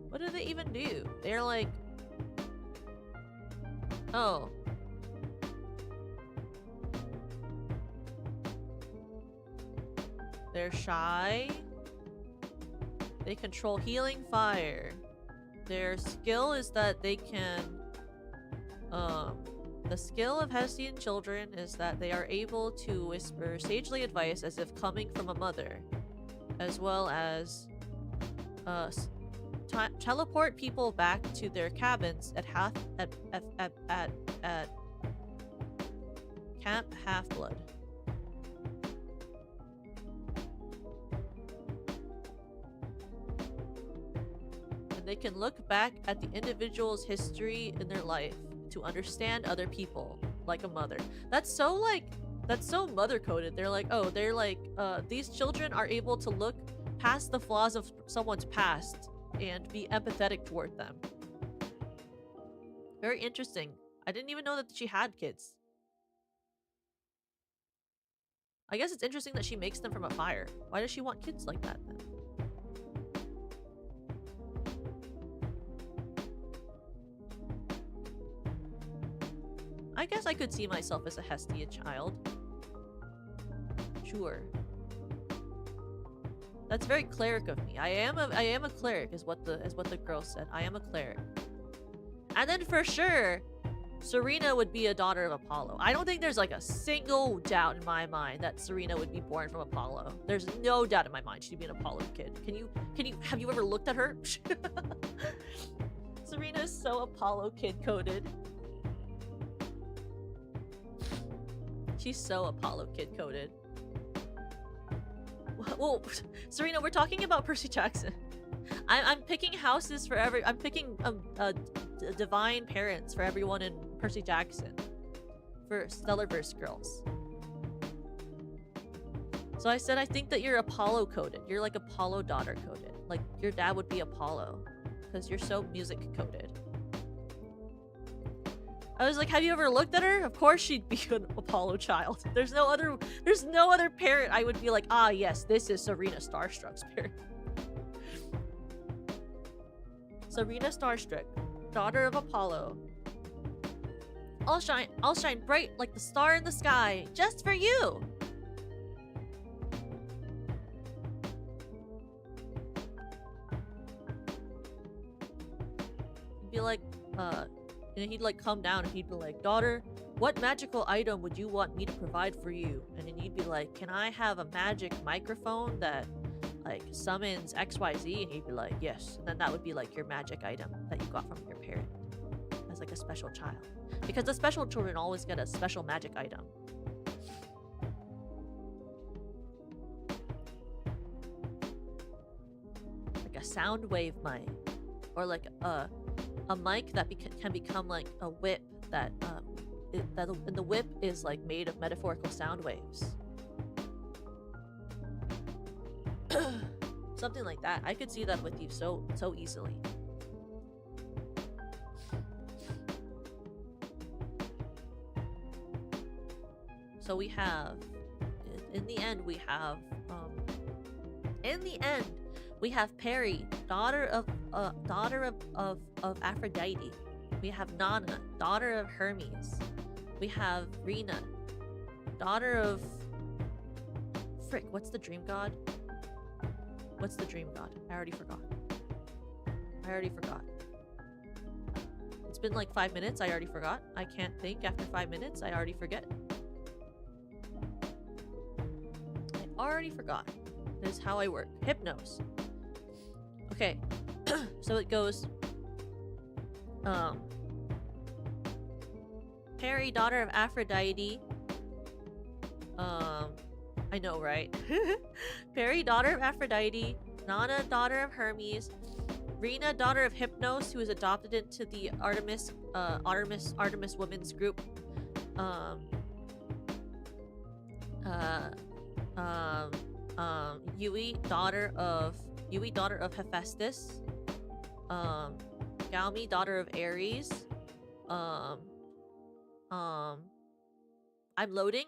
What do they even do? They're like... Oh. They're shy. They control healing fire. Their skill is that they can... The skill of Hestian children is that they are able to whisper sagely advice as if coming from a mother. As well as... teleport people back to their cabins at Camp Half-Blood. And they can look back at the individual's history in their life to understand other people, like a mother. That's so mother-coded. They're like, oh, they're like, these children are able to look past the flaws of someone's past and be empathetic toward them. Very interesting. I didn't even know that she had kids. I guess it's interesting that she makes them from a fire. Why does she want kids like that then? I guess I could see myself as a Hestia child. Sure. That's very cleric of me. I am a cleric is what the girl said. I am a cleric. And then for sure, Serena would be a daughter of Apollo. I don't think there's like a single doubt in my mind that Serena would be born from Apollo. There's no doubt in my mind she'd be an Apollo kid. Have you ever looked at her? Serena is so Apollo kid coded. She's so Apollo kid coded. Well, Serena, we're talking about Percy Jackson. I'm picking houses for I'm picking divine parents for everyone in Percy Jackson. For Stellarverse girls. So I said I think that you're Apollo coded. You're like Apollo daughter coded. Like your dad would be Apollo. Because you're so music coded. I was like, have you ever looked at her? Of course she'd be an Apollo child. There's no other parent I would be like, ah yes, this is Serena Starstruck's parent. Serena Starstruck, daughter of Apollo. I'll shine bright like the star in the sky, just for you. Be like, and he'd like come down and he'd be like, daughter, what magical item would you want me to provide for you? And then you'd be like, can I have a magic microphone that like summons XYZ? And he'd be like, yes. And then that would be like your magic item that you got from your parent as like a special child. Because the special children always get a special magic item. Like a sound wave mic. Or like a mic that can become like a whip that and the whip is like made of metaphorical sound waves. Something like that. I could see that with you so easily. So we have, in the end, we have Perry, daughter of Aphrodite. We have Nana, daughter of Hermes. We have Rena, daughter of... Frick, what's the dream god? What's the dream god? I already forgot. It's been like 5 minutes, I already forgot. I can't think after 5 minutes, I already forget. I already forgot. This is how I work. Hypnos. Okay. So it goes... Perry, daughter of Aphrodite. I know, right? Perry, daughter of Aphrodite. Nana, daughter of Hermes. Rena, daughter of Hypnos, who is adopted into the Artemis women's group. Yui, daughter of Hephaestus. Galmi, daughter of Ares. I'm loading.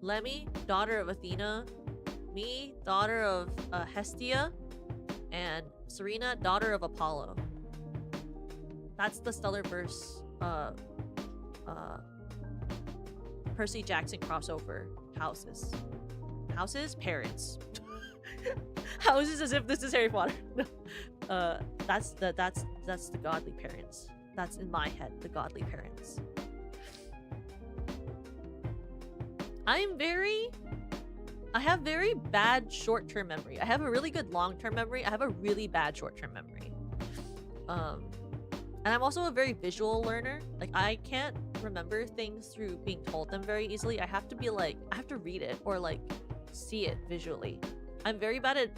Lemmy, daughter of Athena. Me, daughter of Hestia. And Serena, daughter of Apollo. That's the Stellarverse Percy Jackson crossover houses. Parents. Houses as if this is Harry Potter. No. That's the godly parents. That's in my head, the godly parents. I have very bad short-term memory. I have a really good long-term memory. I have a really bad short-term memory. And I'm also a very visual learner. Like, I can't remember things through being told them very easily. I have to read it or like see it visually. I'm very bad at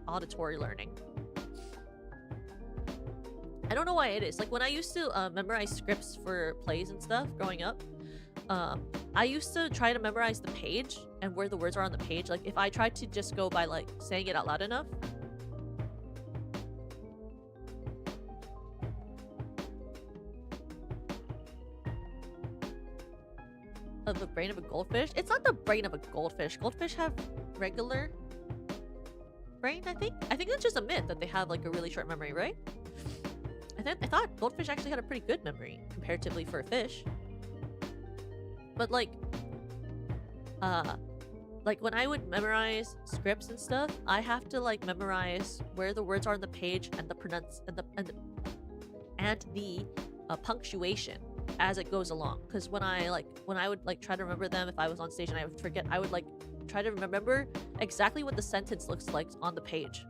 auditory learning. I don't know why it is. Like, when I used to memorize scripts for plays and stuff growing up, I used to try to memorize the page and where the words are on the page. Like, if I tried to just go by like saying it out loud enough. Of the brain of a goldfish? It's not the brain of a goldfish. Goldfish have regular brain, I think. I think it's just a myth that they have like a really short memory, right? I thought goldfish actually had a pretty good memory comparatively for a fish. But like when I would memorize scripts and stuff, I have to like memorize where the words are on the page and the punctuation as it goes along. Because when I would like try to remember them, if I was on stage and I would forget, I would like try to remember exactly what the sentence looks like on the page,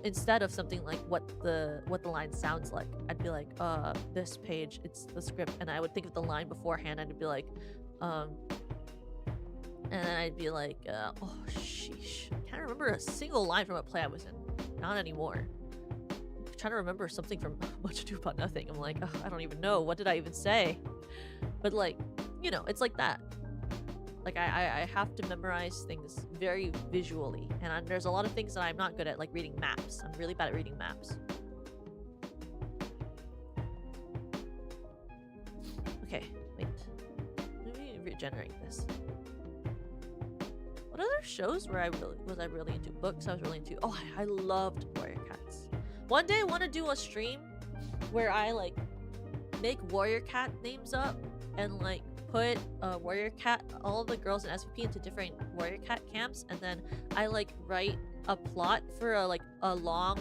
instead of something like what the line sounds like. I'd be like, this page, it's the script, and I would think of the line beforehand, and I'd be like, and then I'd be like, oh sheesh, I can't remember a single line from a play I was in. Not anymore. I'm trying to remember something from Much Ado About Nothing. I'm like, oh, I don't even know, what did I even say? But like, you know, it's like that. Like, I have to memorize things very visually, and there's a lot of things that I'm not good at, like reading maps. I'm really bad at reading maps. Okay, wait. Let me regenerate this. What other shows was I really into? Books I was really into. Oh, I loved Warrior Cats. One day I want to do a stream where I like make Warrior Cat names up and like put Warrior Cat, all of the girls in SVP into different Warrior Cat camps, and then I like write a plot for a long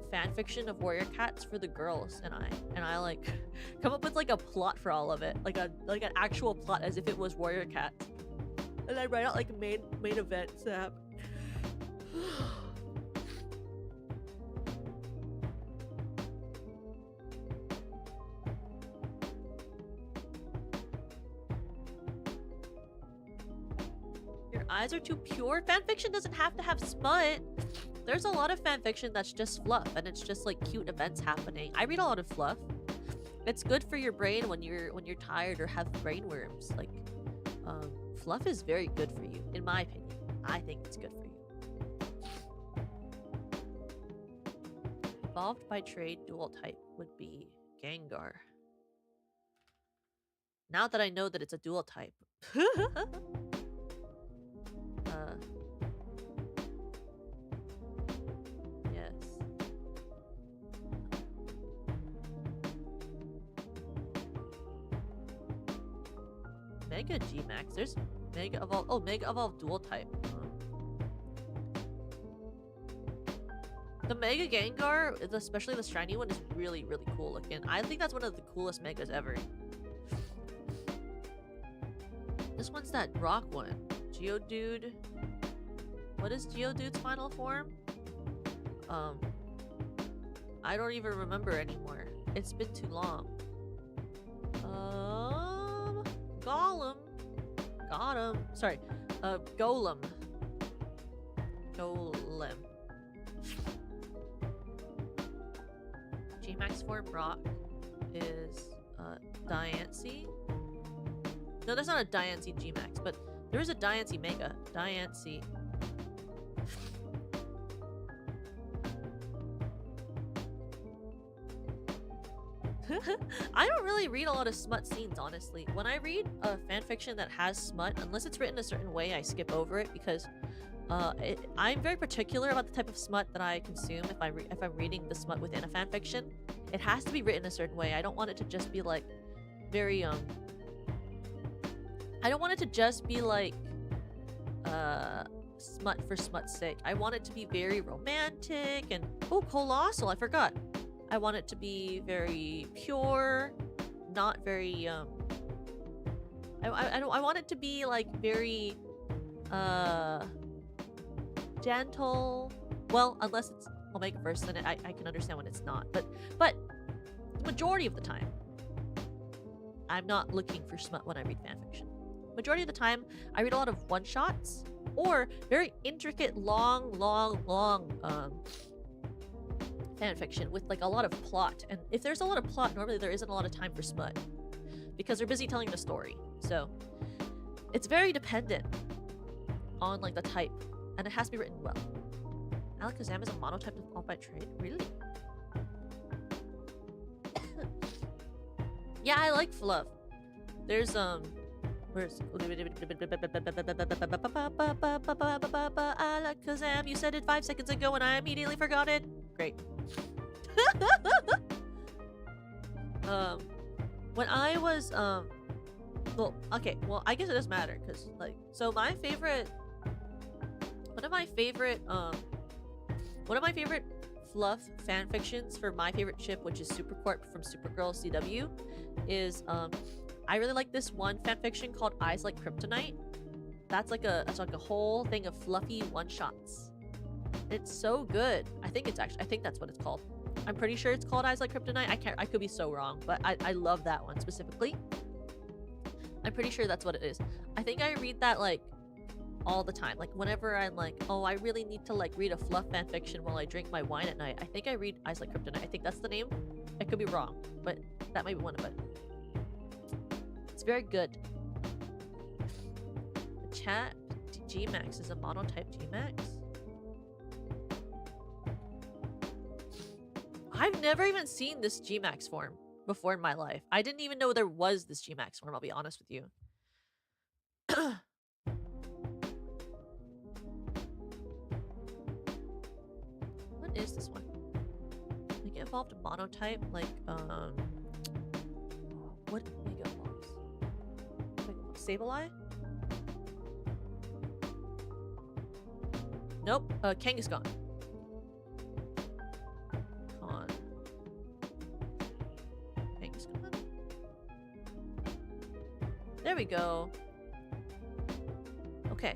fan fiction of Warrior Cats for the girls, and I like come up with like a plot for all of it, like an actual plot as if it was Warrior Cats, and I write out like main events that happen. Eyes are too pure. Fanfiction doesn't have to have smut. There's a lot of fanfiction that's just fluff, and it's just like cute events happening. I read a lot of fluff. It's good for your brain when you're tired or have brain worms. Like fluff is very good for you, in my opinion. I think it's good for you. Evolved by trade dual type would be Gengar. Now that I know that it's a dual type. Yes. Mega G-Max. There's Mega Evolve. Oh, Mega Evolve dual type. The Mega Gengar, especially the shiny one, is really, really cool looking. I think that's one of the coolest Megas ever. This one's that rock one. Geodude. What is Geodude's final form? I don't even remember anymore. It's been too long. Golem. Got him. Sorry. Golem. Golem. G-Max form rock is Diancie. No, that's not a Diancie G-Max, but there is a Diancie Mega. Diancie. I don't really read a lot of smut scenes, honestly. When I read a fanfiction that has smut, unless it's written a certain way, I skip over it because I'm very particular about the type of smut that I consume if I'm reading the smut within a fanfiction. It has to be written a certain way. I don't want it to just be like very I don't want it to just be like smut for smut's sake. I want it to be very romantic and oh, colossal, I forgot. I want it to be very pure, not very I want it to be like very gentle. Well, unless it's Omega Verse, then I can understand when it's not. But the majority of the time, I'm not looking for smut when I read fanfiction. Majority of the time, I read a lot of one-shots or very intricate, long fanfiction with like a lot of plot. And if there's a lot of plot, normally there isn't a lot of time for smut because they're busy telling the story. So it's very dependent on like the type, and it has to be written well. Alakazam is a monotype evolved by trade? Really? Yeah, I like fluff. There's where's Alakazam? You said it 5 seconds ago and I immediately forgot it. Great. When I was well, okay, well, I guess it doesn't matter because like, so my favorite, one of my favorite fluff fanfictions for my favorite ship, which is Supercorp from Supergirl CW, is I really like this one fanfiction called Eyes Like Kryptonite. That's like a whole thing of fluffy one-shots. It's so good. I think that's what it's called. I'm pretty sure it's called Eyes Like Kryptonite. I could be so wrong, but I love that one specifically. I'm pretty sure that's what it is. I think I read that like all the time. Like whenever I'm like, oh, I really need to like read a fluff fanfiction while I drink my wine at night, I think I read Eyes Like Kryptonite. I think that's the name. I could be wrong, but that might be one of it. It's very good. The chat G-Max is a monotype G-Max. I've never even seen this G-Max form before in my life. I didn't even know there was this G-Max form, I'll be honest with you. What is this one? Like it evolved a monotype, like what mega evolves? Sableye? Nope, Kangaskhan. There we go. Okay.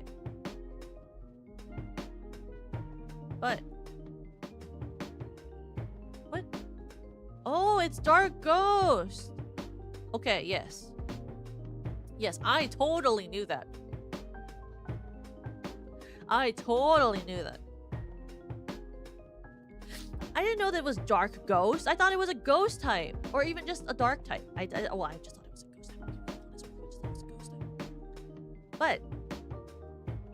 But what? Oh, it's Dark Ghost. Okay, yes. Yes, I totally knew that. I totally knew that. I didn't know that it was Dark Ghost. I thought it was a ghost type, or even just a dark type. I just thought it was a ghost type. But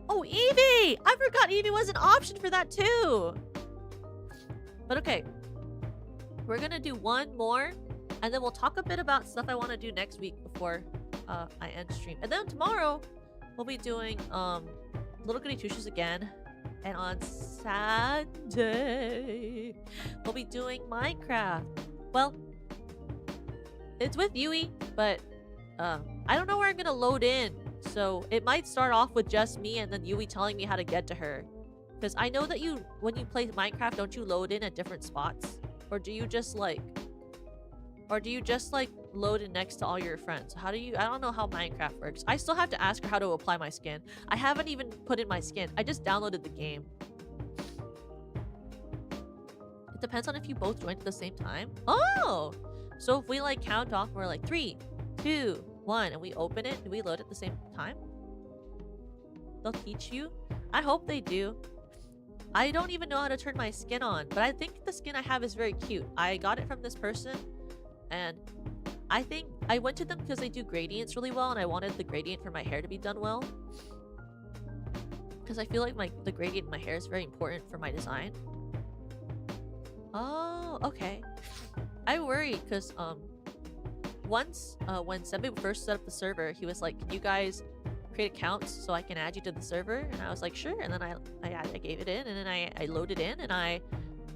oh, Eevee! I forgot Eevee was an option for that too. But okay, we're gonna do one more, and then we'll talk a bit about stuff I want to do next week before I end stream. And then tomorrow we'll be doing Little Goody Two Shoes again, and on Saturday we'll be doing Minecraft. Well, it's with Yui, but I don't know where I'm gonna load in, so it might start off with just me and then Yui telling me how to get to her. Because I know that when you play Minecraft, don't you load in at different spots? Or do you just like load in next to all your friends? I don't know how Minecraft works. I still have to ask her how to apply my skin. I haven't even put in my skin. I just downloaded the game. It depends on if you both joined at the same time. Oh! So if we like count off, we're like 3, 2, 1, and we open it, do we load at the same time? They'll teach you? I hope they do. I don't even know how to turn my skin on, but I think the skin I have is very cute. I got it from this person, and I think I went to them because they do gradients really well, and I wanted the gradient for my hair to be done well. Because I feel like the gradient in my hair is very important for my design. Oh, okay. I worry because once when Sembe first set up the server, he was like, "Can you guys create accounts so I can add you to the server?" And I was like, "Sure." And then I gave it in, and then I loaded in, and I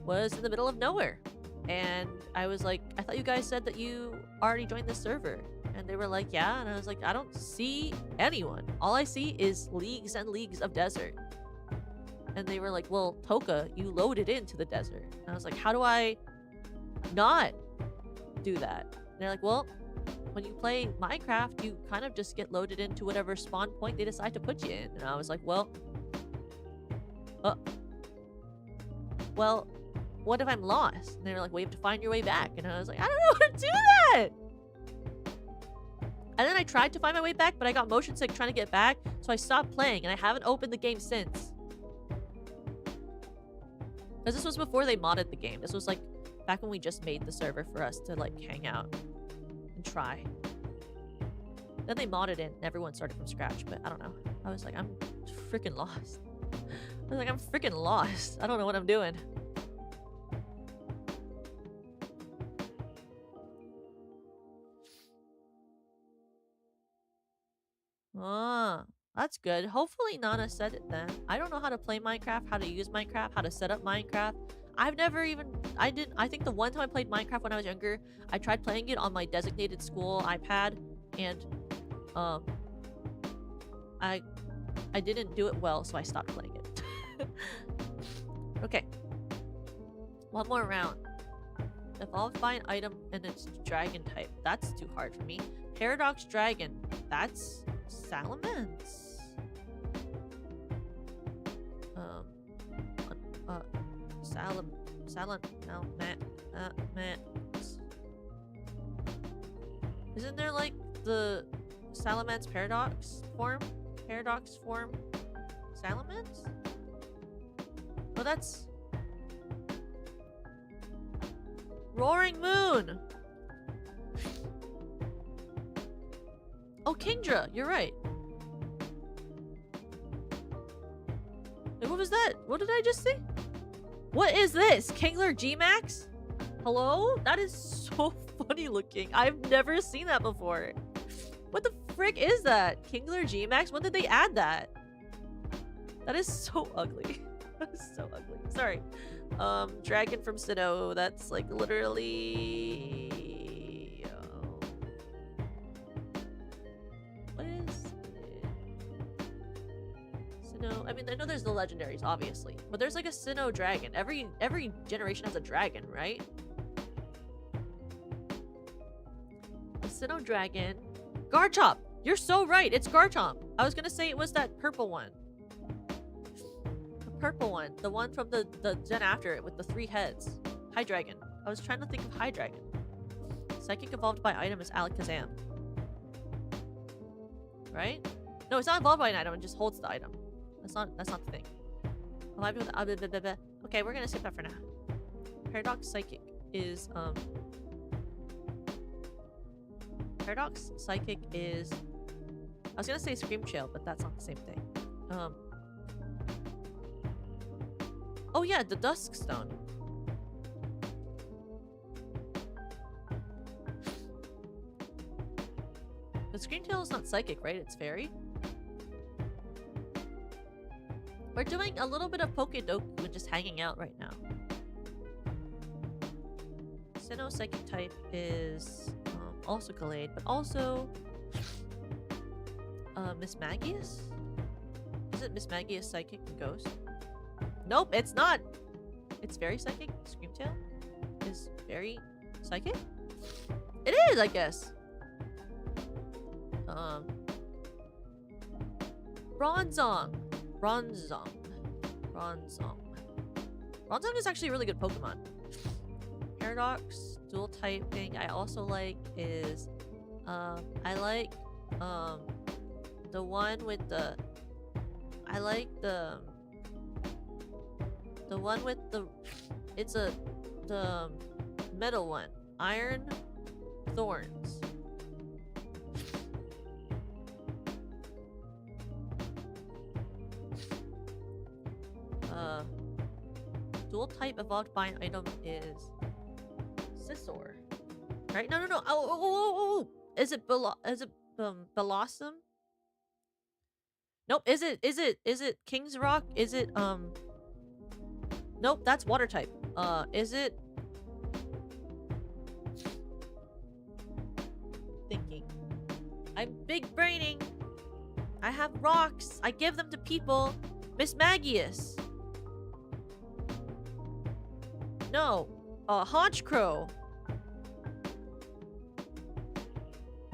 was in the middle of nowhere. And I was like, "I thought you guys said that you already joined the server." And they were like, "Yeah." And I was like, "I don't see anyone. All I see is leagues and leagues of desert." And they were like, "Well, Toka, you loaded into the desert." And I was like, "How do I not do that?" And they're like, "Well, when you play Minecraft, you kind of just get loaded into whatever spawn point they decide to put you in." And I was like, well, what if I'm lost? And they were like, "Well, you have to find your way back." And I was like, "I don't know how to do that." And then I tried to find my way back, but I got motion sick trying to get back, so I stopped playing, and I haven't opened the game since. Because this was before they modded the game. This was like back when we just made the server for us to like hang out and try. Then they modded it and everyone started from scratch, but I don't know. I was like, I'm freaking lost. I was like, I'm freaking lost. I don't know what I'm doing. Ah, that's good. Hopefully Nana said it then. I don't know how to play Minecraft, how to use Minecraft, how to set up Minecraft. I think the one time I played Minecraft when I was younger, I tried playing it on my designated school iPad, and I didn't do it well, so I stopped playing it. Okay. One more round. Evolved by an item and it's dragon type. That's too hard for me. Paradox dragon. That's salamence. Isn't there like the salamence paradox form? Paradox form salamence? Oh, that's Roaring Moon. Oh, Kingdra, you're right. Wait, what was that? What did I just see? What is this? Kingler G-Max? Hello? That is so funny looking. I've never seen that before. What the frick is that? Kingler G-Max? When did they add that? That is so ugly. That is so ugly. Sorry. Dragon from Sinnoh. That's like literally... What is it? Sinnoh... I mean, I know there's the legendaries, obviously. But there's like a Sinnoh dragon. Every generation has a dragon, right? The Sinnoh dragon... Garchomp! You're so right! It's Garchomp! I was gonna say it was that purple one. Purple one, the one from the gen after it with the 3 heads. Hydreigon. I was trying to think of Hydreigon. Psychic evolved by item is Alakazam. Right? No, it's not evolved by an item, it just holds the item. That's not the thing. Okay, we're gonna skip that for now. Paradox Psychic is Paradox Psychic is I was gonna say Scream Trail, but that's not the same thing. Oh yeah, the Dusk Stone. But Scream Trail is not psychic, right? It's fairy. We're doing a little bit of Pokedoku and just hanging out right now. Sinnoh psychic type is also Gallade, but also Miss Magius? Is it Miss Magius psychic and ghost? Nope, it's not! It's very psychic. Screamtail is very psychic? It is, I guess! Bronzong. Bronzong is actually a really good Pokemon. Paradox, dual typing, I also like is I like the one with the one with the the middle one. Iron Thorns. Dual type evolved by an item is Scizor. Right? No. Oh. Is it Blossom? Nope. Is it King's Rock? Is it nope, that's water type. Is it thinking? I'm big braining. I have rocks. I give them to people. Miss Magius. No. Honchcrow.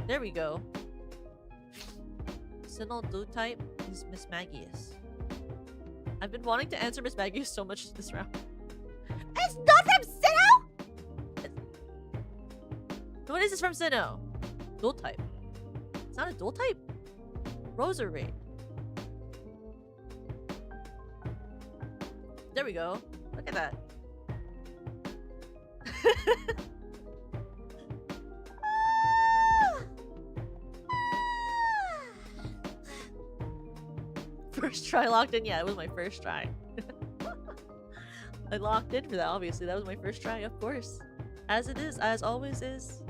There we go. Sinnoh blue type is Miss Magius. I've been wanting to answer Miss Magius so much this round. It's not from Sinnoh! What is this from Sinnoh? Dual type. It's not a dual type? Rosary. There we go. Look at that. First try locked in? Yeah, it was my first try. I locked in for that, obviously. That was my first try, of course. As it is, as always is.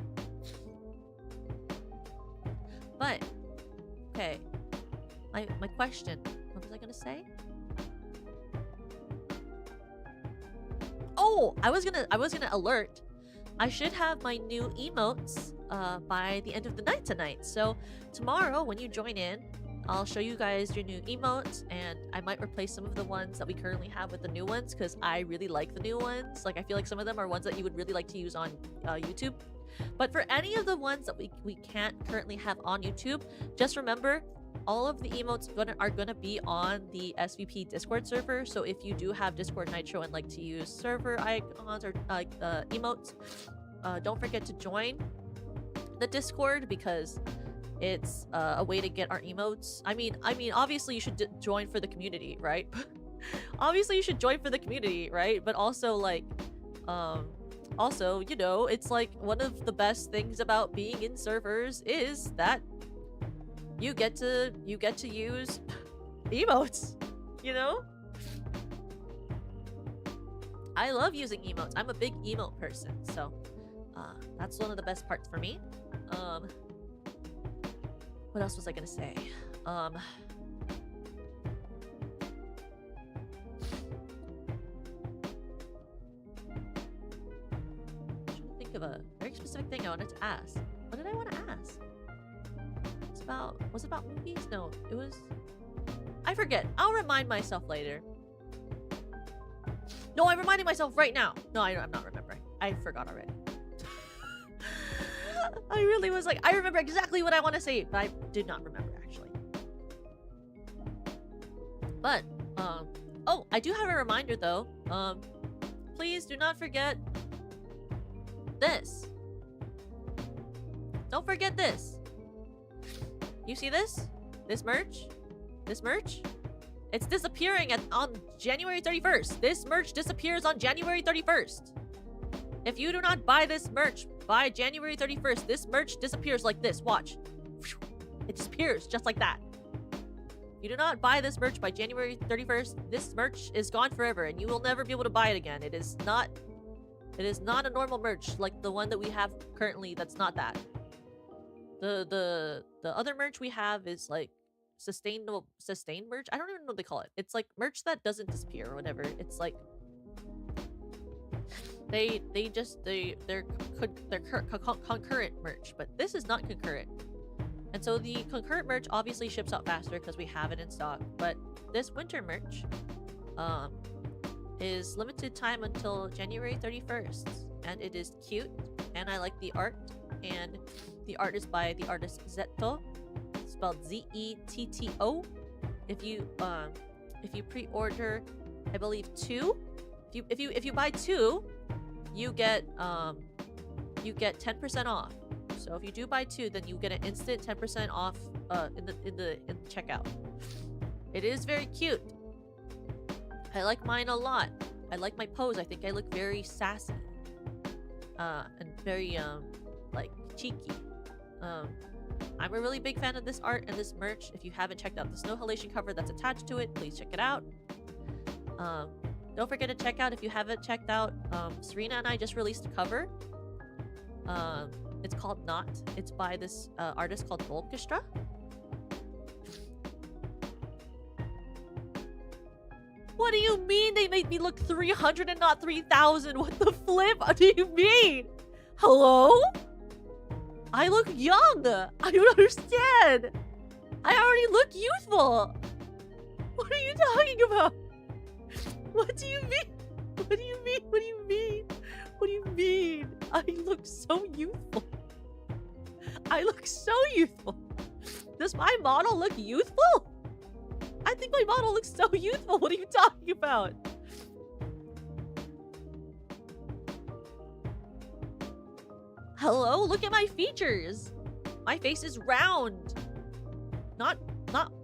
But, okay. My question. What was I gonna say? Oh, I was gonna alert. I should have my new emotes by the end of the night tonight. So tomorrow when you join in, I'll show you guys your new emotes, and I might replace some of the ones that we currently have with the new ones because I really like the new ones. Like, I feel like some of them are ones that you would really like to use on YouTube. But for any of the ones that we can't currently have on YouTube, just remember all of the emotes are gonna be on the SVP Discord server. So if you do have Discord Nitro and like to use server icons or emotes, don't forget to join the Discord because it's a way to get our emotes. I mean, obviously you should join for the community, right? Obviously you should join for the community, right? But also, like, also, you know, it's like one of the best things about being in servers is that you get to use emotes, you know? I love using emotes. I'm a big emote person, so that's one of the best parts for me. What else was I gonna say? I'm trying to think of a very specific thing I wanted to ask. What did I want to ask? Was it about movies? No, it was... I forget. I'll remind myself later. No, I'm reminding myself right now. No, I'm not remembering. I forgot already. I really was like, I remember exactly what I want to say, but I did not remember, actually. But, oh, I do have a reminder, though. Please do not forget this. Don't forget this. You see this? This merch? This merch? It's disappearing on January 31st. This merch disappears on January 31st. If you do not buy this merch by January 31st, this merch disappears like this. Watch. It disappears just like that. You do not buy this merch by January 31st. This merch is gone forever, and you will never be able to buy it again. It is not a normal merch like the one that we have currently. That's not that. The other merch we have is like sustained merch. I don't even know what they call it. It's like merch that doesn't disappear or whatever. It's like they're concurrent merch, but this is not concurrent. And so the concurrent merch obviously ships out faster because we have it in stock. But this winter merch is limited time until January 31st. And it is cute. And I like the art. And the art is by the artist ZATSU, spelled Z-E-T-T-O. If you pre-order, I believe 2. If you buy 2, you get 10% off. So if you do buy 2, then you get an instant 10% off in the checkout. It is very cute. I like mine a lot. I like my pose. I think I look very sassy. And very like cheeky. I'm a really big fan of this art and this merch. If you haven't checked out the snow halation cover that's attached to it, please check it out. Don't forget to check out, if you haven't checked out, Serena and I just released a cover. It's called Not. It's by this artist called Orchestra. What do you mean they made me look 300 and not 3,000? What the flip? What do you mean? Hello? I look young. I don't understand. I already look youthful. What are you talking about? What do you mean? What do you mean? What do you mean? What do you mean? I look so youthful. I look so youthful. Does my model look youthful? I think my model looks so youthful. What are you talking about? Hello? Look at my features. My face is round. Not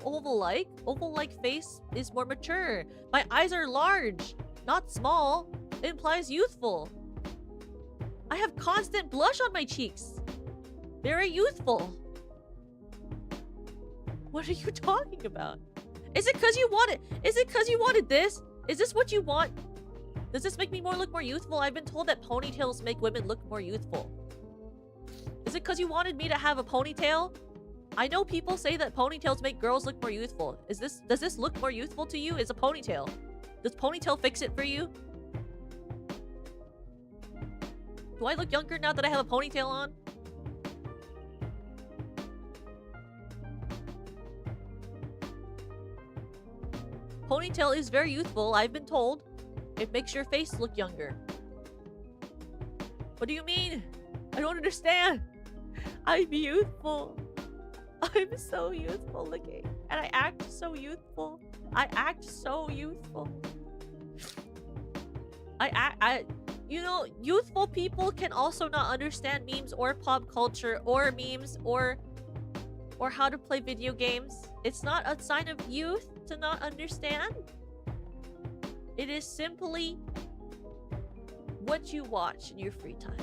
oval-like. Oval-like face is more mature. My eyes are large, not small. It implies youthful. I have constant blush on my cheeks. Very youthful. What are you talking about? Is it because you wanted? Is it because you wanted this? Is this what you want? Does this make me look more youthful? I've been told that ponytails make women look more youthful. Is it because you wanted me to have a ponytail? I know people say that ponytails make girls look more youthful. Does this look more youthful to you? Is a ponytail? Does ponytail fix it for you? Do I look younger now that I have a ponytail on? Ponytail is very youthful, I've been told. It makes your face look younger. What do you mean? I don't understand. I'm youthful. I'm so youthful looking. And I act so youthful. I act so youthful. You know, youthful people can also not understand memes or pop culture or memes or how to play video games. It's not a sign of youth to not understand. It is simply what you watch in your free time.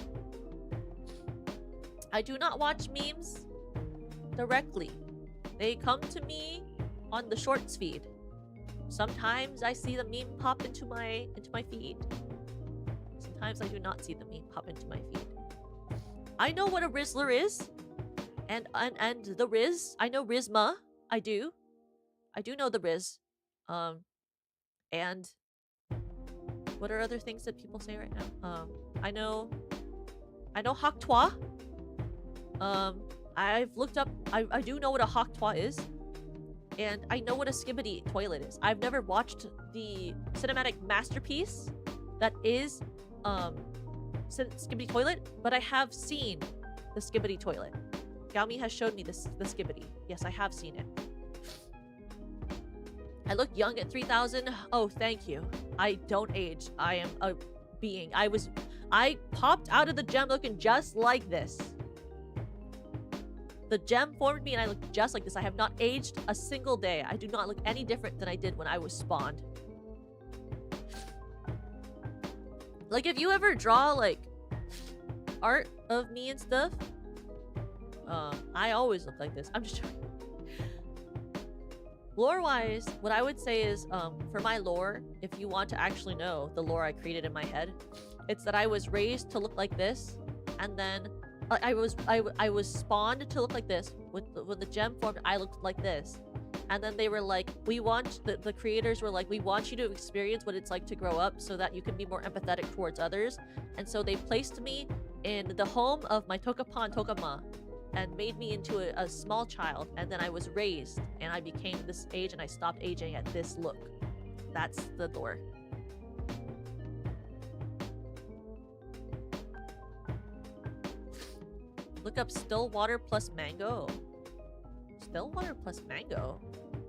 I do not watch memes directly. They come to me on the shorts feed. Sometimes I see the meme pop into my feed. Sometimes I do not see the meme pop into my feed. I know what a Rizzler is. And the Riz. I know Rizma. I do know the Riz. And what are other things that people say right now? I know Hak Twa. I've looked up, I do know what a Hak Twa is. And I know what a Skibbity toilet is. I've never watched the cinematic masterpiece that is Skibbity toilet, but I have seen the Skibbity toilet. Gaomi has showed me the Skibbity. Yes, I have seen it. I look young at 3,000. Oh, thank you. I don't age. I am a being. I popped out of the gem looking just like this. The gem formed me and I look just like this. I have not aged a single day. I do not look any different than I did when I was spawned. Like, if you ever draw, like, art of me and stuff, I always look like this. I'm just joking. Lore-wise, what I would say is, for my lore, if you want to actually know the lore I created in my head, it's that I was raised to look like this, and then I was spawned to look like this. When the gem formed, I looked like this. And then they were like, the creators were like, we want you to experience what it's like to grow up so that you can be more empathetic towards others. And so they placed me in the home of my Tokapan and Tokama and made me into a small child. And then I was raised and I became this age and I stopped aging at this look. That's the lore. Look up still water plus mango. Still water plus mango?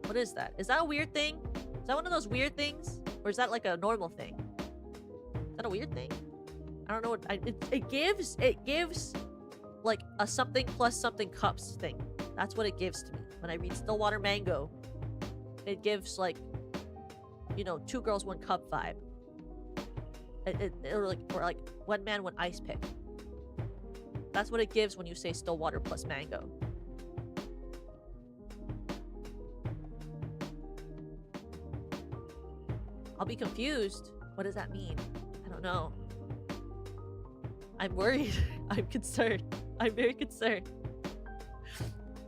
What is that? Is that a weird thing? Is that one of those weird things? Or is that like a normal thing? Is that a weird thing? I don't know what it gives like a something plus something cups thing. That's what it gives to me when I read still water mango. It gives like, you know, 2 girls 1 cup vibe. Or like one man 1 ice pick. That's what it gives when you say still water plus mango. I'll be confused. What does that mean? I don't know. I'm worried. I'm concerned. I'm very concerned.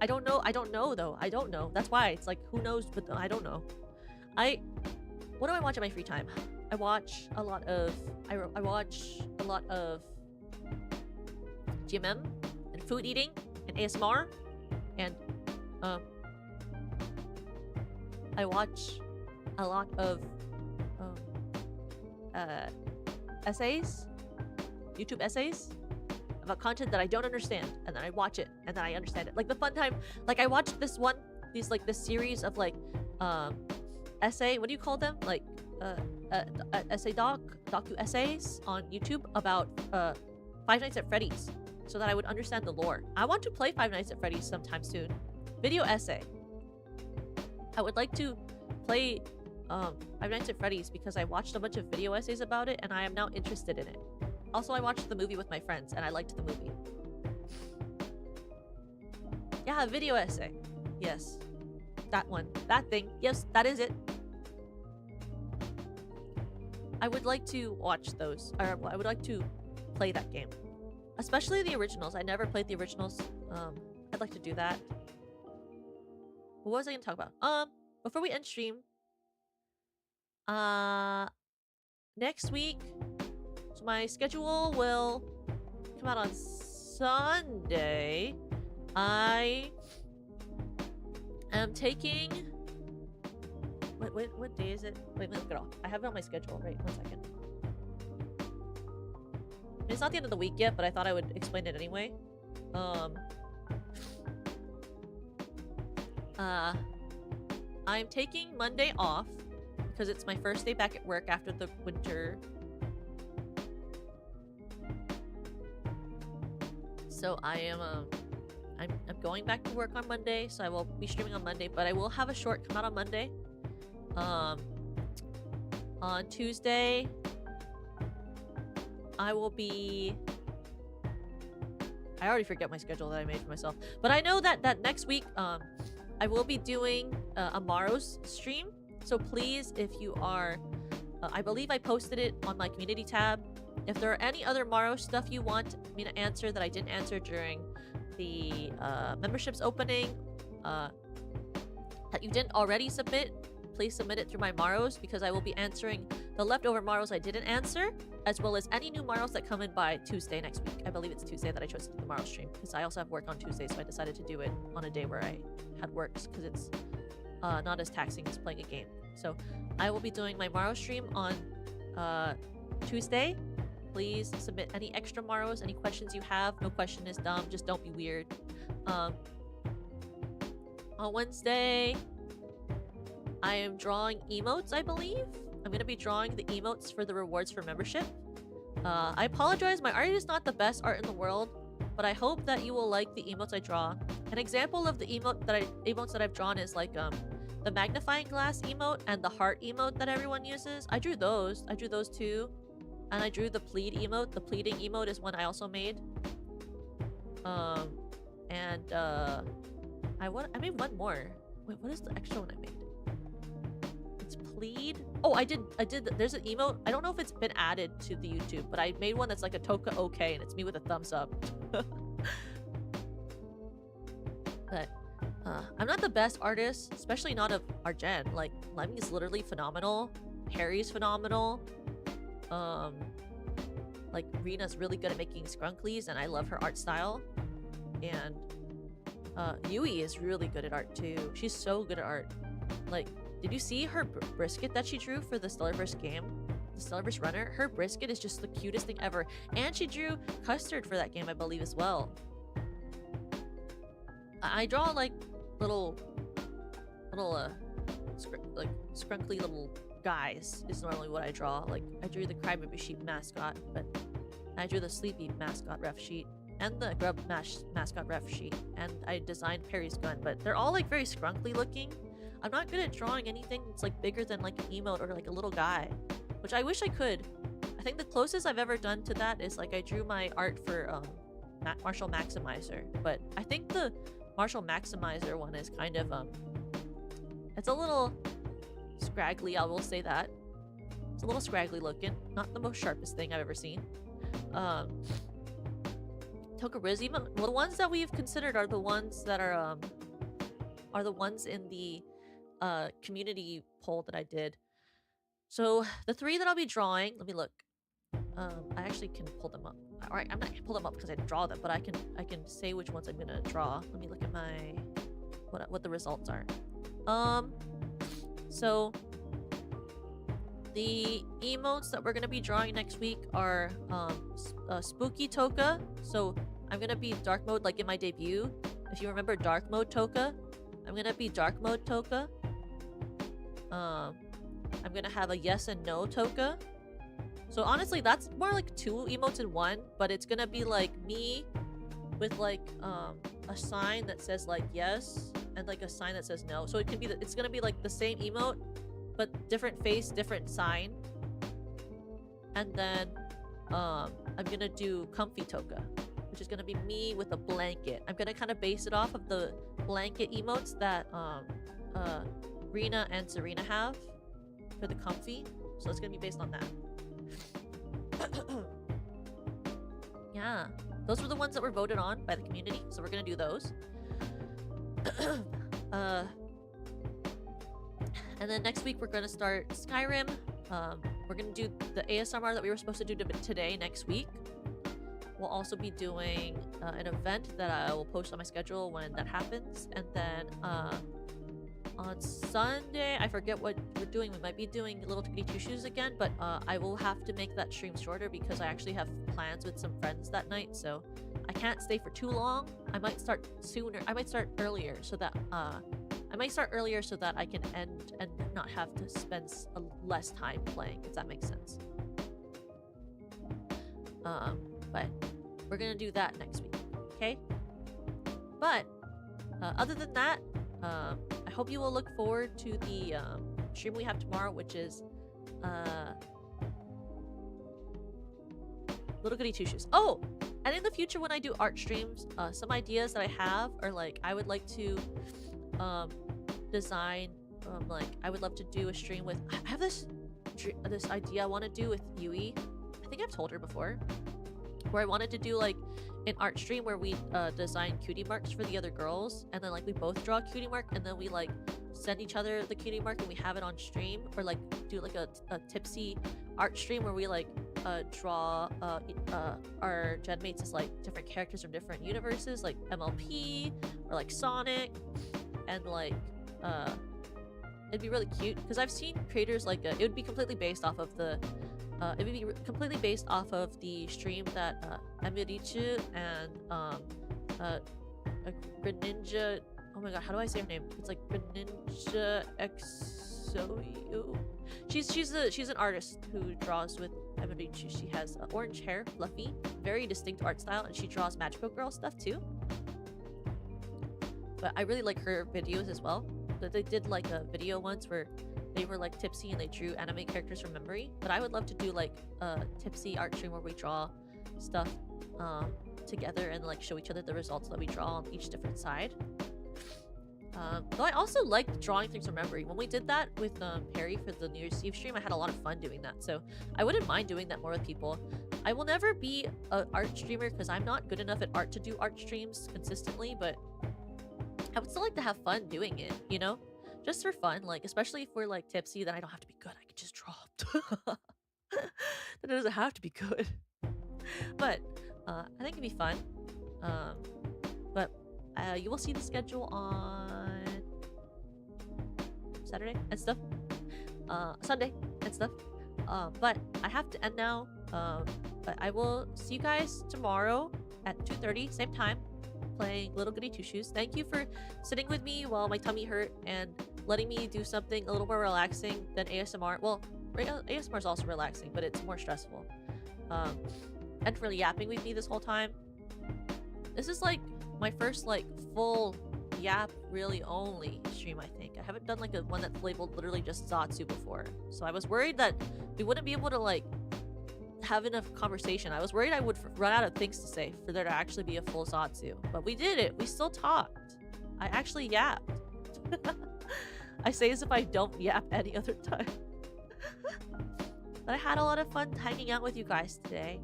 I don't know. I don't know though. I don't know. That's why it's like, who knows? But I don't know. What do I watch in my free time? I watch a lot of GMM and food eating and ASMR and I watch a lot of essays, YouTube essays about content that I don't understand, and then I watch it and then I understand it. Like the fun time, like I watched this series of like essay, what do you call them? Like essay docu essays on YouTube about Five Nights at Freddy's, so that I would understand the lore. I want to play Five Nights at Freddy's sometime soon. Video essay. I would like to play Five Nights at Freddy's because I watched a bunch of video essays about it and I am now interested in it. Also, I watched the movie with my friends and I liked the movie. Yeah, a video essay. Yes. That one. That thing. Yes, that is it. I would like to watch those. Or I would like to play that game. Especially the originals. I never played the originals. I'd like to do that. What was I going to talk about? Before we end stream, next week, so my schedule will come out on Sunday. I am taking... What day is it? Wait, let me look it off. I have it on my schedule. Right, 1 second. It's not the end of the week yet, but I thought I would explain it anyway. I'm taking Monday off because it's my first day back at work after the winter. So I am I'm going back to work on Monday, so I will be streaming on Monday, but I will have a short come out on Monday. On Tuesday, I will be... I already forget my schedule that I made for myself. But I know that next week, I will be doing a Maro's stream. So please, if you are... I believe I posted it on my community tab. If there are any other Maro stuff you want me to answer that I didn't answer during the memberships opening, that you didn't already submit, please submit it through my Maros, because I will be answering the leftover Maros I didn't answer, as well as any new Maros that come in by Tuesday next week. I believe it's Tuesday that I chose to do the Maro stream, because I also have work on Tuesday, so I decided to do it on a day where I had works, because it's not as taxing as playing a game. So I will be doing my Maro stream on Tuesday. Please submit any extra Maros, any questions you have. No question is dumb, just don't be weird. On Wednesday, I am drawing emotes, I believe. I'm going to be drawing the emotes for the rewards for membership. I apologize, my art is not the best art in the world, but I hope that you will like the emotes I draw. An example of the emotes that I've drawn is like the magnifying glass emote and the heart emote that everyone uses. I drew those. I drew those too. And I drew the plead emote. The pleading emote is one I also made. And I made one more. Wait, what is the extra one I made? It's plead. Oh, I did. There's an emote. I don't know if it's been added to the YouTube, but I made one that's like a Toka okay, and it's me with a thumbs up. But I'm not the best artist, especially not of our gen. Like, Lemmy's literally phenomenal. Harry's phenomenal. Like, Rena's really good at making scrunklies, and I love her art style. And Yui is really good at art too. She's so good at art. Like, did you see her brisket that she drew for the Stellarverse game? The Stellarverse runner? Her brisket is just the cutest thing ever. And she drew custard for that game, I believe, as well. I draw like little like scrunkly little guys is normally what I draw. Like, I drew the Crybaby sheep mascot, but I drew the sleepy mascot ref sheet and the grub mascot ref sheet, and I designed Perry's gun, but they're all like very scrunkly looking. I'm not good at drawing anything that's like bigger than like an emote or like a little guy, which I wish I could. I think the closest I've ever done to that is like I drew my art for Martial Maximizer, but I think the Martial Maximizer one is kind of it's a little scraggly, I will say that. It's a little scraggly looking, not the most sharpest thing I've ever seen. Tokariz, well, the ones that we've considered are the ones that are the ones in the community poll that I did. So the 3 that I'll be drawing, let me look. I actually can pull them up. Alright, I'm not gonna pull them up because I didn't draw them, but I can say which ones I'm gonna draw. Let me look at my what the results are. So the emotes that we're gonna be drawing next week are Spooky Toka. So I'm gonna be dark mode like in my debut. If you remember dark mode Toka, I'm gonna be dark mode Toka. I'm gonna have a yes and no Toka. So honestly, that's more like 2 emotes in one, but it's gonna be like me with like a sign that says like yes and like a sign that says no. So it can be it's gonna be like the same emote, but different face, different sign. And then I'm gonna do Comfy Toka, which is gonna be me with a blanket. I'm gonna kind of base it off of the blanket emotes that Rena and Serena have for the Comfy. So it's gonna be based on that. Yeah, those were the ones that were voted on by the community, so we're gonna do those. And then next week we're gonna start Skyrim. We're gonna do the ASMR that we were supposed to do today next week. We'll also be doing an event that I will post on my schedule when that happens, and then on Sunday, I forget what we're doing. We might be doing Little Tickety Two Shoes again, but I will have to make that stream shorter because I actually have plans with some friends that night, so I can't stay for too long. I might start sooner. I might start earlier so that I can end and not have to spend less time playing, if that makes sense. But we're gonna do that next week, okay? But other than that, I hope you will look forward to the stream we have tomorrow, which is Little Goody Two Shoes. Oh, and in the future when I do art streams, some ideas that I have are like I would like to design like I would love to do a stream with I have this idea I want to do with Yui. I think I've told her before, where I wanted to do like an art stream where we design cutie marks for the other girls, and then like we both draw a cutie mark, and then we like send each other the cutie mark and we have it on stream, or like do like a tipsy art stream where we like draw our gen mates as like different characters from different universes, like MLP or like Sonic, and like it'd be really cute because I've seen creators like it would be completely based off of the stream that Emirichu and Greninja. Oh my god, how do I say her name? It's like Greninja Exoyu. She's an artist who draws with Emirichu. She has orange hair, fluffy, very distinct art style, and she draws magical girl stuff too. But I really like her videos as well. But they did like a video once where they were like tipsy and they drew anime characters from memory. But I would love to do like a tipsy art stream where we draw stuff together and like show each other the results that we draw on each different side. Though I also like drawing things from memory. When we did that with Perry for the New Year's Eve stream, I had a lot of fun doing that. So I wouldn't mind doing that more with people. I will never be an art streamer because I'm not good enough at art to do art streams consistently, but I would still like to have fun doing it, you know? Just for fun, like, especially if we're like tipsy, then I don't have to be good. I can just draw. Then it doesn't have to be good. But I think it'd be fun. But you will see the schedule on Saturday and stuff. Sunday and stuff. But I have to end now. But I will see you guys tomorrow at 2:30, same time, playing Little Goody Two Shoes. Thank you for sitting with me while my tummy hurt and letting me do something a little more relaxing than ASMR. Well, ASMR is also relaxing, but it's more stressful. And for yapping with me this whole time. This is like my first like full yap really only stream, I think. I haven't done like a one that's labeled literally just ZATSU before. So I was worried that we wouldn't be able to like have enough conversation. I was worried I would run out of things to say for there to actually be a full ZATSU. But we did it. We still talked. I actually yapped. I say as if I don't yap any other time. But I had a lot of fun hanging out with you guys today.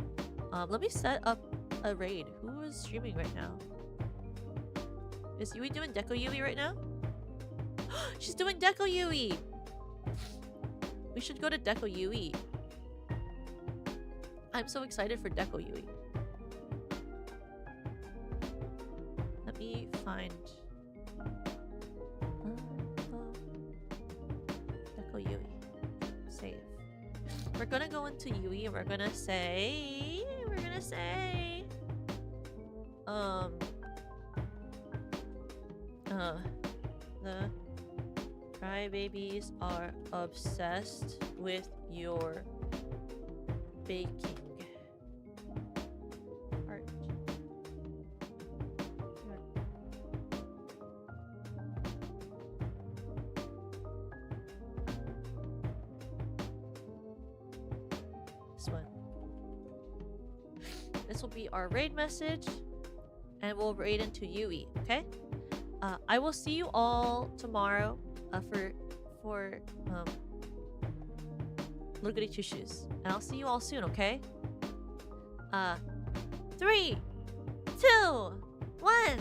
Let me set up a raid. Who is streaming right now? Is Yui doing Deco Yui right now? She's doing Deco Yui! We should go to Deco Yui. I'm so excited for Deco Yui. Let me find... Deco Yui. Save. We're gonna go into Yui and we're gonna say... The Crybabies are obsessed with your baking art. This one. This will be our raid message, and we'll raid into Yui, okay? I will see you all tomorrow for Little Goody Two Shoes. And I'll see you all soon, okay? 3, 2, 1.